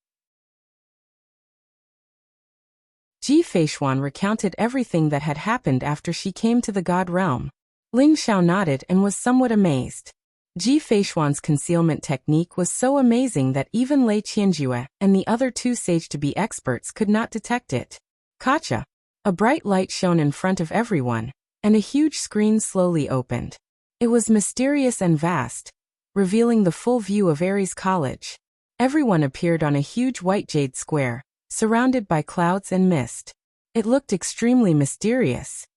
Ji Feishuan recounted everything that had happened after she came to the God realm. Ling Xiao nodded and was somewhat amazed. Ji Feishuan's concealment technique was so amazing that even Lei Qianjue and the other two sage-to-be experts could not detect it. Gotcha! A bright light shone in front of everyone, and a huge screen slowly opened. It was mysterious and vast, revealing the full view of Aries College. Everyone appeared on a huge white jade square, surrounded by clouds and mist. It looked extremely mysterious.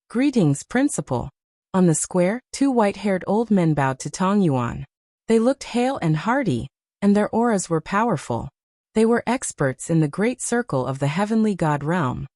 Greetings, Principal. On the square, two white-haired old men bowed to Tong Yuan. They looked hale and hearty, and their auras were powerful. They were experts in the great circle of the heavenly God realm.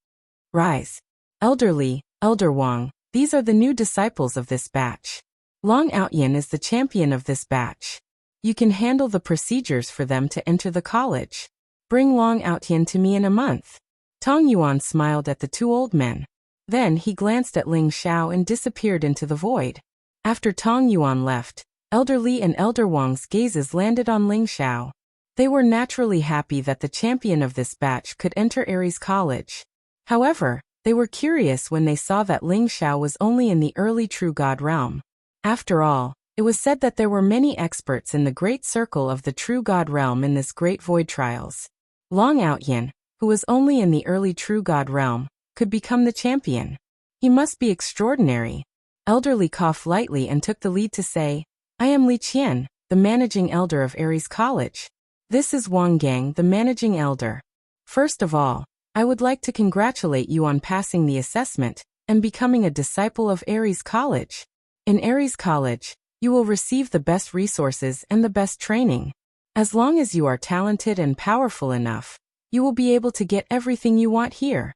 Rise. Elder Li, Elder Wang, these are the new disciples of this batch. Long Outyin is the champion of this batch. You can handle the procedures for them to enter the college. Bring Long Outyin to me in a month. Tong Yuan smiled at the two old men. Then he glanced at Ling Xiao and disappeared into the void. After Tong Yuan left, Elder Li and Elder Wang's gazes landed on Ling Xiao. They were naturally happy that the champion of this batch could enter Aries College. However, they were curious when they saw that Ling Xiao was only in the early True God realm. After all, it was said that there were many experts in the great circle of the True God realm in this Great Void Trials. Long Outyin, who was only in the early True God realm, could become the champion. He must be extraordinary. Elder Li coughed lightly and took the lead to say, I am Li Qian, the managing elder of Aries College. This is Wang Gang, the managing elder. First of all, I would like to congratulate you on passing the assessment and becoming a disciple of Aries College. In Aries College, you will receive the best resources and the best training. As long as you are talented and powerful enough, you will be able to get everything you want here.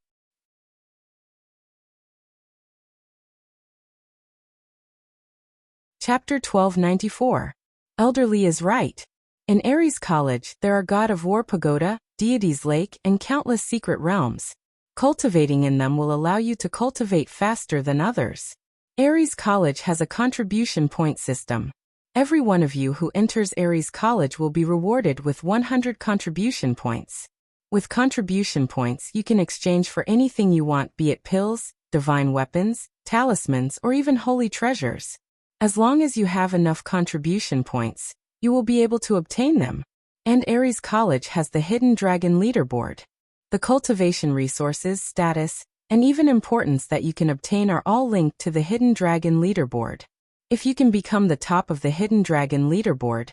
Chapter 1294. Elder Li is right. In Aries College, there are God of War Pagoda, Deities Lake, and countless secret realms. Cultivating in them will allow you to cultivate faster than others. Aries College has a contribution point system. Every one of you who enters Aries College will be rewarded with 100 contribution points. With contribution points, you can exchange for anything you want, be it pills, divine weapons, talismans, or even holy treasures. As long as you have enough contribution points, you will be able to obtain them. And Aries College has the Hidden Dragon Leaderboard. The cultivation resources, status, and even importance that you can obtain are all linked to the Hidden Dragon Leaderboard. If you can become the top of the Hidden Dragon Leaderboard,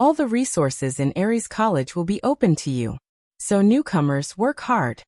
all the resources in Aries College will be open to you. So newcomers, work hard.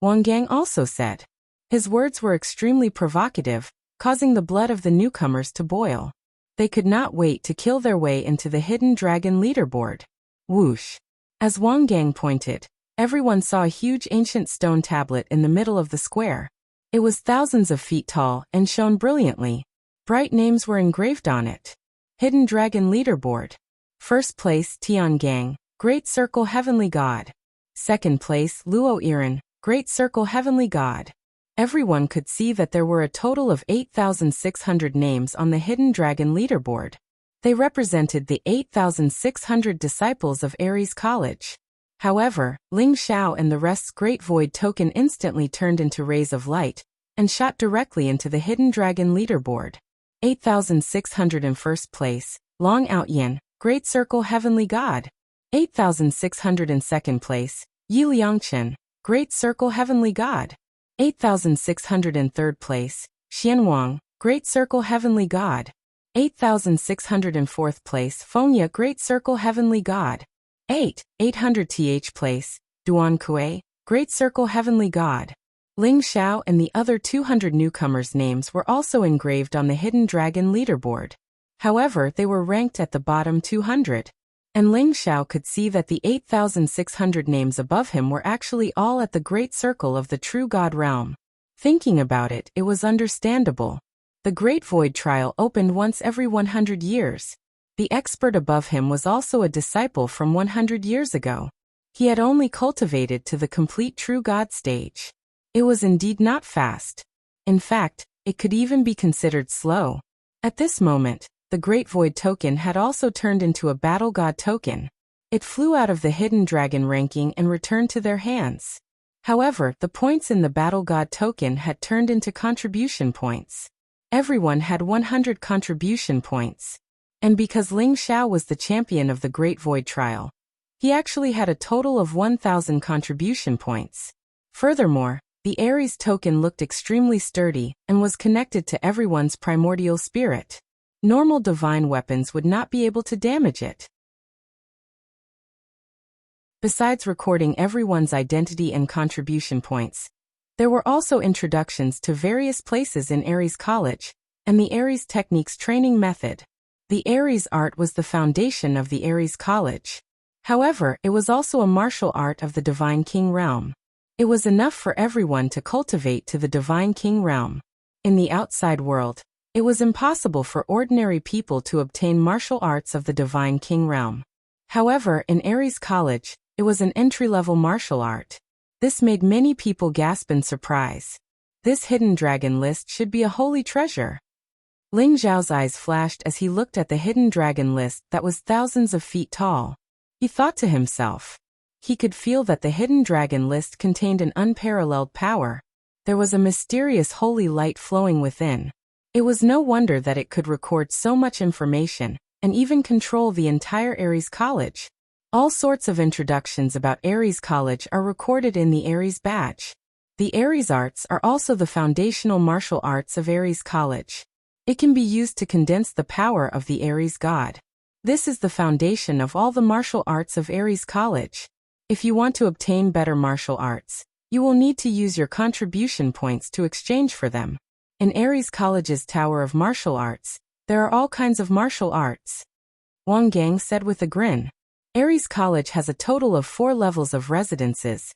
Wang Gang also said. His words were extremely provocative, causing the blood of the newcomers to boil. They could not wait to kill their way into the Hidden Dragon Leaderboard. Whoosh! As Wang Gang pointed, everyone saw a huge ancient stone tablet in the middle of the square. It was thousands of feet tall and shone brilliantly. Bright names were engraved on it. Hidden Dragon Leaderboard. First place, Tian Gang, Great Circle Heavenly God. Second place, Luo Iran, Great Circle Heavenly God. Everyone could see that there were a total of 8,600 names on the Hidden Dragon Leaderboard. They represented the 8,600 disciples of Aries College. However, Ling Xiao and the rest's Great Void token instantly turned into rays of light and shot directly into the Hidden Dragon Leaderboard. 8,600 in first place, Long Outyin, Great Circle Heavenly God. 8,600 in second place, Yi Liangchen, Great Circle Heavenly God. 8,600 in third place, Xian Wang, Great Circle Heavenly God. 8,600 in fourth place, Fengya, Great Circle Heavenly God. 800th place, Duan Kuei, Great Circle Heavenly God. Ling Xiao and the other 200 newcomers' names were also engraved on the Hidden Dragon Leaderboard. However, they were ranked at the bottom 200. And Ling Xiao could see that the 8,600 names above him were actually all at the Great Circle of the True God realm. Thinking about it, it was understandable. The Great Void Trial opened once every 100 years. The expert above him was also a disciple from 100 years ago. He had only cultivated to the complete True God stage. It was indeed not fast. In fact, it could even be considered slow. At this moment, the Great Void token had also turned into a Battle God token. It flew out of the Hidden Dragon ranking and returned to their hands. However, the points in the Battle God token had turned into contribution points. Everyone had 100 contribution points. And because Ling Xiao was the champion of the Great Void trial, he actually had a total of 1,000 contribution points. Furthermore, the Ares token looked extremely sturdy and was connected to everyone's primordial spirit. Normal divine weapons would not be able to damage it. Besides recording everyone's identity and contribution points, there were also introductions to various places in Ares College and the Ares Techniques training method. The Ares art was the foundation of the Ares College. However, it was also a martial art of the Divine King realm. It was enough for everyone to cultivate to the Divine King realm. In the outside world, it was impossible for ordinary people to obtain martial arts of the Divine King realm. However, in Ares College, it was an entry-level martial art. This made many people gasp in surprise. This hidden dragon list should be a holy treasure. Ling Xiao's eyes flashed as he looked at the hidden dragon list that was thousands of feet tall. He thought to himself. He could feel that the hidden dragon list contained an unparalleled power. There was a mysterious holy light flowing within. It was no wonder that it could record so much information and even control the entire Ares College. All sorts of introductions about Ares College are recorded in the Ares badge. The Ares arts are also the foundational martial arts of Ares College. It can be used to condense the power of the Ares god. This is the foundation of all the martial arts of Ares College. If you want to obtain better martial arts, you will need to use your contribution points to exchange for them. In Ares College's Tower of Martial Arts, there are all kinds of martial arts. Wang Gang said with a grin. Ares College has a total of 4 levels of residences: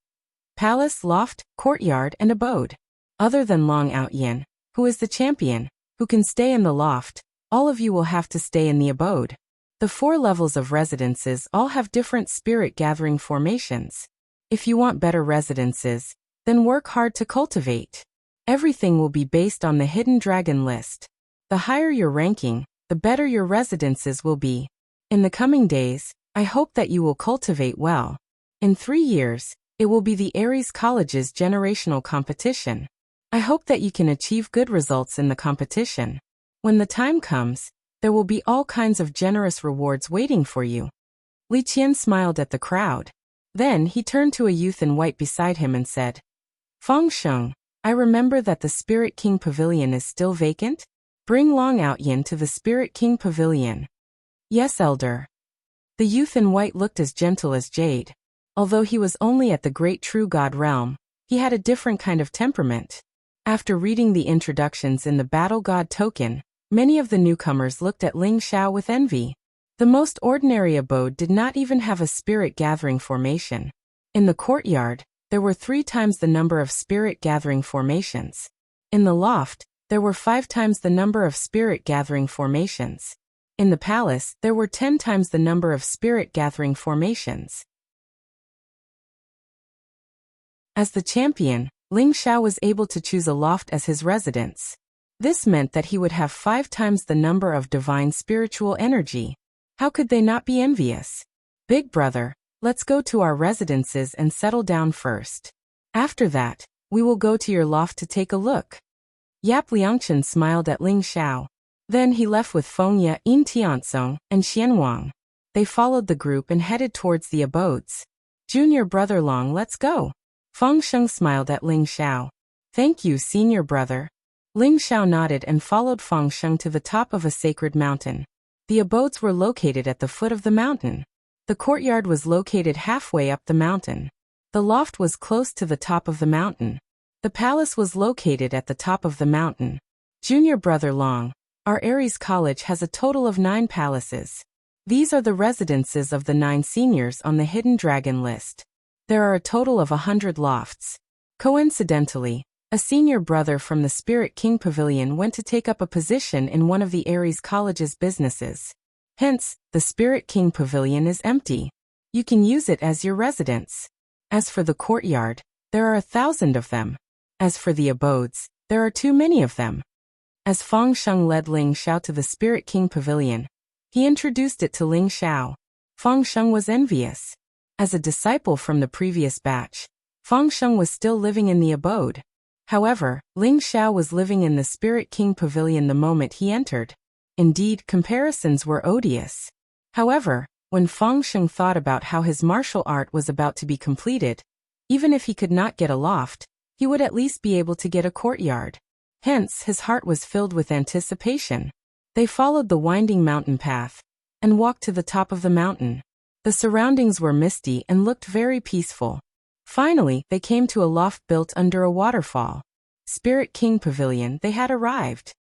palace, loft, courtyard, and abode. Other than Long Outyin, who is the champion, who can stay in the loft, all of you will have to stay in the abode. The 4 levels of residences all have different spirit gathering formations. If you want better residences, then work hard to cultivate. Everything will be based on the hidden dragon list. The higher your ranking, the better your residences will be. In the coming days, I hope that you will cultivate well. In 3 years, it will be the Ares College's generational competition. I hope that you can achieve good results in the competition. When the time comes, there will be all kinds of generous rewards waiting for you. Li Qian smiled at the crowd. Then he turned to a youth in white beside him and said, Feng Sheng, I remember that the Spirit King Pavilion is still vacant? Bring Long Outyin to the Spirit King Pavilion. Yes, Elder. The youth in white looked as gentle as jade. Although he was only at the Great True God realm, he had a different kind of temperament. After reading the introductions in the Battle God token, many of the newcomers looked at Ling Xiao with envy. The most ordinary abode did not even have a spirit gathering formation. In the courtyard, there were 3 times the number of spirit gathering formations. In the loft, there were 5 times the number of spirit gathering formations. In the palace, there were 10 times the number of spirit gathering formations. As the champion, Ling Xiao was able to choose a loft as his residence. This meant that he would have 5 times the number of divine spiritual energy. How could they not be envious? Big brother, let's go to our residences and settle down first. After that, we will go to your loft to take a look. Yap Liangchen smiled at Ling Xiao. Then he left with Feng Ye, Yin Tianzong, and Xian Wang. They followed the group and headed towards the abodes. Junior brother Long, let's go. Feng Sheng smiled at Ling Xiao. Thank you, senior brother. Ling Xiao nodded and followed Feng Sheng to the top of a sacred mountain. The abodes were located at the foot of the mountain. The courtyard was located halfway up the mountain. The loft was close to the top of the mountain. The palace was located at the top of the mountain. Junior brother Long, our Ares College has a total of 9 palaces. These are the residences of the 9 seniors on the hidden dragon list. There are a total of 100 lofts. Coincidentally, a senior brother from the Spirit King Pavilion went to take up a position in one of the Ares College's businesses. Hence, the Spirit King Pavilion is empty. You can use it as your residence. As for the courtyard, there are 1,000 of them. As for the abodes, there are too many of them. As Feng Sheng led Ling Xiao to the Spirit King Pavilion, he introduced it to Ling Xiao. Feng Sheng was envious. As a disciple from the previous batch, Feng Sheng was still living in the abode. However, Ling Xiao was living in the Spirit King Pavilion the moment he entered. Indeed, comparisons were odious. However, when Feng Sheng thought about how his martial art was about to be completed, even if he could not get a loft, he would at least be able to get a courtyard. Hence, his heart was filled with anticipation. They followed the winding mountain path and walked to the top of the mountain. The surroundings were misty and looked very peaceful. Finally, they came to a loft built under a waterfall. Spirit King Pavilion, they had arrived.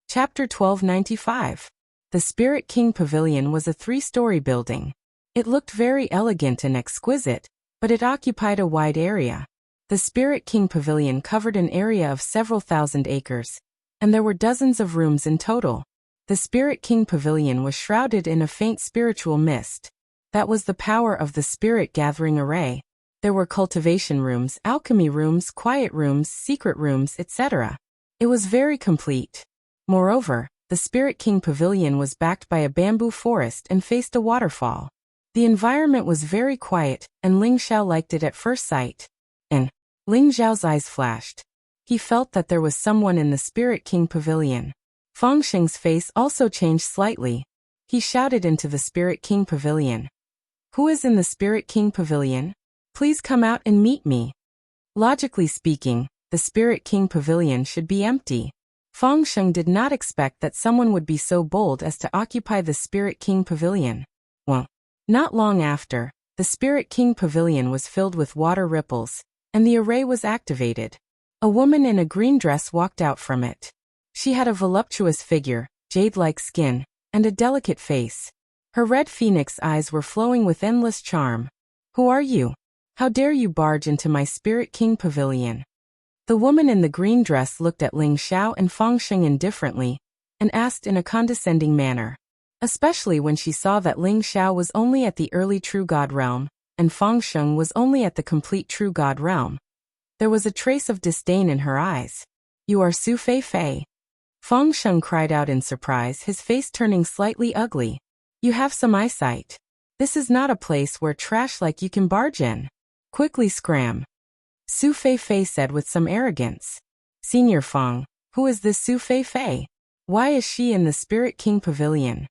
Chapter 1295. The Spirit King Pavilion was a 3-story building. It looked very elegant and exquisite, but it occupied a wide area. The Spirit King Pavilion covered an area of several thousand acres, and there were dozens of rooms in total. The Spirit King Pavilion was shrouded in a faint spiritual mist. That was the power of the Spirit Gathering Array. There were cultivation rooms, alchemy rooms, quiet rooms, secret rooms, etc. It was very complete. Moreover, the Spirit King Pavilion was backed by a bamboo forest and faced a waterfall. The environment was very quiet, and Ling Xiao liked it at first sight. And Ling Xiao's eyes flashed. He felt that there was someone in the Spirit King Pavilion. Feng Sheng's face also changed slightly. He shouted into the Spirit King Pavilion. "Who is in the Spirit King Pavilion? Please come out and meet me." Logically speaking, the Spirit King Pavilion should be empty. Feng Sheng did not expect that someone would be so bold as to occupy the Spirit King Pavilion. Well, not long after, the Spirit King Pavilion was filled with water ripples, and the array was activated. A woman in a green dress walked out from it. She had a voluptuous figure, jade-like skin, and a delicate face. Her red phoenix eyes were flowing with endless charm. "Who are you? How dare you barge into my Spirit King Pavilion?" The woman in the green dress looked at Ling Xiao and Feng Sheng indifferently, and asked in a condescending manner. Especially when she saw that Ling Xiao was only at the early True God realm, and Feng Sheng was only at the complete True God realm. There was a trace of disdain in her eyes. "You are Su Fei Fei." Feng Sheng cried out in surprise, his face turning slightly ugly. "You have some eyesight. This is not a place where trash like you can barge in. Quickly scram." Su Fei Fei said with some arrogance. "Senior Feng, who is this Su Fei Fei? Why is she in the Spirit King Pavilion?"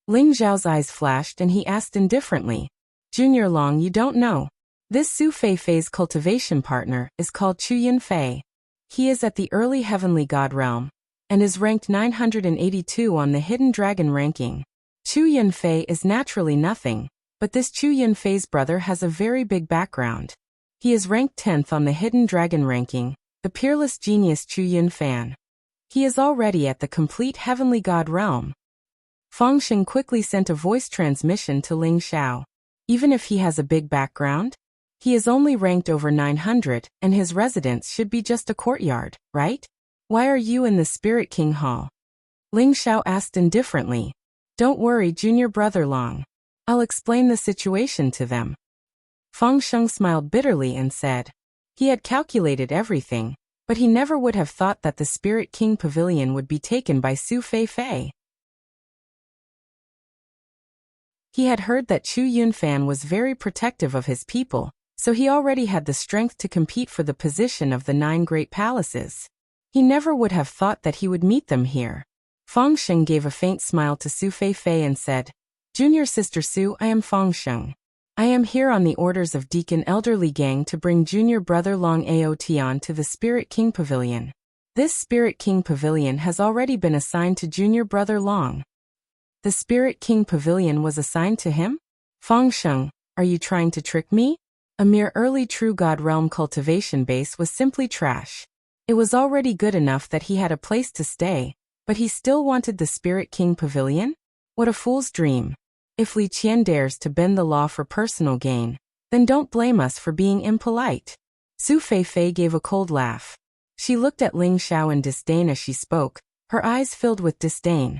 Ling Zhao's eyes flashed and he asked indifferently. "Junior Long, you don't know. This Su Fei Fei's cultivation partner is called Chu Yin Fei. He is at the early heavenly god realm, and is ranked 982 on the hidden dragon ranking. Chu Yin Fei is naturally nothing, but this Chu Yin Fei's brother has a very big background. He is ranked 10th on the hidden dragon ranking, the peerless genius Chu Yin Fan. He is already at the complete heavenly god realm." Feng Sheng quickly sent a voice transmission to Ling Xiao. "Even if he has a big background, he is only ranked over 900, and his residence should be just a courtyard, right? Why are you in the Spirit King Hall?" Ling Xiao asked indifferently. "Don't worry, junior brother Long. I'll explain the situation to them." Feng Sheng smiled bitterly and said. He had calculated everything, but he never would have thought that the Spirit King Pavilion would be taken by Su Fei Fei. He had heard that Chu Yunfan was very protective of his people, so he already had the strength to compete for the position of the 9 great palaces. He never would have thought that he would meet them here. Feng Sheng gave a faint smile to Su Fei Fei and said, "Junior sister Su, I am Feng Sheng. I am here on the orders of Deacon Elderly Gang to bring junior brother Long Aotian to the Spirit King Pavilion. This Spirit King Pavilion has already been assigned to junior brother Long." The Spirit King Pavilion was assigned to him? Feng Sheng, are you trying to trick me? A mere early True God Realm cultivation base was simply trash. It was already good enough that he had a place to stay, but he still wanted the Spirit King Pavilion? What a fool's dream. If Li Qian dares to bend the law for personal gain, then don't blame us for being impolite. Su Fei Fei gave a cold laugh. She looked at Ling Xiao in disdain as she spoke, her eyes filled with disdain.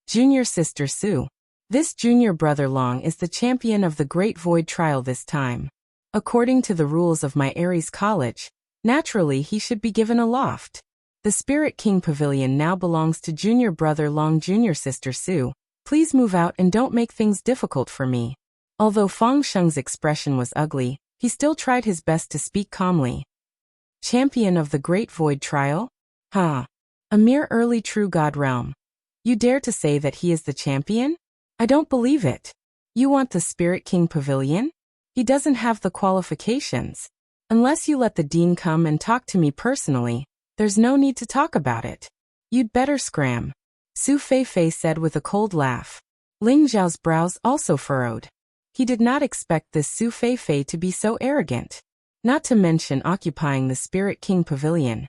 Junior sister Su. This junior brother Long is the champion of the Great Void Trial this time. According to the rules of my Ares college, naturally he should be given a loft. The Spirit King Pavilion now belongs to junior brother Long, junior sister Su. Please move out and don't make things difficult for me. Although Fang Sheng's expression was ugly, he still tried his best to speak calmly. Champion of the Great Void Trial? Ha! A mere early true god realm. You dare to say that he is the champion? I don't believe it. You want the Spirit King Pavilion? He doesn't have the qualifications. Unless you let the dean come and talk to me personally, there's no need to talk about it. You'd better scram. Su Feifei said with a cold laugh. Ling Zhao's brows also furrowed. He did not expect this Su Feifei to be so arrogant. Not to mention occupying the Spirit King Pavilion.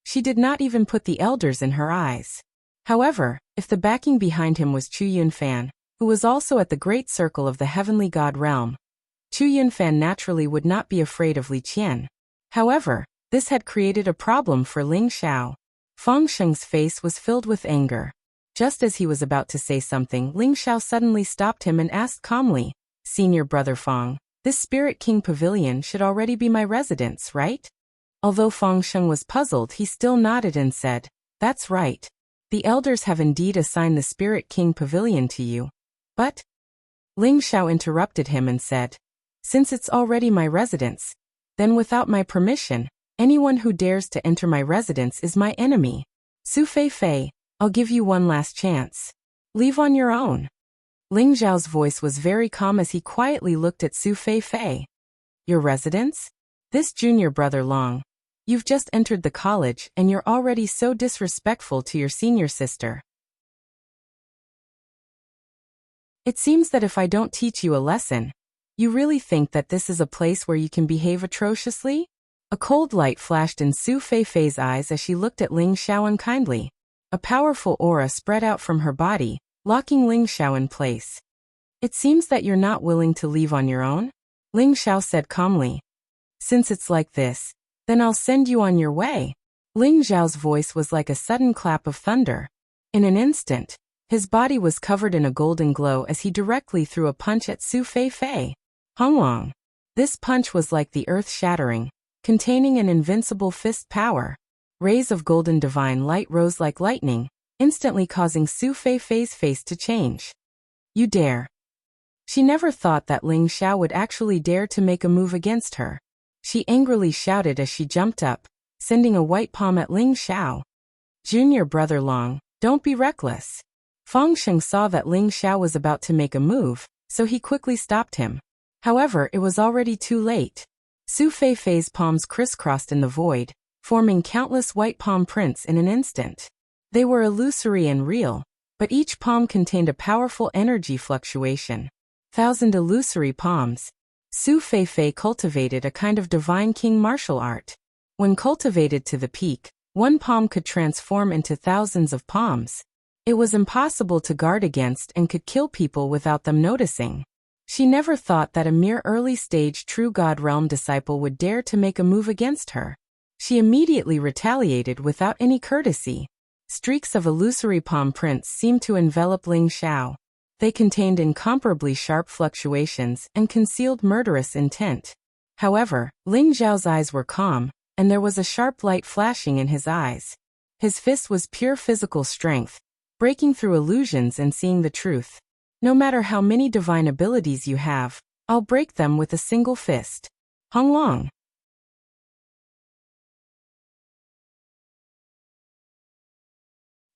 She did not even put the elders in her eyes. However, if the backing behind him was Chu Yunfan, who was also at the great circle of the heavenly god realm, Chu Yunfan naturally would not be afraid of Li Qian. However, this had created a problem for Ling Xiao. Fang Sheng's face was filled with anger. Just as he was about to say something, Ling Xiao suddenly stopped him and asked calmly, Senior brother Fang, this Spirit King Pavilion should already be my residence, right? Although Fang Sheng was puzzled, he still nodded and said, That's right. The elders have indeed assigned the Spirit King Pavilion to you. But Ling Xiao interrupted him and said, Since it's already my residence, then without my permission, anyone who dares to enter my residence is my enemy. Su Feifei, I'll give you one last chance. Leave on your own. Ling Zhao's voice was very calm as he quietly looked at Su Feifei. Your residence? This junior brother Long. You've just entered the college and you're already so disrespectful to your senior sister. It seems that if I don't teach you a lesson, you really think that this is a place where you can behave atrociously? A cold light flashed in Su Feifei's eyes as she looked at Ling Xiao unkindly. A powerful aura spread out from her body, locking Ling Xiao in place. It seems that you're not willing to leave on your own? Ling Xiao said calmly. Since it's like this, then I'll send you on your way. Ling Zhao's voice was like a sudden clap of thunder. In an instant, his body was covered in a golden glow as he directly threw a punch at Su Feifei. Honglong. This punch was like the earth-shattering, containing an invincible fist power. Rays of golden divine light rose like lightning, instantly causing Su Feifei's face to change. You dare. She never thought that Ling Xiao would actually dare to make a move against her. She angrily shouted as she jumped up, sending a white palm at Ling Xiao. Junior brother Long, don't be reckless. Fang Sheng saw that Ling Xiao was about to make a move, so he quickly stopped him. However, it was already too late. Su Feifei's palms crisscrossed in the void, forming countless white palm prints in an instant. They were illusory and real, but each palm contained a powerful energy fluctuation. 1,000 illusory palms. Su Feifei cultivated a kind of divine king martial art. When cultivated to the peak, one palm could transform into thousands of palms. It was impossible to guard against and could kill people without them noticing. She never thought that a mere early-stage true God realm disciple would dare to make a move against her. She immediately retaliated without any courtesy. Streaks of illusory palm prints seemed to envelop Ling Xiao. They contained incomparably sharp fluctuations and concealed murderous intent. However, Ling Zhao's eyes were calm, and there was a sharp light flashing in his eyes. His fist was pure physical strength, breaking through illusions and seeing the truth. No matter how many divine abilities you have, I'll break them with a single fist. Honglong.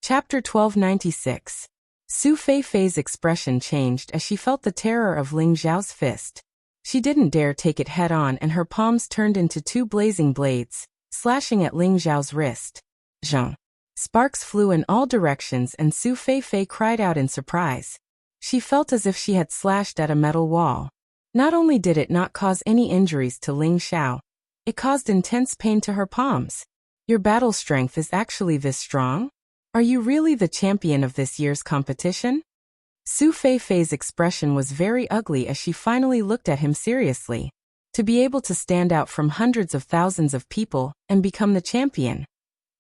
Chapter 1296. Su Feifei's expression changed as she felt the terror of Ling Zhao's fist. She didn't dare take it head-on and her palms turned into two blazing blades, slashing at Ling Zhao's wrist. Zheng. Sparks flew in all directions and Su Feifei cried out in surprise. She felt as if she had slashed at a metal wall. Not only did it not cause any injuries to Ling Xiao, it caused intense pain to her palms. Your battle strength is actually this strong? Are you really the champion of this year's competition? Su Feifei's expression was very ugly as she finally looked at him seriously. To be able to stand out from hundreds of thousands of people and become the champion.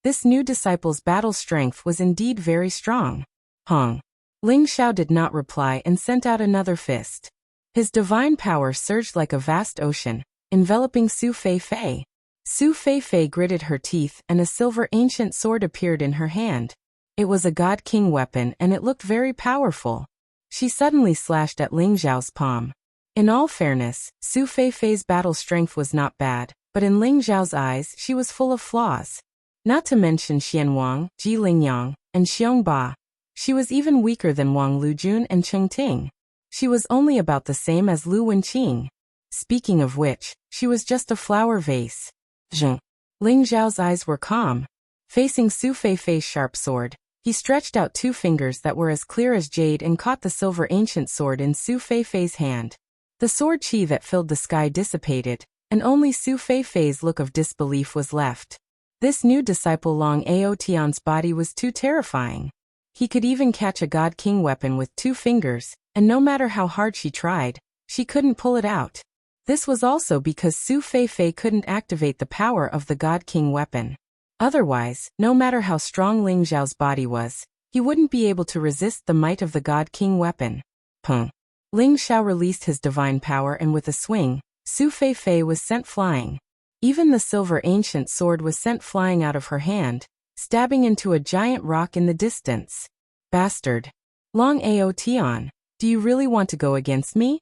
This new disciple's battle strength was indeed very strong. Hong. Ling Xiao did not reply and sent out another fist. His divine power surged like a vast ocean, enveloping Su Feifei. Su Feifei gritted her teeth and a silver ancient sword appeared in her hand. It was a God King weapon and it looked very powerful. She suddenly slashed at Ling Zhao's palm. In all fairness, Su Feifei's battle strength was not bad, but in Ling Zhao's eyes she was full of flaws. Not to mention Xian Wang, Ji Lingyang, and Xiong Ba. She was even weaker than Wang Lujun and Cheng Ting. She was only about the same as Lu Wenqing. Speaking of which, she was just a flower vase. Zheng. Ling Zhao's eyes were calm. Facing Su Feifei's sharp sword, he stretched out 2 fingers that were as clear as jade and caught the silver ancient sword in Su Feifei's hand. The sword chi that filled the sky dissipated, and only Su Feifei's look of disbelief was left. This new disciple Long Aotian's body was too terrifying. He could even catch a God King weapon with 2 fingers, and no matter how hard she tried, she couldn't pull it out. This was also because Su Feifei couldn't activate the power of the God King weapon. Otherwise, no matter how strong Ling Zhao's body was, he wouldn't be able to resist the might of the God King weapon. Pung. Ling Zhao released his divine power and with a swing, Su Feifei was sent flying. Even the silver ancient sword was sent flying out of her hand, stabbing into a giant rock in the distance. Bastard. Long Aotian, do you really want to go against me?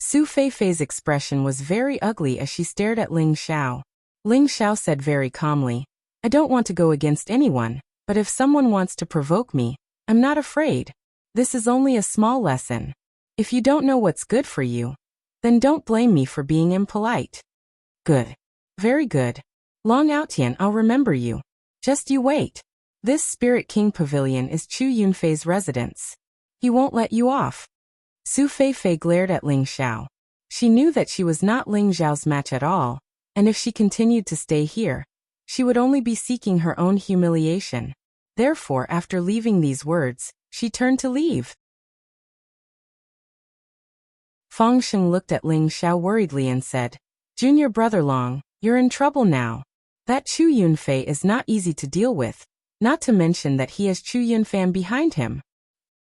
Su Feifei's expression was very ugly as she stared at Ling Zhao. Ling Zhao said very calmly, I don't want to go against anyone, but if someone wants to provoke me, I'm not afraid. This is only a small lesson. If you don't know what's good for you, then don't blame me for being impolite. Good. Very good. Long Aotian, I'll remember you. Just you wait. This Spirit King Pavilion is Chu Yunfei's residence. He won't let you off. Su Feifei glared at Ling Zhao. She knew that she was not Ling Zhao's match at all, and if she continued to stay here, she would only be seeking her own humiliation. Therefore, after leaving these words, she turned to leave. Fang Sheng looked at Ling Zhao worriedly and said, Junior brother Long, you're in trouble now. That Chu Yunfei is not easy to deal with, not to mention that he has Chu Yunfan behind him.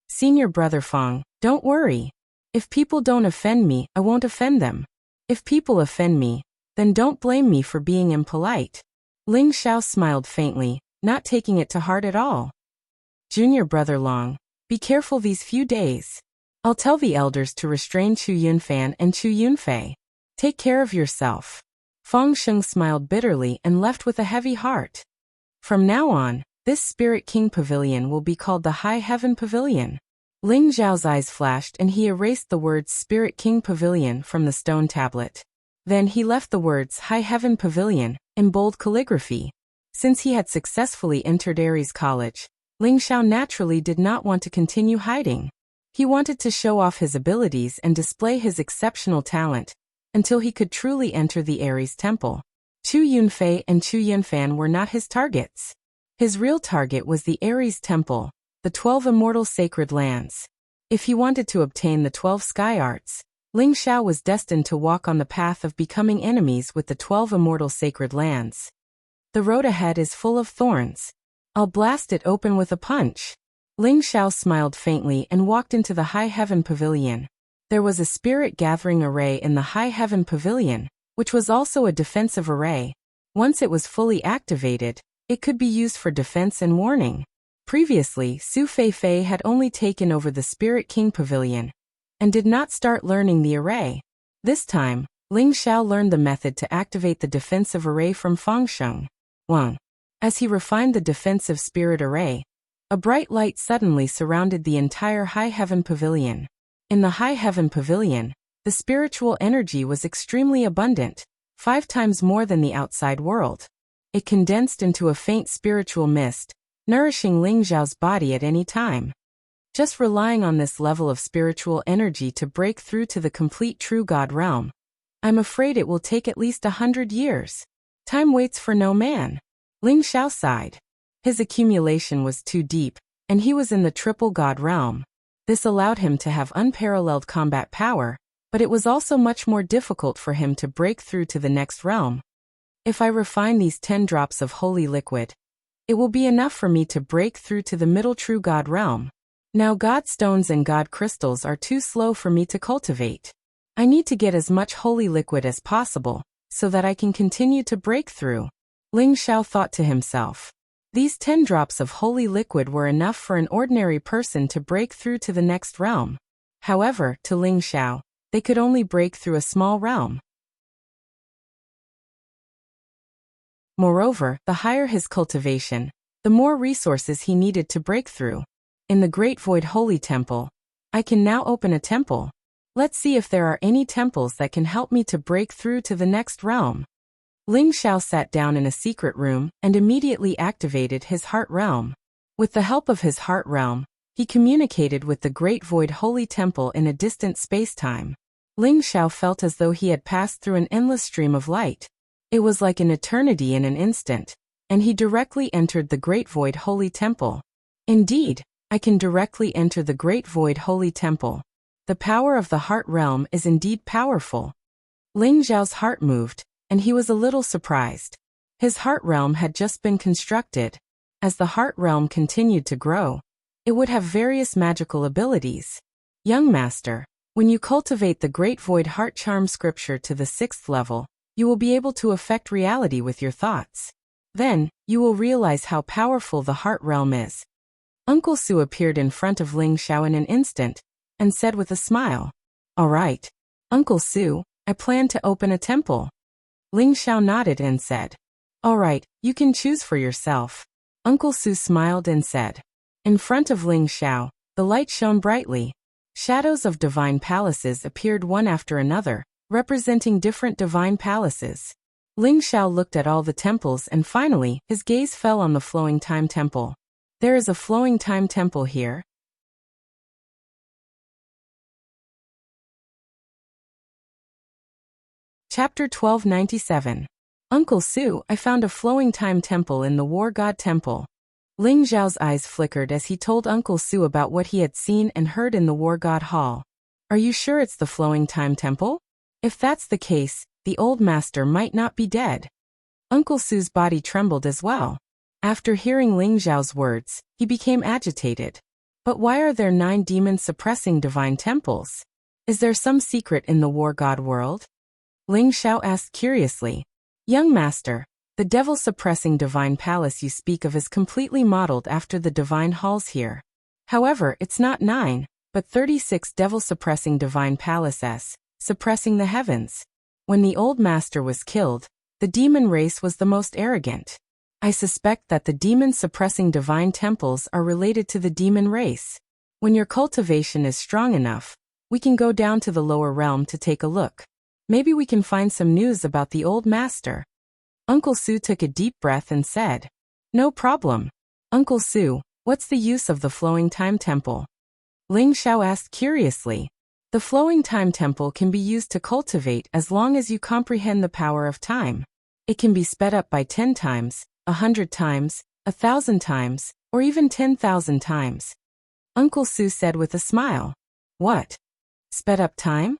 Senior brother Fang, don't worry. If people don't offend me, I won't offend them. If people offend me, then don't blame me for being impolite. Ling Zhao smiled faintly, not taking it to heart at all. Junior brother Long, be careful these few days. I'll tell the elders to restrain Chu Yunfan and Chu Yunfei. Take care of yourself. Fang Sheng smiled bitterly and left with a heavy heart. From now on, this Spirit King Pavilion will be called the High Heaven Pavilion. Ling Zhao's eyes flashed and he erased the words Spirit King Pavilion from the stone tablet. Then he left the words High Heaven Pavilion in bold calligraphy. Since he had successfully entered Aries College, Ling Zhao naturally did not want to continue hiding. He wanted to show off his abilities and display his exceptional talent until he could truly enter the Aries Temple. Chu Yunfei and Chu Yunfan were not his targets. His real target was the Aries Temple, the 12 immortal sacred lands. If he wanted to obtain the 12 sky arts, Ling Zhao was destined to walk on the path of becoming enemies with the 12 immortal sacred lands. The road ahead is full of thorns. I'll blast it open with a punch. Ling Zhao smiled faintly and walked into the High Heaven Pavilion. There was a spirit gathering array in the High Heaven Pavilion, which was also a defensive array. Once it was fully activated, it could be used for defense and warning. Previously, Su Feifei had only taken over the Spirit King Pavilion and did not start learning the array. This time, Ling Zhao learned the method to activate the defensive array from Fang Sheng. Wang. As he refined the defensive spirit array, a bright light suddenly surrounded the entire High Heaven Pavilion. In the High Heaven Pavilion, the spiritual energy was extremely abundant, 5 times more than the outside world. It condensed into a faint spiritual mist, nourishing Ling Zhao's body at any time. Just relying on this level of spiritual energy to break through to the complete true God realm, I'm afraid it will take at least 100 years. Time waits for no man. Ling Zhao sighed. His accumulation was too deep, and he was in the triple God realm. This allowed him to have unparalleled combat power, but it was also much more difficult for him to break through to the next realm. If I refine these 10 drops of holy liquid, it will be enough for me to break through to the middle true God realm. Now God stones and God crystals are too slow for me to cultivate. I need to get as much holy liquid as possible, so that I can continue to break through. Ling Xiao thought to himself. These 10 drops of holy liquid were enough for an ordinary person to break through to the next realm. However, to Ling Xiao, they could only break through a small realm. Moreover, the higher his cultivation, the more resources he needed to break through. In the Great Void Holy Temple, I can now open a temple. Let's see if there are any temples that can help me to break through to the next realm. Ling Xiao sat down in a secret room and immediately activated his heart realm. With the help of his heart realm, he communicated with the Great Void Holy Temple in a distant space-time. Ling Xiao felt as though he had passed through an endless stream of light. It was like an eternity in an instant, and he directly entered the Great Void Holy Temple. Indeed, I can directly enter the Great Void Holy Temple. The power of the heart realm is indeed powerful. Ling Xiao's heart moved, and he was a little surprised. His heart realm had just been constructed. As the heart realm continued to grow, it would have various magical abilities. Young master, when you cultivate the Great Void Heart Charm scripture to the 6th level, you will be able to affect reality with your thoughts. Then, you will realize how powerful the heart realm is. Uncle Su appeared in front of Ling Xiao in an instant, and said with a smile, "All right, Uncle Su, I plan to open a temple." Ling Xiao nodded and said, "All right, you can choose for yourself." Uncle Su smiled and said. In front of Ling Xiao, the light shone brightly. Shadows of divine palaces appeared one after another, representing different divine palaces. Ling Xiao looked at all the temples and finally, his gaze fell on the Flowing Time Temple. There is a Flowing Time Temple here. Chapter 1297. Uncle Su, I found a Flowing Time Temple in the War God Temple. Ling Xiao's eyes flickered as he told Uncle Su about what he had seen and heard in the War God Hall. Are you sure it's the Flowing Time Temple? If that's the case, the old master might not be dead. Uncle Su's body trembled as well. After hearing Ling Xiao's words, he became agitated. But why are there 9 demon-suppressing divine temples? Is there some secret in the War God world? Ling Xiao asked curiously. Young master, the devil-suppressing divine palace you speak of is completely modeled after the divine halls here. However, it's not 9, but 36 devil-suppressing divine palaces, suppressing the heavens. When the old master was killed, the demon race was the most arrogant. I suspect that the demon-suppressing divine temples are related to the demon race. When your cultivation is strong enough, we can go down to the lower realm to take a look. Maybe we can find some news about the old master. Uncle Su took a deep breath and said, No problem. Uncle Su, what's the use of the Flowing Time Temple? Ling Xiao asked curiously. The Flowing Time Temple can be used to cultivate as long as you comprehend the power of time. It can be sped up by 10 times, 100 times, 1,000 times, or even 10,000 times. Uncle Su said with a smile. What? Sped up time?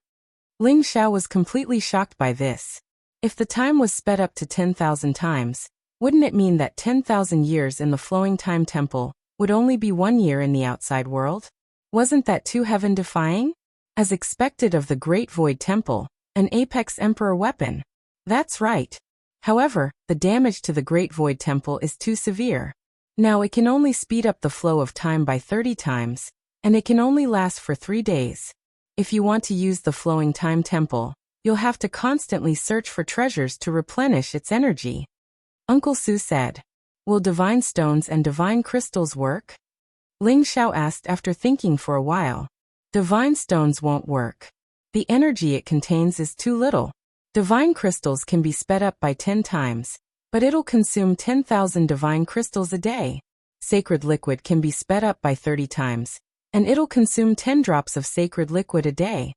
Ling Xiao was completely shocked by this. If the time was sped up to 10,000 times, wouldn't it mean that 10,000 years in the Flowing Time Temple would only be 1 year in the outside world? Wasn't that too heaven-defying? As expected of the Great Void Temple, an Apex Emperor weapon. That's right. However, the damage to the Great Void Temple is too severe. Now it can only speed up the flow of time by 30 times, and it can only last for 3 days. If you want to use the Flowing Time Temple, you'll have to constantly search for treasures to replenish its energy. Uncle Su said. Will divine stones and divine crystals work? Ling Xiao asked after thinking for a while. Divine stones won't work. The energy it contains is too little. Divine crystals can be sped up by 10 times, but it'll consume 10,000 divine crystals a day. Sacred liquid can be sped up by 30 times, and it'll consume 10 drops of sacred liquid a day.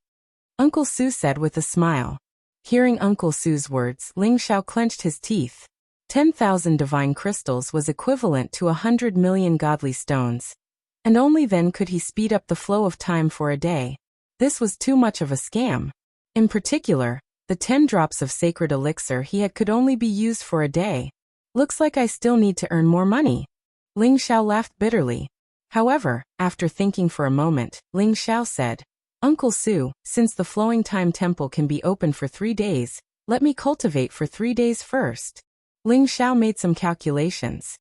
Uncle Su said with a smile. Hearing Uncle Su's words, Ling Xiao clenched his teeth. 10,000 divine crystals was equivalent to 100 million godly stones. And only then could he speed up the flow of time for a day. This was too much of a scam. In particular, the 10 drops of sacred elixir he had could only be used for a day. Looks like I still need to earn more money. Ling Xiao laughed bitterly. However, after thinking for a moment, Ling Xiao said, Uncle Su, since the Flowing Time Temple can be open for 3 days, let me cultivate for 3 days first. Ling Xiao made some calculations.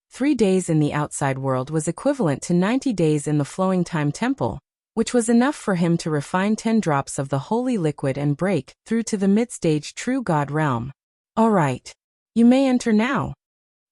3 days in the outside world was equivalent to 90 days in the Flowing Time Temple, which was enough for him to refine 10 drops of the holy liquid and break through to the mid-stage true God realm. All right. You may enter now.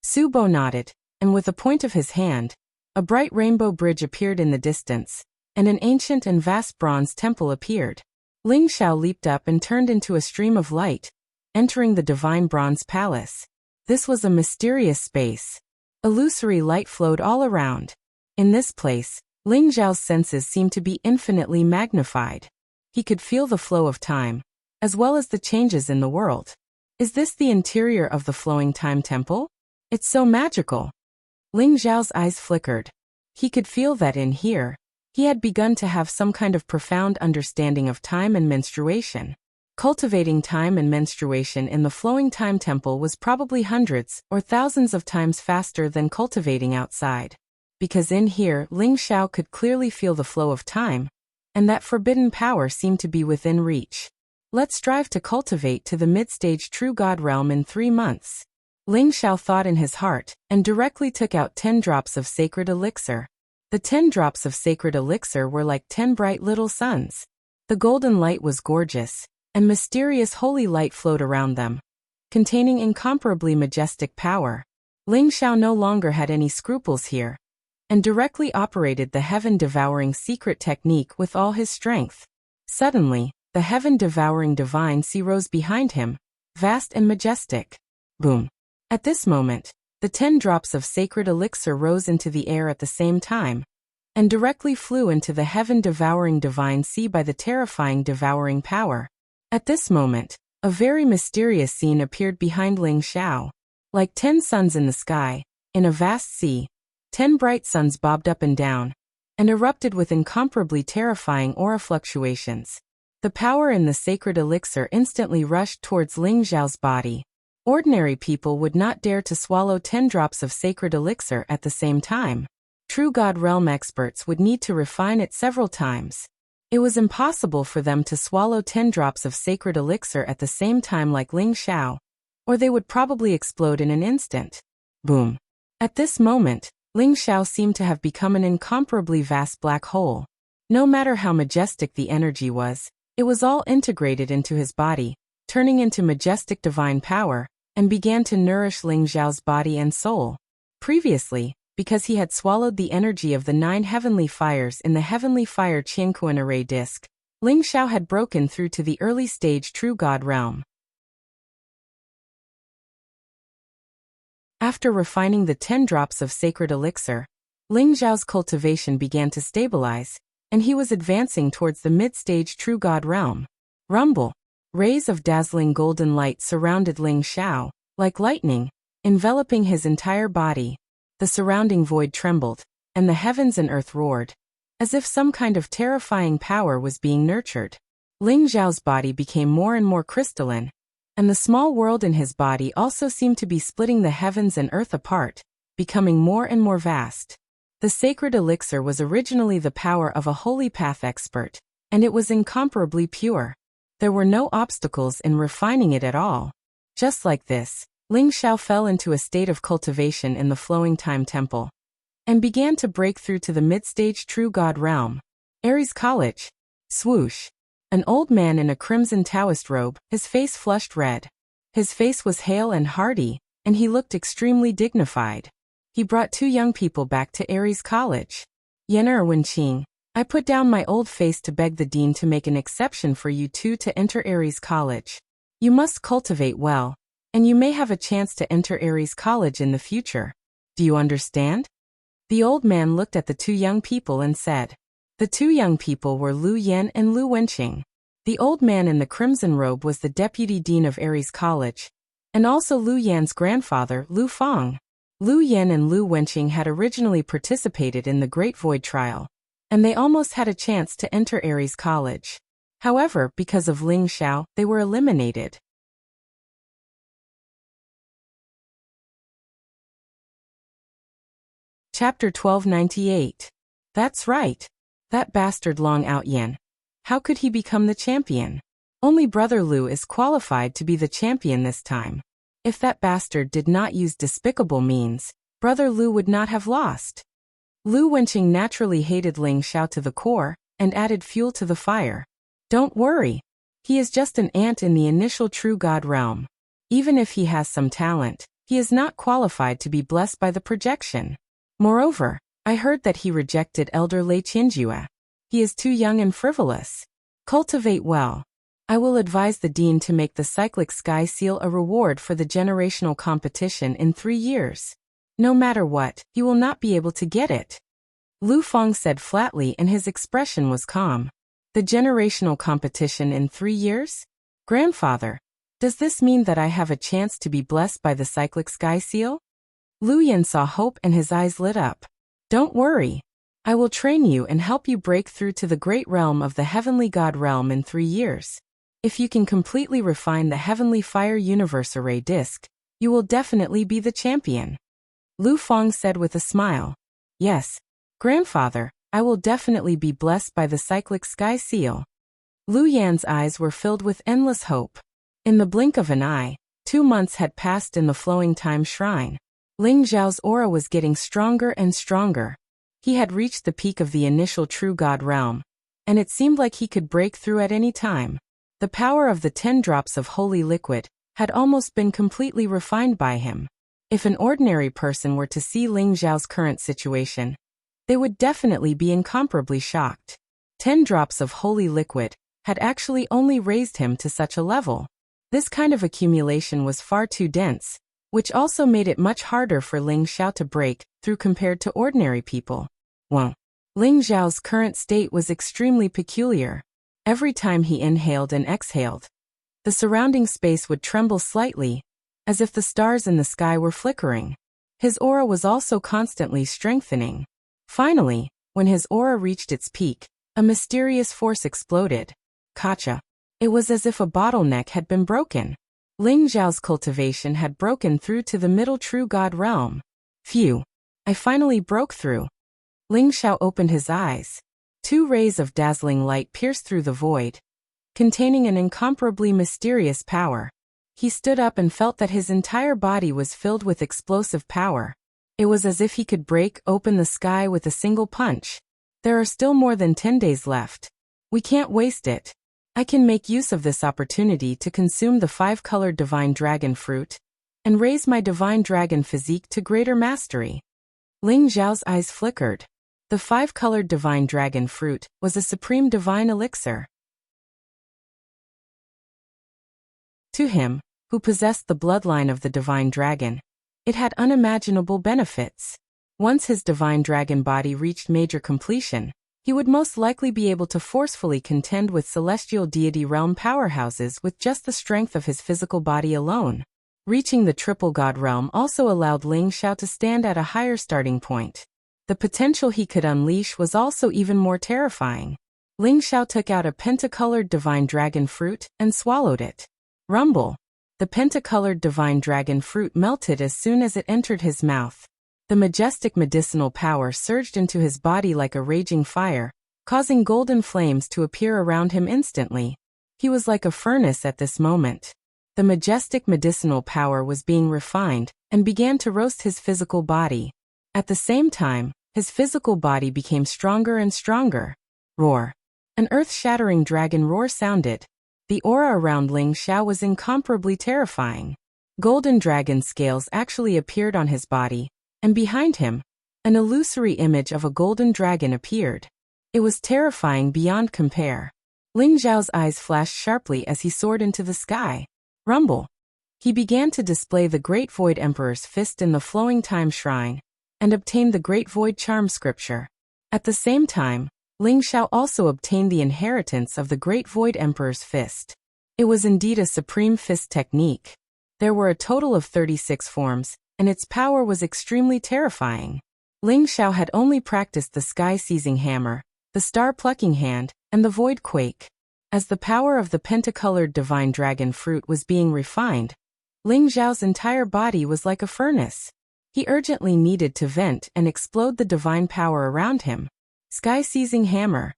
Su Bo nodded, and with a point of his hand, a bright rainbow bridge appeared in the distance, and an ancient and vast bronze temple appeared. Ling Xiao leaped up and turned into a stream of light, entering the divine bronze palace. This was a mysterious space. Illusory light flowed all around. In this place, Ling Xiao's senses seemed to be infinitely magnified. He could feel the flow of time, as well as the changes in the world. Is this the interior of the Flowing Time Temple? It's so magical. Ling Xiao's eyes flickered. He could feel that in here, he had begun to have some kind of profound understanding of time and menstruation. Cultivating time and menstruation in the Flowing Time Temple was probably hundreds or thousands of times faster than cultivating outside. Because in here, Ling Xiao could clearly feel the flow of time, and that forbidden power seemed to be within reach. Let's strive to cultivate to the mid-stage true God realm in 3 months. Ling Xiao thought in his heart, and directly took out 10 drops of sacred elixir. The 10 drops of sacred elixir were like 10 bright little suns. The golden light was gorgeous, and mysterious holy light flowed around them, containing incomparably majestic power. Ling Xiao no longer had any scruples here, and directly operated the heaven-devouring secret technique with all his strength. Suddenly, the heaven-devouring divine sea rose behind him, vast and majestic. Boom. At this moment, the 10 drops of sacred elixir rose into the air at the same time, and directly flew into the heaven-devouring divine sea by the terrifying devouring power. At this moment, a very mysterious scene appeared behind Ling Xiao. Like 10 suns in the sky, in a vast sea, 10 bright suns bobbed up and down, and erupted with incomparably terrifying aura fluctuations. The power in the sacred elixir instantly rushed towards Ling Xiao's body. Ordinary people would not dare to swallow 10 drops of sacred elixir at the same time. True God realm experts would need to refine it several times. It was impossible for them to swallow 10 drops of sacred elixir at the same time like Ling Xiao, or they would probably explode in an instant. Boom. At this moment, Ling Xiao seemed to have become an incomparably vast black hole. No matter how majestic the energy was, it was all integrated into his body, turning into majestic divine power, and began to nourish Ling Xiao's body and soul. Previously, because he had swallowed the energy of the 9 heavenly fires in the heavenly fire Qianquan array disc, Ling Xiao had broken through to the early stage true God realm. After refining the 10 drops of sacred elixir, Ling Xiao's cultivation began to stabilize, and he was advancing towards the mid-stage true God realm. Rumble. Rays of dazzling golden light surrounded Ling Xiao, like lightning, enveloping his entire body. The surrounding void trembled, and the heavens and earth roared, as if some kind of terrifying power was being nurtured. Ling Xiao's body became more and more crystalline, and the small world in his body also seemed to be splitting the heavens and earth apart, becoming more and more vast. The sacred elixir was originally the power of a holy path expert, and it was incomparably pure. There were no obstacles in refining it at all. Just like this, Ling Xiao fell into a state of cultivation in the Flowing Time Temple, and began to break through to the mid-stage true God realm. Aries College. Swoosh. An old man in a crimson Taoist robe, his face flushed red. His face was hale and hearty, and he looked extremely dignified. He brought 2 young people back to Aries College. Yener Wenqing, I put down my old face to beg the dean to make an exception for you 2 to enter Aries College. You must cultivate well, and you may have a chance to enter Aries College in the future. Do you understand? The old man looked at the 2 young people and said. The 2 young people were Lu Yan and Lu Wenqing. The old man in the crimson robe was the deputy dean of Aries College, and also Lu Yan's grandfather, Lu Fong. Lu Yan and Lu Wenqing had originally participated in the Great Void Trial, and they almost had a chance to enter Aries College. However, because of Ling Xiao, they were eliminated. Chapter 1298. That's right. That bastard Long Outyan. How could he become the champion? Only Brother Lu is qualified to be the champion this time. If that bastard did not use despicable means, Brother Lu would not have lost. Lu Wenqing naturally hated Ling Xiao to the core, and added fuel to the fire. Don't worry. He is just an ant in the initial true god realm. Even if he has some talent, he is not qualified to be blessed by the projection. Moreover, I heard that he rejected Elder Lei Qianjue. He is too young and frivolous. Cultivate well. I will advise the dean to make the cyclic sky seal a reward for the generational competition in 3 years. No matter what, he will not be able to get it. Lu Feng said flatly, and his expression was calm. The generational competition in 3 years? Grandfather, does this mean that I have a chance to be blessed by the cyclic sky seal? Lu Yan saw hope and his eyes lit up. Don't worry. I will train you and help you break through to the great realm of the heavenly god realm in 3 years. If you can completely refine the heavenly fire universe array disk, you will definitely be the champion. Lu Feng said with a smile. Yes, Grandfather, I will definitely be blessed by the cyclic sky seal. Lu Yan's eyes were filled with endless hope. In the blink of an eye, 2 months had passed in the flowing time shrine. Ling Xiao's aura was getting stronger and stronger. He had reached the peak of the initial true god realm, and it seemed like he could break through at any time. The power of the 10 drops of holy liquid had almost been completely refined by him. If an ordinary person were to see Ling Xiao's current situation, they would definitely be incomparably shocked. 10 drops of holy liquid had actually only raised him to such a level. This kind of accumulation was far too dense, which also made it much harder for Ling Xiao to break through compared to ordinary people. 1. Ling Xiao's current state was extremely peculiar. Every time he inhaled and exhaled, the surrounding space would tremble slightly, as if the stars in the sky were flickering. His aura was also constantly strengthening. Finally, when his aura reached its peak, a mysterious force exploded. Gotcha. It was as if a bottleneck had been broken. Ling Xiao's cultivation had broken through to the middle true god realm. Phew. I finally broke through. Ling Xiao opened his eyes. 2 rays of dazzling light pierced through the void, containing an incomparably mysterious power. He stood up and felt that his entire body was filled with explosive power. It was as if he could break open the sky with a single punch. There are still more than 10 days left. We can't waste it. I can make use of this opportunity to consume the 5-colored divine dragon fruit and raise my divine dragon physique to greater mastery. Ling Xiao's eyes flickered. The 5-colored divine dragon fruit was a supreme divine elixir. To him, who possessed the bloodline of the divine dragon, it had unimaginable benefits. Once his divine dragon body reached major completion, he would most likely be able to forcefully contend with celestial deity realm powerhouses with just the strength of his physical body alone. Reaching the triple god realm also allowed Ling Xiao to stand at a higher starting point. The potential he could unleash was also even more terrifying. Ling Xiao took out a pentacolored divine dragon fruit and swallowed it. Rumble. The pentacolored divine dragon fruit melted as soon as it entered his mouth. The majestic medicinal power surged into his body like a raging fire, causing golden flames to appear around him instantly. He was like a furnace at this moment. The majestic medicinal power was being refined and began to roast his physical body. At the same time, his physical body became stronger and stronger. Roar. An earth-shattering dragon roar sounded. The aura around Ling Xiao was incomparably terrifying. Golden dragon scales actually appeared on his body, and behind him, an illusory image of a golden dragon appeared. It was terrifying beyond compare. Ling Xiao's eyes flashed sharply as he soared into the sky. Rumble. He began to display the Great Void Emperor's fist in the flowing time shrine, and obtained the Great Void Charm scripture. At the same time, Ling Xiao also obtained the inheritance of the Great Void Emperor's fist. It was indeed a supreme fist technique. There were a total of 36 forms, and its power was extremely terrifying. Ling Xiao had only practiced the sky-seizing hammer, the star-plucking hand, and the void quake. As the power of the pentacolored divine dragon fruit was being refined, Ling Xiao's entire body was like a furnace. He urgently needed to vent and explode the divine power around him. Sky-seizing hammer.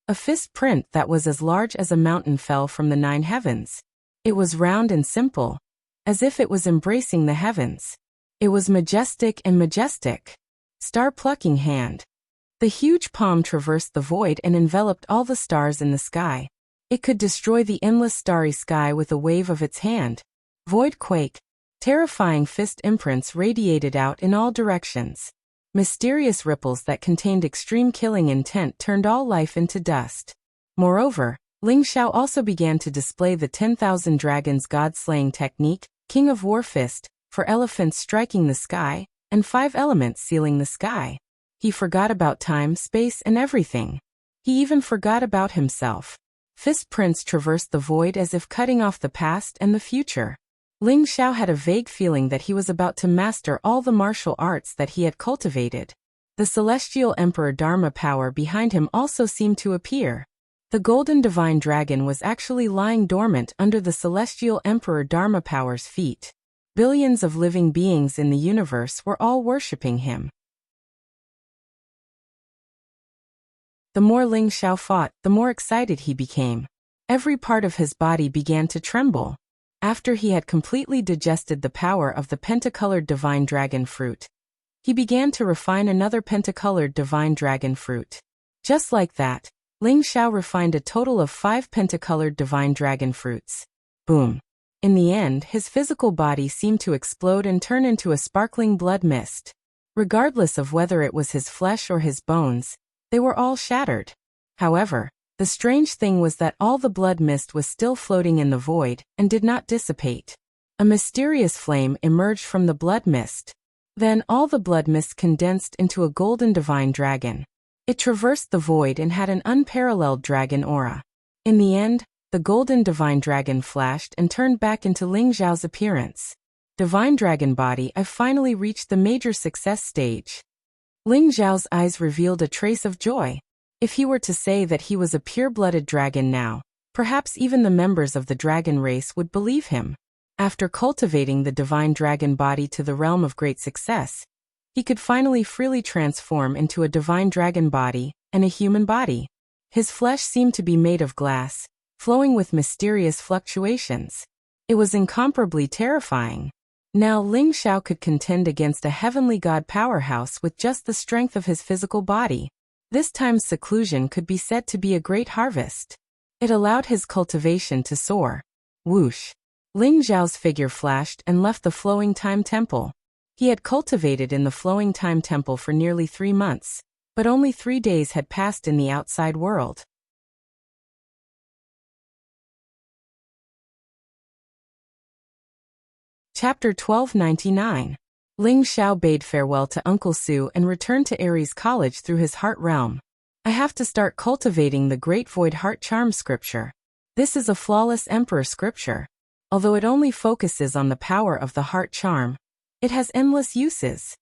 A fist print that was as large as a mountain fell from the 9 heavens. It was round and simple, as if it was embracing the heavens. It was majestic and majestic. Star-plucking hand. The huge palm traversed the void and enveloped all the stars in the sky. It could destroy the endless starry sky with a wave of its hand. Void quake. Terrifying fist imprints radiated out in all directions. Mysterious ripples that contained extreme killing intent turned all life into dust. Moreover, Ling Xiao also began to display the 10,000 dragons god-slaying technique, King of War Fist, for elephants striking the sky, and 5 elements sealing the sky. He forgot about time, space, and everything. He even forgot about himself. Fist prints traversed the void as if cutting off the past and the future. Ling Xiao had a vague feeling that he was about to master all the martial arts that he had cultivated. The celestial emperor Dharma power behind him also seemed to appear. The golden divine dragon was actually lying dormant under the celestial emperor Dharma power's feet. Billions of living beings in the universe were all worshipping him. The more Ling Xiao fought, the more excited he became. Every part of his body began to tremble. After he had completely digested the power of the pentacolored divine dragon fruit, he began to refine another pentacolored divine dragon fruit. Just like that, Ling Xiao refined a total of 5 pentacolored divine dragon fruits. Boom. In the end, his physical body seemed to explode and turn into a sparkling blood mist. Regardless of whether it was his flesh or his bones, they were all shattered. However, the strange thing was that all the blood mist was still floating in the void and did not dissipate. A mysterious flame emerged from the blood mist. Then all the blood mist condensed into a golden divine dragon. It traversed the void and had an unparalleled dragon aura. In the end, the golden divine dragon flashed and turned back into Ling Xiao's appearance. Divine dragon body, I finally reached the major success stage. Ling Xiao's eyes revealed a trace of joy. If he were to say that he was a pure-blooded dragon now, perhaps even the members of the dragon race would believe him. After cultivating the divine dragon body to the realm of great success, he could finally freely transform into a divine dragon body and a human body. His flesh seemed to be made of glass, flowing with mysterious fluctuations. It was incomparably terrifying. Now Ling Xiao could contend against a heavenly god powerhouse with just the strength of his physical body. This time's seclusion could be said to be a great harvest. It allowed his cultivation to soar. Whoosh! Ling Xiao's figure flashed and left the Flowing Time Temple. He had cultivated in the Flowing Time Temple for nearly 3 months, but only 3 days had passed in the outside world. Chapter 1299. Ling Xiao bade farewell to Uncle Su and returned to Aries College through his heart realm. I have to start cultivating the Great Void Heart Charm scripture. This is a flawless emperor scripture. Although it only focuses on the power of the heart charm, it has endless uses.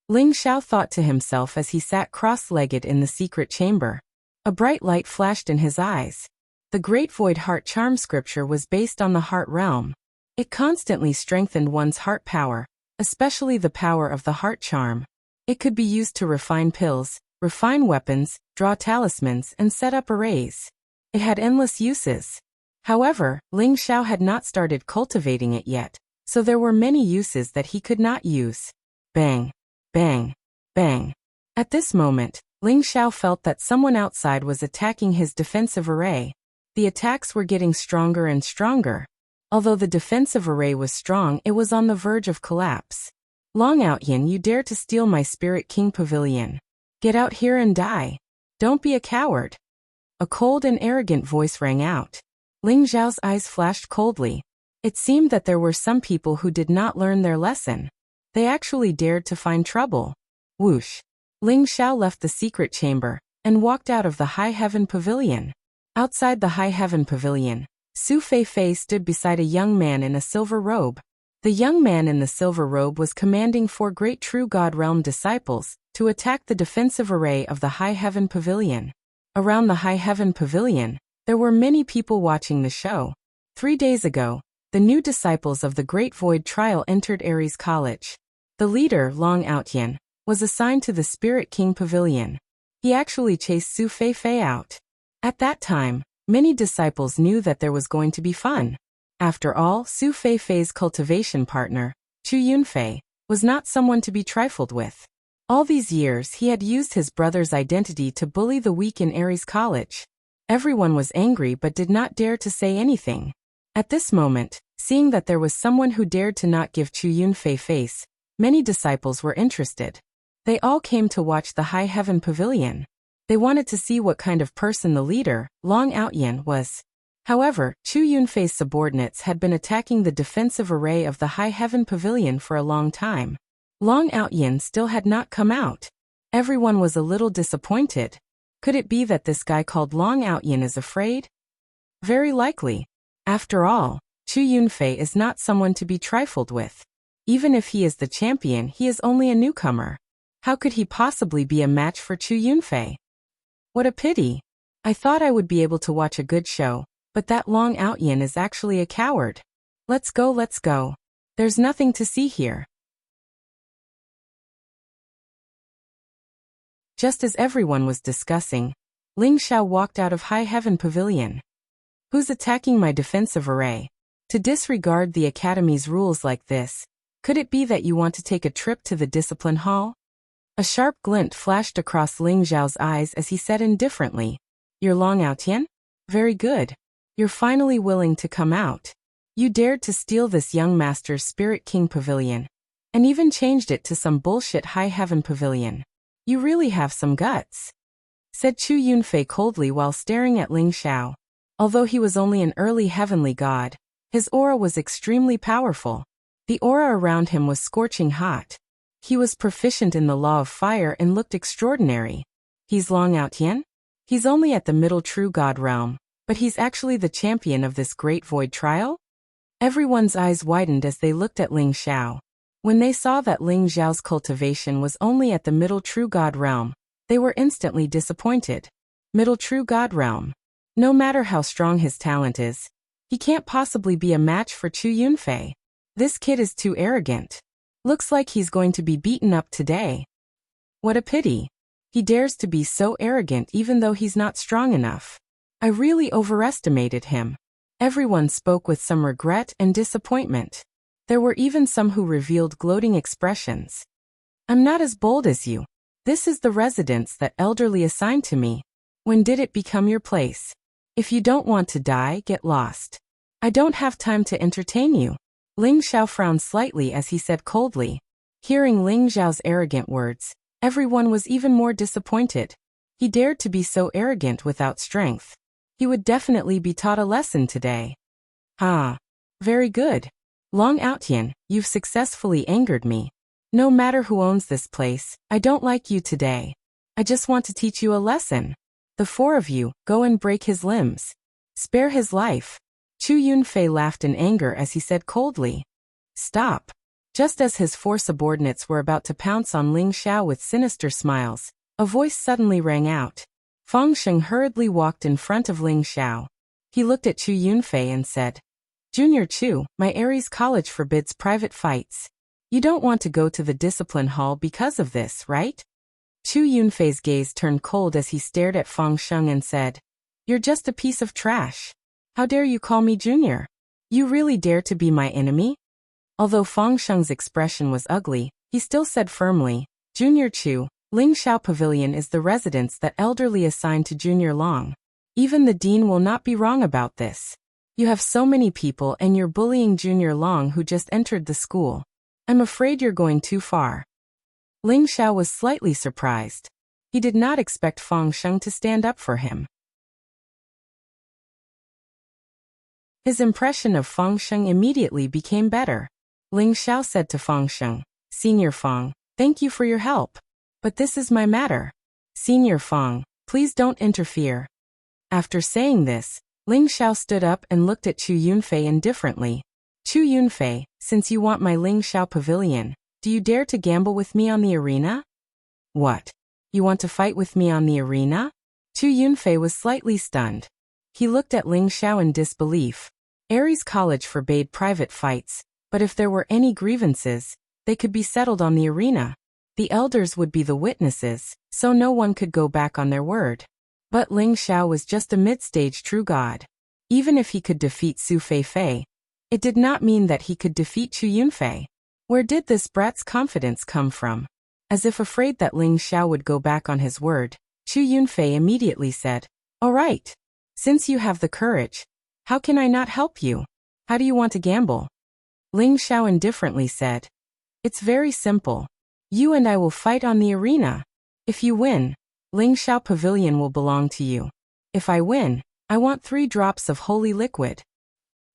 Ling Xiao thought to himself as he sat cross-legged in the secret chamber. A bright light flashed in his eyes. The Great Void Heart Charm scripture was based on the heart realm. It constantly strengthened one's heart power, especially the power of the heart charm. It could be used to refine pills, refine weapons, draw talismans, and set up arrays. It had endless uses. However, Ling Xiao had not started cultivating it yet, so there were many uses that he could not use. Bang! Bang! Bang! At this moment, Ling Xiao felt that someone outside was attacking his defensive array. The attacks were getting stronger and stronger. Although the defensive array was strong, it was on the verge of collapse. Long Outyin, you dare to steal my Spirit King Pavilion. Get out here and die. Don't be a coward. A cold and arrogant voice rang out. Ling Xiao's eyes flashed coldly. It seemed that there were some people who did not learn their lesson. They actually dared to find trouble. Whoosh! Ling Xiao left the secret chamber and walked out of the High Heaven Pavilion. Outside the High Heaven Pavilion, Su Feifei stood beside a young man in a silver robe. The young man in the silver robe was commanding 4 great true God realm disciples to attack the defensive array of the High Heaven Pavilion. Around the High Heaven Pavilion, there were many people watching the show. 3 days ago, the new disciples of the Great Void Trial entered Aries College. The leader, Long Outyin, was assigned to the Spirit King Pavilion. He actually chased Su Feifei out. At that time, many disciples knew that there was going to be fun. After all, Su Feifei's cultivation partner, Chu Yunfei, was not someone to be trifled with. All these years he had used his brother's identity to bully the weak in Aries College. Everyone was angry but did not dare to say anything. At this moment, seeing that there was someone who dared to not give Chu Yunfei face, many disciples were interested. They all came to watch the High Heaven Pavilion. They wanted to see what kind of person the leader, Long Outyan, was. However, Chu Yunfei's subordinates had been attacking the defensive array of the High Heaven Pavilion for a long time. Long Outyan still had not come out. Everyone was a little disappointed. Could it be that this guy called Long Outyan is afraid? Very likely. After all, Chu Yunfei is not someone to be trifled with. Even if he is the champion, he is only a newcomer. How could he possibly be a match for Chu Yunfei? What a pity. I thought I would be able to watch a good show, but that Long Outyan is actually a coward. Let's go, let's go. There's nothing to see here. Just as everyone was discussing, Ling Xiao walked out of High Heaven Pavilion. Who's attacking my defensive array? To disregard the Academy's rules like this, could it be that you want to take a trip to the discipline hall? A sharp glint flashed across Ling Xiao's eyes as he said indifferently, "You're Long Outyan? Very good. You're finally willing to come out. You dared to steal this young master's Spirit King Pavilion, and even changed it to some bullshit High Heaven Pavilion. You really have some guts," said Chu Yunfei coldly while staring at Ling Xiao. Although he was only an early heavenly god, his aura was extremely powerful. The aura around him was scorching hot. He was proficient in the law of fire and looked extraordinary. He's Long Outyan? He's only at the middle true god realm, but he's actually the champion of this great void trial? Everyone's eyes widened as they looked at Ling Xiao. When they saw that Ling Xiao's cultivation was only at the middle true god realm, they were instantly disappointed. Middle true god realm. No matter how strong his talent is, he can't possibly be a match for Chu Yunfei. This kid is too arrogant. Looks like he's going to be beaten up today. What a pity. He dares to be so arrogant even though he's not strong enough. I really overestimated him. Everyone spoke with some regret and disappointment. There were even some who revealed gloating expressions. I'm not as bold as you. This is the residence that elderly assigned to me. When did it become your place? If you don't want to die, get lost. I don't have time to entertain you. Ling Xiao frowned slightly as he said coldly. Hearing Ling Xiao's arrogant words, everyone was even more disappointed. He dared to be so arrogant without strength. He would definitely be taught a lesson today. Ah, very good. Long Outyan, you've successfully angered me. No matter who owns this place, I don't like you today. I just want to teach you a lesson. The four of you, go and break his limbs. Spare his life. Chu Yunfei laughed in anger as he said coldly. Stop. Just as his four subordinates were about to pounce on Ling Xiao with sinister smiles, a voice suddenly rang out. Fang Sheng hurriedly walked in front of Ling Xiao. He looked at Chu Yunfei and said, Junior Chu, my Aries College forbids private fights. You don't want to go to the discipline hall because of this, right? Chu Yunfei's gaze turned cold as he stared at Fang Sheng and said, You're just a piece of trash. How dare you call me Junior? You really dare to be my enemy? Although Fang Sheng's expression was ugly, he still said firmly, Junior Chu, Ling Xiao Pavilion is the residence that elderly assigned to Junior Long. Even the dean will not be wrong about this. You have so many people and you're bullying Junior Long who just entered the school. I'm afraid you're going too far. Ling Xiao was slightly surprised. He did not expect Fang Sheng to stand up for him. His impression of Fang Sheng immediately became better. Ling Xiao said to Fang Sheng, Senior Fang, thank you for your help. But this is my matter. Senior Fang, please don't interfere. After saying this, Ling Xiao stood up and looked at Chu Yunfei indifferently. Chu Yunfei, since you want my Ling Xiao Pavilion, do you dare to gamble with me on the arena? What? You want to fight with me on the arena? Chu Yunfei was slightly stunned. He looked at Ling Xiao in disbelief. Aries College forbade private fights, but if there were any grievances, they could be settled on the arena. The elders would be the witnesses, so no one could go back on their word. But Ling Xiao was just a mid-stage true god. Even if he could defeat Su Feifei, it did not mean that he could defeat Chu Yunfei. Where did this brat's confidence come from? As if afraid that Ling Xiao would go back on his word, Chu Yunfei immediately said, "All right. Since you have the courage, how can I not help you? How do you want to gamble?" Ling Xiao indifferently said, "It's very simple. You and I will fight on the arena. If you win, Ling Xiao Pavilion will belong to you. If I win, I want 3 drops of holy liquid."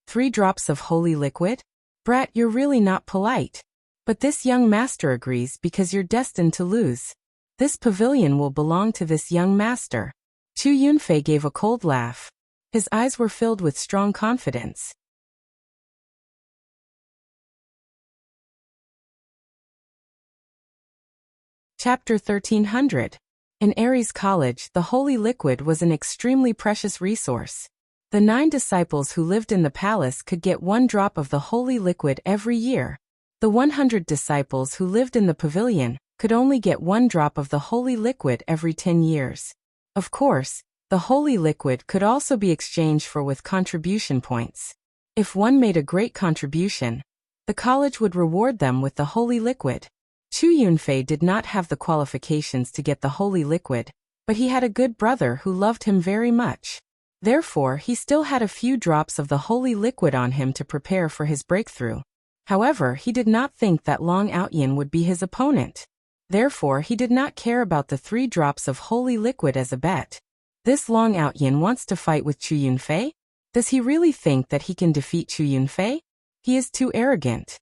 3 drops of holy liquid? Brat, you're really not polite. But this young master agrees because you're destined to lose. This pavilion will belong to this young master. Chu Yunfei gave a cold laugh. His eyes were filled with strong confidence. Chapter 1300. In Ares College, the holy liquid was an extremely precious resource. The 9 disciples who lived in the palace could get 1 drop of the holy liquid every year. The 100 disciples who lived in the pavilion could only get 1 drop of the holy liquid every 10 years. Of course, the holy liquid could also be exchanged for with contribution points. If one made a great contribution, the college would reward them with the holy liquid. Chu Yunfei did not have the qualifications to get the holy liquid, but he had a good brother who loved him very much. Therefore, he still had a few drops of the holy liquid on him to prepare for his breakthrough. However, he did not think that Long Outyin would be his opponent. Therefore, he did not care about the 3 drops of holy liquid as a bet. This Long Outyin wants to fight with Chu Yunfei? Does he really think that he can defeat Chu Yunfei? He is too arrogant.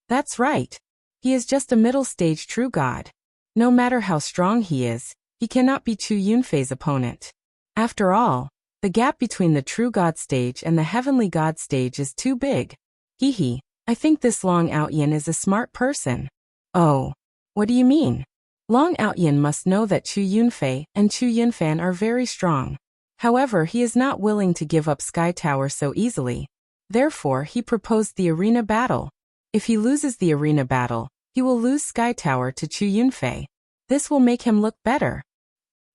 That's right. He is just a middle-stage true god. No matter how strong he is, he cannot be Chu Yunfei's opponent. After all, the gap between the true god stage and the heavenly god stage is too big. Hee, I think this Long Outyin is a smart person. Oh, what do you mean? Long Outyin must know that Chu Yunfei and Chu Yunfan are very strong. However, he is not willing to give up Sky Tower so easily. Therefore, he proposed the arena battle. If he loses the arena battle, he will lose Sky Tower to Chu Yunfei. This will make him look better.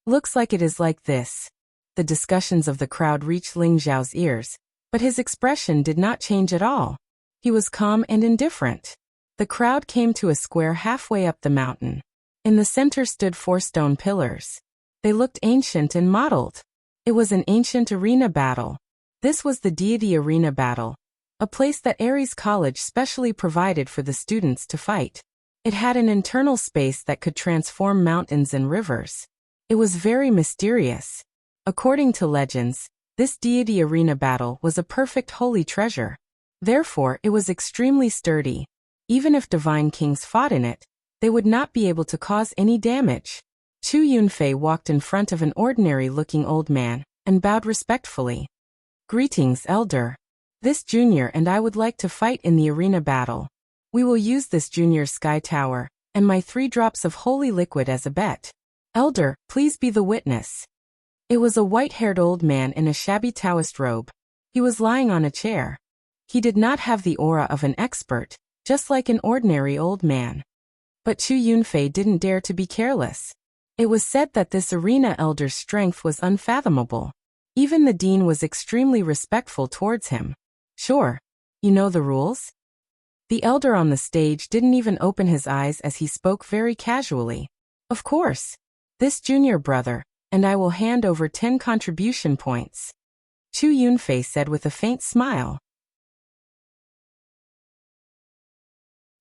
Looks like it is like this. The discussions of the crowd reached Ling Xiao's ears, but his expression did not change at all. He was calm and indifferent. The crowd came to a square halfway up the mountain. In the center stood 4 stone pillars. They looked ancient and mottled. It was an ancient arena battle. This was the deity arena battle, a place that Ares College specially provided for the students to fight. It had an internal space that could transform mountains and rivers. It was very mysterious. According to legends, this deity arena battle was a perfect holy treasure. Therefore, it was extremely sturdy. Even if divine kings fought in it, they would not be able to cause any damage. Chu Yunfei walked in front of an ordinary-looking old man and bowed respectfully. "Greetings, elder. This junior and I would like to fight in the arena battle. We will use this junior's Sky Tower and my 3 drops of holy liquid as a bet. Elder, please be the witness." It was a white-haired old man in a shabby Taoist robe. He was lying on a chair. He did not have the aura of an expert, just like an ordinary old man. But Chu Yunfei didn't dare to be careless. It was said that this arena elder's strength was unfathomable. Even the dean was extremely respectful towards him. "Sure. You know the rules?" The elder on the stage didn't even open his eyes as he spoke very casually. "Of course. This junior brother and I will hand over 10 contribution points," Chu Yunfei said with a faint smile.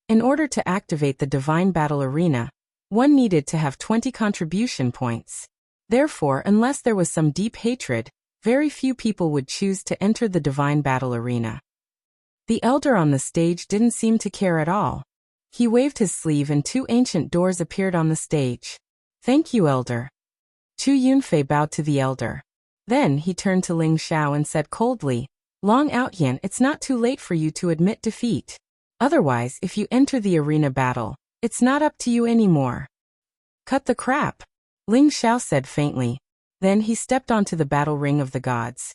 In order to activate the Divine Battle Arena, one needed to have 20 contribution points. Therefore, unless there was some deep hatred, very few people would choose to enter the Divine Battle Arena. The elder on the stage didn't seem to care at all. He waved his sleeve and 2 ancient doors appeared on the stage. "Thank you, elder." Chu Yunfei bowed to the elder. Then he turned to Ling Xiao and said coldly, "Long Outyin, it's not too late for you to admit defeat. Otherwise, if you enter the arena battle, it's not up to you anymore." "Cut the crap," Ling Xiao said faintly. Then he stepped onto the battle ring of the gods.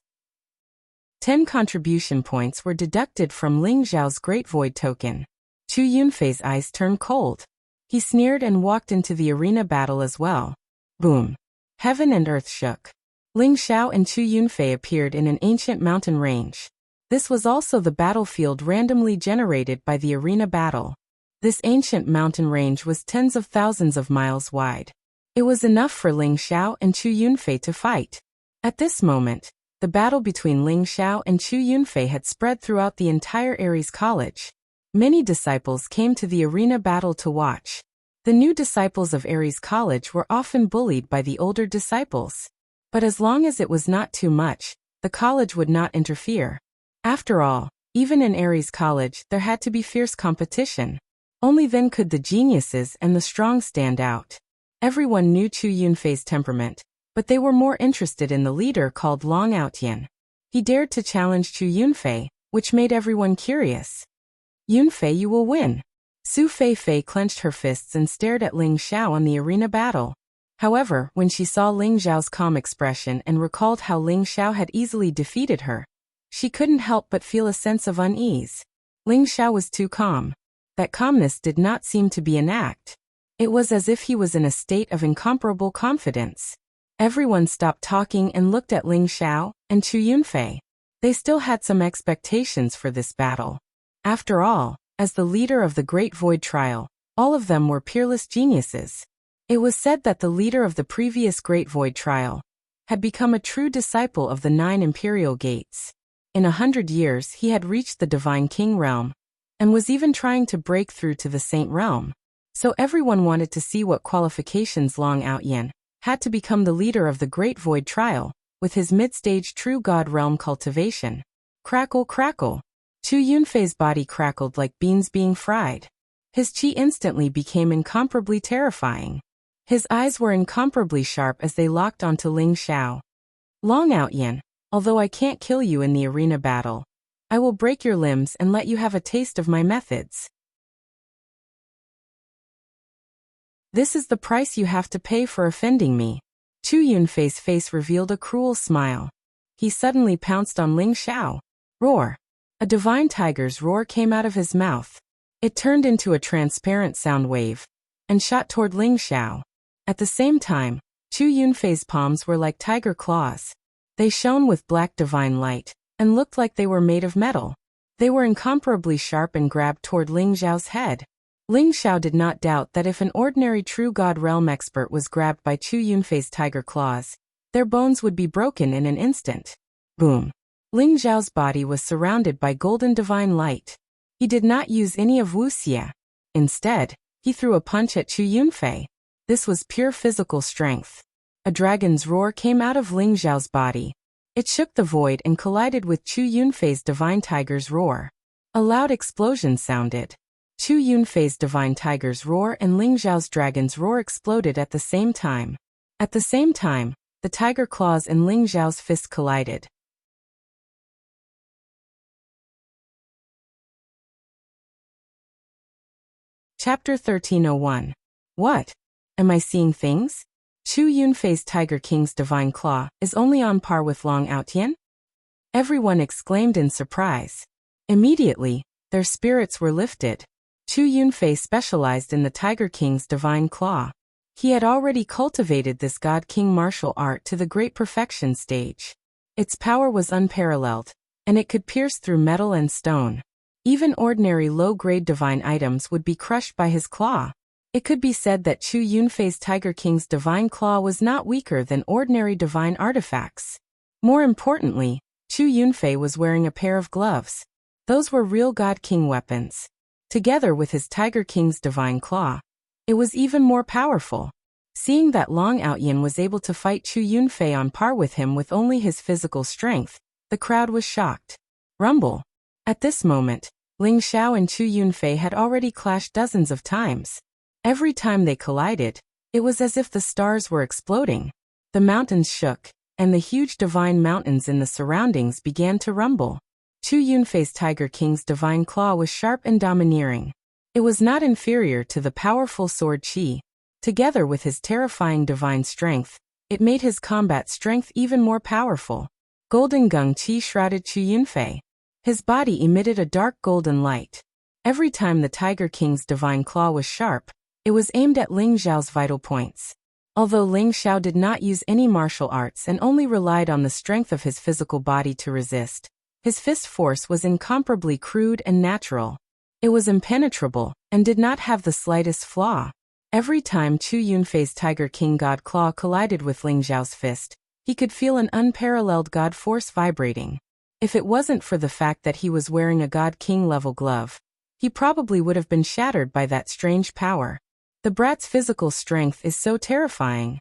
10 contribution points were deducted from Ling Xiao's Great Void token. Chu Yunfei's eyes turned cold. He sneered and walked into the arena battle as well. Boom! Heaven and earth shook. Ling Xiao and Chu Yunfei appeared in an ancient mountain range. This was also the battlefield randomly generated by the arena battle. This ancient mountain range was tens of thousands of miles wide. It was enough for Ling Xiao and Chu Yunfei to fight. At this moment, the battle between Ling Xiao and Chu Yunfei had spread throughout the entire Ares College. Many disciples came to the arena battle to watch. The new disciples of Ares College were often bullied by the older disciples. But as long as it was not too much, the college would not interfere. After all, even in Ares College there had to be fierce competition. Only then could the geniuses and the strong stand out. Everyone knew Chu Yunfei's temperament, but they were more interested in the leader called Long Outyan. He dared to challenge Chu Yunfei, which made everyone curious. Yunfei, you will win. Su Feifei clenched her fists and stared at Ling Xiao on the arena battle. However, when she saw Ling Xiao's calm expression and recalled how Ling Xiao had easily defeated her, she couldn't help but feel a sense of unease. Ling Xiao was too calm. That calmness did not seem to be an act. It was as if he was in a state of incomparable confidence. Everyone stopped talking and looked at Ling Xiao and Chu Yunfei. They still had some expectations for this battle. After all, as the leader of the Great Void Trial, all of them were peerless geniuses. It was said that the leader of the previous Great Void Trial had become a true disciple of the 9 Imperial Gates. In 100 years he had reached the Divine King realm, and was even trying to break through to the Saint realm. So everyone wanted to see what qualifications Long Outyan had to become the leader of the Great Void Trial, with his mid-stage True God realm cultivation. Crackle, crackle. Chu Yunfei's body crackled like beans being fried. His chi instantly became incomparably terrifying. His eyes were incomparably sharp as they locked onto Ling Xiao. Long Outyan, although I can't kill you in the arena battle, I will break your limbs and let you have a taste of my methods. This is the price you have to pay for offending me. Chu Yunfei's face revealed a cruel smile. He suddenly pounced on Ling Xiao. Roar! A divine tiger's roar came out of his mouth. It turned into a transparent sound wave and shot toward Ling Xiao. At the same time, Chu Yunfei's palms were like tiger claws. They shone with black divine light and looked like they were made of metal. They were incomparably sharp and grabbed toward Ling Xiao's head. Ling Xiao did not doubt that if an ordinary True God realm expert was grabbed by Chu Yunfei's tiger claws, their bones would be broken in an instant. Boom! Ling Xiao's body was surrounded by golden divine light. He did not use any of Wuxia. Instead, he threw a punch at Chu Yunfei. This was pure physical strength. A dragon's roar came out of Ling Xiao's body. It shook the void and collided with Chu Yunfei's divine tiger's roar. A loud explosion sounded. Chu Yunfei's divine tiger's roar and Ling Xiao's dragon's roar exploded at the same time. At the same time, the tiger claws and Ling Xiao's fist collided. Chapter 1301. What? Am I seeing things? Chu Yunfei's Tiger King's divine claw is only on par with Long Outyan? Everyone exclaimed in surprise. Immediately, their spirits were lifted. Chu Yunfei specialized in the Tiger King's divine claw. He had already cultivated this God King martial art to the great perfection stage. Its power was unparalleled, and it could pierce through metal and stone. Even ordinary low-grade divine items would be crushed by his claw. It could be said that Chu Yunfei's Tiger King's divine claw was not weaker than ordinary divine artifacts. More importantly, Chu Yunfei was wearing a pair of gloves. Those were real God King weapons. Together with his Tiger King's divine claw, it was even more powerful. Seeing that Long Outyan was able to fight Chu Yunfei on par with him with only his physical strength, the crowd was shocked. Rumble. At this moment, Ling Xiao and Chu Yunfei had already clashed dozens of times. Every time they collided, it was as if the stars were exploding. The mountains shook, and the huge divine mountains in the surroundings began to rumble. Chu Yunfei's Tiger King's divine claw was sharp and domineering. It was not inferior to the powerful sword Qi. Together with his terrifying divine strength, it made his combat strength even more powerful. Golden Gung Qi shrouded Chu Yunfei. His body emitted a dark golden light. Every time the Tiger King's divine claw was sharp, It was aimed at Ling Xiao's vital points. Although Ling Xiao did not use any martial arts and only relied on the strength of his physical body to resist, his fist force was incomparably crude and natural. It was impenetrable, and did not have the slightest flaw. Every time Chu Yunfei's Tiger King God Claw collided with Ling Xiao's fist, he could feel an unparalleled God force vibrating. If it wasn't for the fact that he was wearing a God King level glove, he probably would have been shattered by that strange power. The brat's physical strength is so terrifying.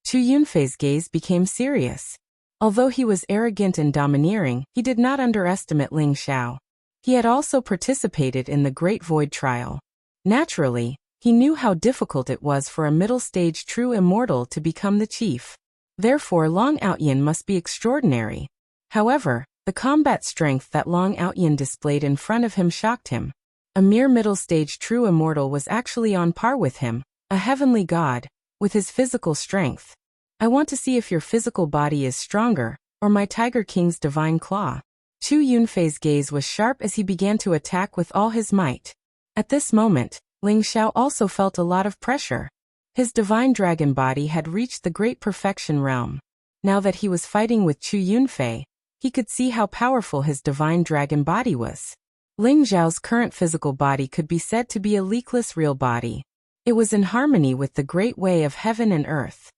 Chu Yunfei's gaze became serious. Although he was arrogant and domineering, he did not underestimate Ling Xiao. He had also participated in the Great Void Trial. Naturally, he knew how difficult it was for a middle-stage true immortal to become the chief. Therefore Long Outyin must be extraordinary. However, the combat strength that Long Outyin displayed in front of him shocked him. A mere middle-stage true immortal was actually on par with him, a heavenly god, with his physical strength. I want to see if your physical body is stronger, or my Tiger King's divine claw. Chu Yunfei's gaze was sharp as he began to attack with all his might. At this moment, Ling Xiao also felt a lot of pressure. His divine dragon body had reached the great perfection realm. Now that he was fighting with Chu Yunfei, he could see how powerful his divine dragon body was. Ling Xiao's current physical body could be said to be a leakless real body. It was in harmony with the great way of heaven and earth.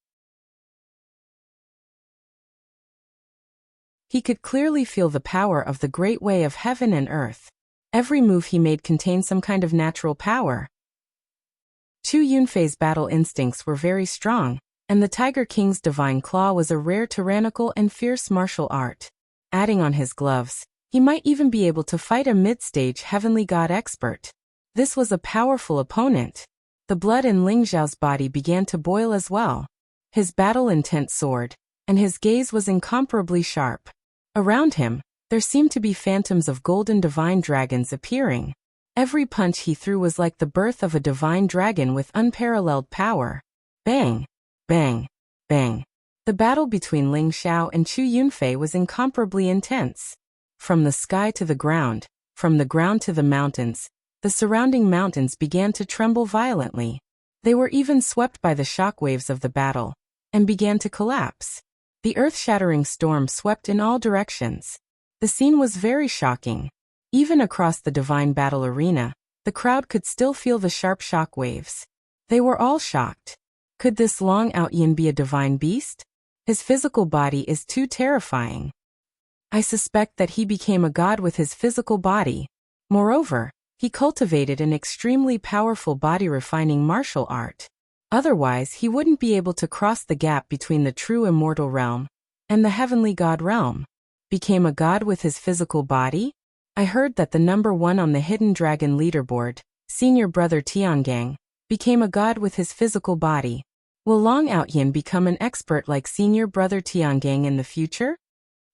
He could clearly feel the power of the great way of heaven and earth. Every move he made contained some kind of natural power. Chu Yunfei's battle instincts were very strong, and the Tiger King's divine claw was a rare tyrannical and fierce martial art. Adding on his gloves, he might even be able to fight a mid-stage heavenly god expert. This was a powerful opponent. The blood in Ling Xiao's body began to boil as well. His battle intent soared, and his gaze was incomparably sharp. Around him, there seemed to be phantoms of golden divine dragons appearing. Every punch he threw was like the birth of a divine dragon with unparalleled power. Bang! Bang! Bang! The battle between Ling Xiao and Chu Yunfei was incomparably intense. From the sky to the ground, from the ground to the mountains, the surrounding mountains began to tremble violently. They were even swept by the shockwaves of the battle, and began to collapse. The earth-shattering storm swept in all directions. The scene was very shocking. Even across the divine battle arena, the crowd could still feel the sharp shockwaves. They were all shocked. Could this Long Outyin be a divine beast? His physical body is too terrifying. I suspect that he became a god with his physical body. Moreover, he cultivated an extremely powerful body-refining martial art. Otherwise, he wouldn't be able to cross the gap between the true immortal realm and the heavenly god realm. Became a god with his physical body? I heard that the number one on the Hidden Dragon leaderboard, senior brother Tiangang, became a god with his physical body. Will Long Outyin become an expert like senior brother Tiangang in the future?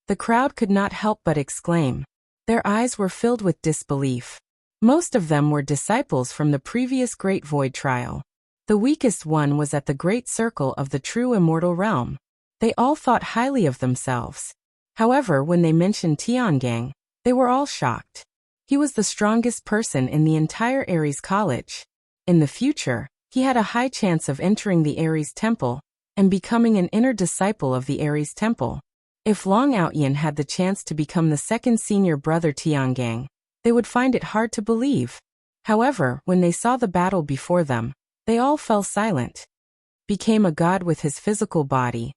The crowd could not help but exclaim. Their eyes were filled with disbelief. Most of them were disciples from the previous Great Void Trial. The weakest one was at the Great Circle of the true immortal realm. They all thought highly of themselves. However, when they mentioned Tiangang, they were all shocked. He was the strongest person in the entire Ares College. In the future, he had a high chance of entering the Ares Temple and becoming an inner disciple of the Ares Temple. If Long Outyin had the chance to become the second senior brother Tiangang, they would find it hard to believe. However, when they saw the battle before them, they all fell silent. Became a god with his physical body.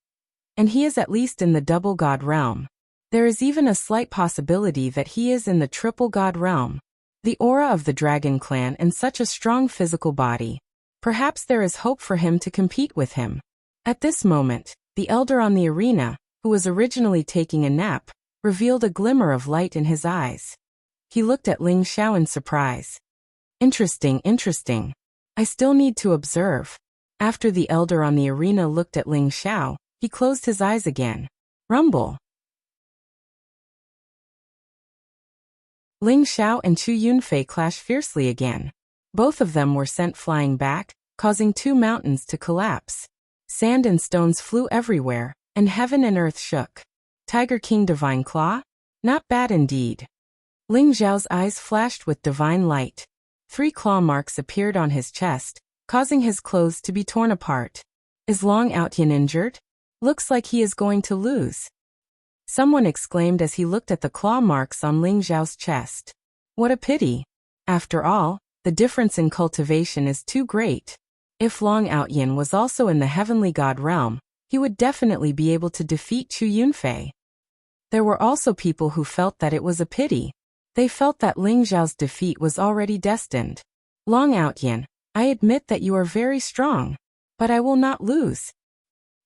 And he is at least in the double god realm. There is even a slight possibility that he is in the triple god realm. The aura of the dragon clan and such a strong physical body. Perhaps there is hope for him to compete with him. At this moment, the elder on the arena, who was originally taking a nap, revealed a glimmer of light in his eyes. He looked at Ling Xiao in surprise. Interesting, interesting. I still need to observe. After the elder on the arena looked at Ling Xiao, he closed his eyes again. Rumble. Ling Xiao and Chu Yunfei clashed fiercely again. Both of them were sent flying back, causing two mountains to collapse. Sand and stones flew everywhere, and heaven and earth shook. Tiger King Divine Claw? Not bad indeed. Ling Xiao's eyes flashed with divine light. 3 claw marks appeared on his chest, causing his clothes to be torn apart. Is Long Outyin injured? Looks like he is going to lose. Someone exclaimed as he looked at the claw marks on Ling Xiao's chest. What a pity. After all, the difference in cultivation is too great. If Long Outyin was also in the heavenly god realm, he would definitely be able to defeat Chu Yunfei. There were also people who felt that it was a pity. They felt that Ling Xiao's defeat was already destined. Long Outyin, I admit that you are very strong, but I will not lose.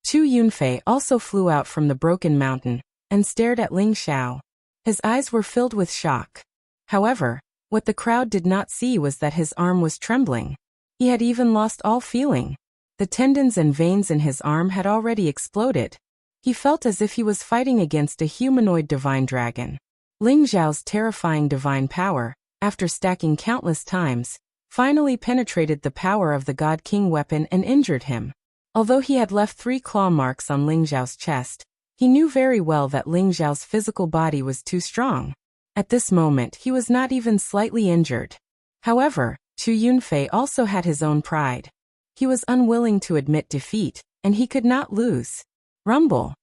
Chu Yunfei also flew out from the broken mountain and stared at Ling Xiao. His eyes were filled with shock. However, what the crowd did not see was that his arm was trembling. He had even lost all feeling. The tendons and veins in his arm had already exploded. He felt as if he was fighting against a humanoid divine dragon. Ling Xiao's terrifying divine power, after stacking countless times, finally penetrated the power of the God King weapon and injured him. Although he had left 3 claw marks on Ling Xiao's chest, he knew very well that Ling Xiao's physical body was too strong. At this moment he was not even slightly injured. However, Chu Yunfei also had his own pride. He was unwilling to admit defeat, and he could not lose. Rumble.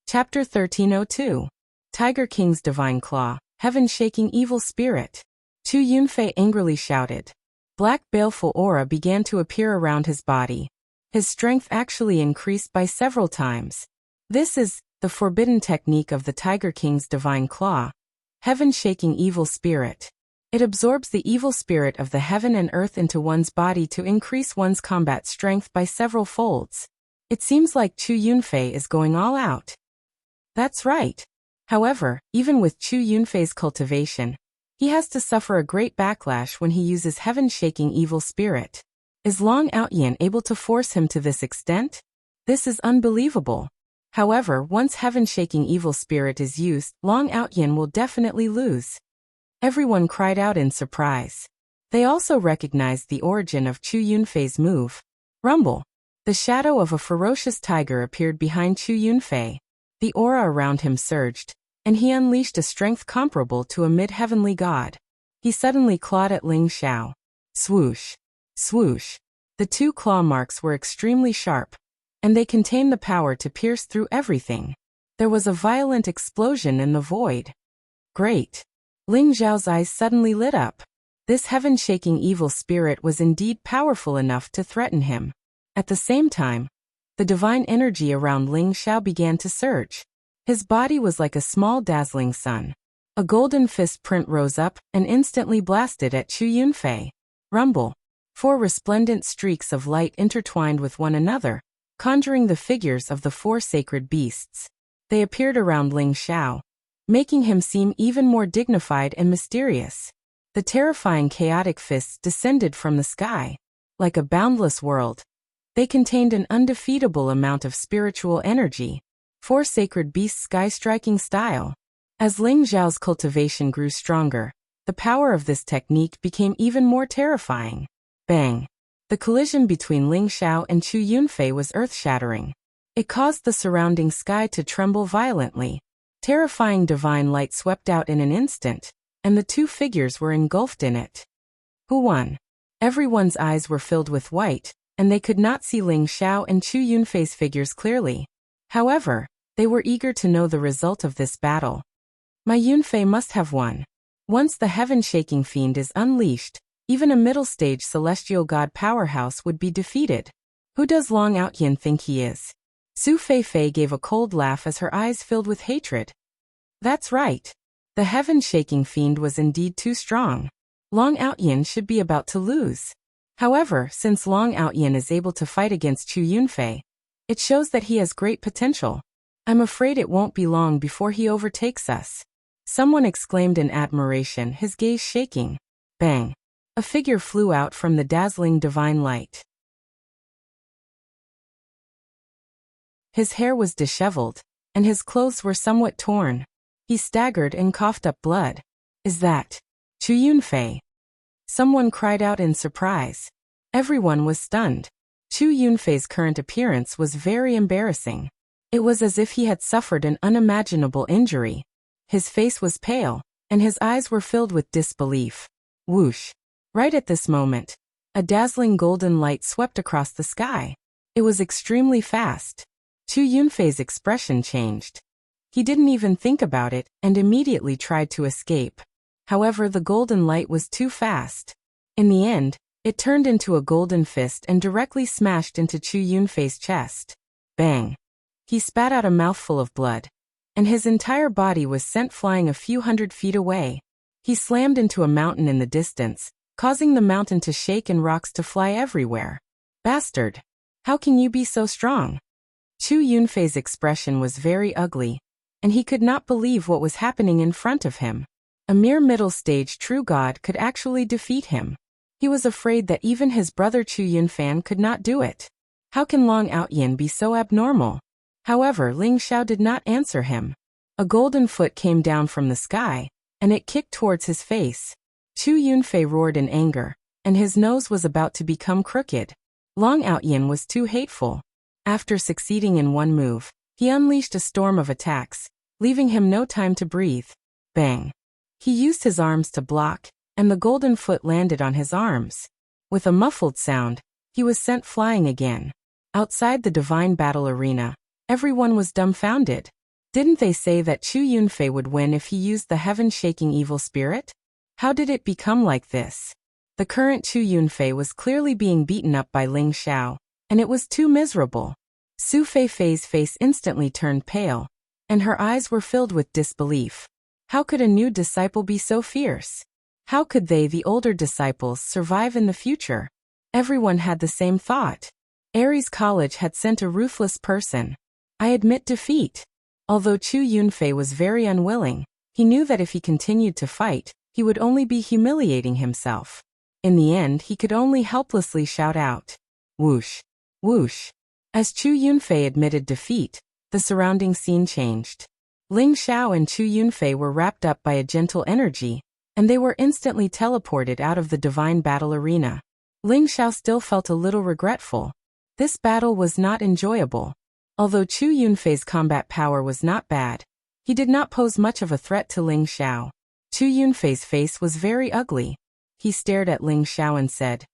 Chapter 1302. Tiger King's Divine Claw, Heaven-Shaking Evil Spirit. Chu Yunfei angrily shouted. Black baleful aura began to appear around his body. His strength actually increased by several times. This is the forbidden technique of the Tiger King's Divine Claw, Heaven-Shaking Evil Spirit. It absorbs the evil spirit of the heaven and earth into one's body to increase one's combat strength by several folds. It seems like Chu Yunfei is going all out. That's right. However, even with Chu Yunfei's cultivation, he has to suffer a great backlash when he uses Heaven-Shaking Evil Spirit. Is Long Outyin able to force him to this extent? This is unbelievable. However, once Heaven-Shaking Evil Spirit is used, Long Outyin will definitely lose. Everyone cried out in surprise. They also recognized the origin of Chu Yunfei's move. Rumble. The shadow of a ferocious tiger appeared behind Chu Yunfei. The aura around him surged, and he unleashed a strength comparable to a mid-heavenly god. He suddenly clawed at Ling Xiao. Swoosh. Swoosh. The 2 claw marks were extremely sharp, and they contained the power to pierce through everything. There was a violent explosion in the void. Great. Ling Xiao's eyes suddenly lit up. This heaven-shaking evil spirit was indeed powerful enough to threaten him. At the same time, the divine energy around Ling Xiao began to surge. His body was like a small dazzling sun. A golden fist print rose up and instantly blasted at Chu Yunfei. Rumble. 4 resplendent streaks of light intertwined with one another, conjuring the figures of the 4 sacred beasts. They appeared around Ling Xiao, making him seem even more dignified and mysterious. The terrifying chaotic fists descended from the sky. Like a boundless world, they contained an undefeatable amount of spiritual energy. 4 sacred beasts sky-striking style. As Ling Xiao's cultivation grew stronger, the power of this technique became even more terrifying. Bang! The collision between Ling Xiao and Chu Yunfei was earth-shattering. It caused the surrounding sky to tremble violently. Terrifying divine light swept out in an instant, and the 2 figures were engulfed in it. Who won? Everyone's eyes were filled with white, and they could not see Ling Xiao and Chu Yunfei's figures clearly. However, they were eager to know the result of this battle. My Yunfei must have won. Once the heaven-shaking fiend is unleashed, even a middle-stage celestial god powerhouse would be defeated. Who does Long Outyin think he is? Su Feifei gave a cold laugh as her eyes filled with hatred. That's right. The heaven-shaking fiend was indeed too strong. Long Outyin should be about to lose. However, since Long Outyin is able to fight against Chu Yunfei, it shows that he has great potential. I'm afraid it won't be long before he overtakes us. Someone exclaimed in admiration, his gaze shaking. Bang! A figure flew out from the dazzling divine light. His hair was disheveled, and his clothes were somewhat torn. He staggered and coughed up blood. Is that Chu Yunfei? Someone cried out in surprise. Everyone was stunned. Chu Yunfei's current appearance was very embarrassing. It was as if he had suffered an unimaginable injury. His face was pale, and his eyes were filled with disbelief. Whoosh! Right at this moment, a dazzling golden light swept across the sky. It was extremely fast. Chu Yunfei's expression changed. He didn't even think about it and immediately tried to escape. However, the golden light was too fast. In the end, it turned into a golden fist and directly smashed into Chu Yunfei's chest. Bang! He spat out a mouthful of blood, and his entire body was sent flying a few hundred feet away. He slammed into a mountain in the distance, causing the mountain to shake and rocks to fly everywhere. Bastard! How can you be so strong? Chu Yunfei's expression was very ugly, and he could not believe what was happening in front of him. A mere middle-stage true god could actually defeat him. He was afraid that even his brother Chu Yunfan could not do it. How can Long Outyin be so abnormal? However, Ling Xiao did not answer him. A golden foot came down from the sky, and it kicked towards his face. Chu Yunfei roared in anger, and his nose was about to become crooked. Long Outyin was too hateful. After succeeding in one move, he unleashed a storm of attacks, leaving him no time to breathe. Bang! He used his arms to block, and the golden foot landed on his arms. With a muffled sound, he was sent flying again. Outside the divine battle arena, everyone was dumbfounded. Didn't they say that Chu Yunfei would win if he used the heaven-shaking evil spirit? How did it become like this? The current Chu Yunfei was clearly being beaten up by Ling Xiao, and it was too miserable. Su Feifei's face instantly turned pale, and her eyes were filled with disbelief. How could a new disciple be so fierce? How could they, the older disciples, survive in the future? Everyone had the same thought. Ares College had sent a ruthless person. I admit defeat. Although Chu Yunfei was very unwilling, he knew that if he continued to fight, he would only be humiliating himself. In the end, he could only helplessly shout out, "Whoosh! Whoosh!" As Chu Yunfei admitted defeat, the surrounding scene changed. Ling Xiao and Chu Yunfei were wrapped up by a gentle energy, and they were instantly teleported out of the divine battle arena. Ling Xiao still felt a little regretful. This battle was not enjoyable. Although Chu Yunfei's combat power was not bad, he did not pose much of a threat to Ling Xiao. Chu Yunfei's face was very ugly. He stared at Ling Xiao and said,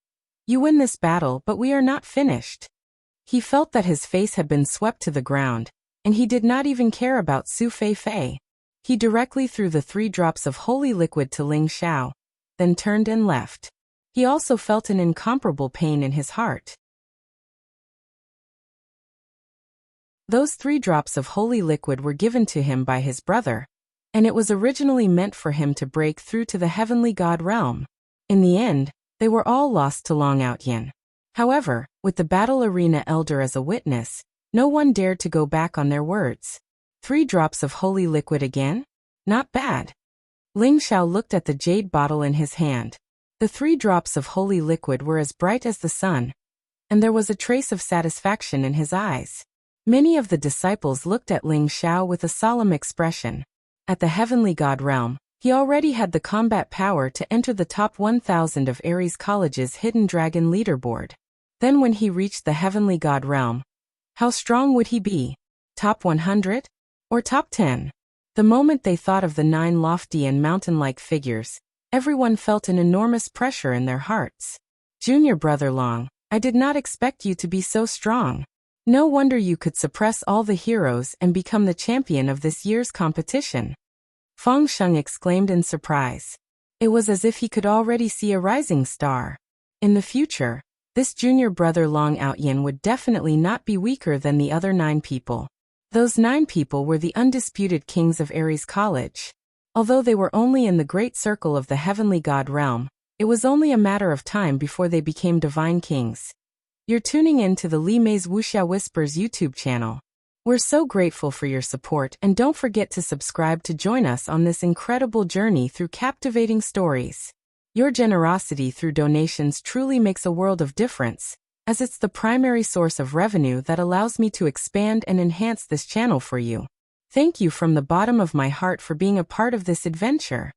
"You win this battle, but we are not finished." He felt that his face had been swept to the ground, and he did not even care about Su Feifei. He directly threw the 3 drops of holy liquid to Ling Xiao, then turned and left. He also felt an incomparable pain in his heart. Those 3 drops of holy liquid were given to him by his brother, and it was originally meant for him to break through to the heavenly god realm. In the end, they were all lost to Long Outyin. However, with the battle arena elder as a witness, no one dared to go back on their words. 3 drops of holy liquid again? Not bad. Ling Xiao looked at the jade bottle in his hand. The 3 drops of holy liquid were as bright as the sun, and there was a trace of satisfaction in his eyes. Many of the disciples looked at Ling Xiao with a solemn expression. At the heavenly god realm, he already had the combat power to enter the top 1,000 of Ares College's Hidden Dragon leaderboard. Then when he reached the heavenly god realm, how strong would he be? Top 100? Or top 10? The moment they thought of the 9 lofty and mountain-like figures, everyone felt an enormous pressure in their hearts. Junior brother Long, I did not expect you to be so strong. No wonder you could suppress all the heroes and become the champion of this year's competition. Feng Sheng exclaimed in surprise. It was as if he could already see a rising star. In the future, this junior brother Long Outyin would definitely not be weaker than the other 9 people. Those 9 people were the undisputed kings of Ares College. Although they were only in the great circle of the heavenly god realm, it was only a matter of time before they became divine kings. You're tuning in to the Li Mei's Wuxia Whispers YouTube channel. We're so grateful for your support, and don't forget to subscribe to join us on this incredible journey through captivating stories. Your generosity through donations truly makes a world of difference, as it's the primary source of revenue that allows me to expand and enhance this channel for you. Thank you from the bottom of my heart for being a part of this adventure.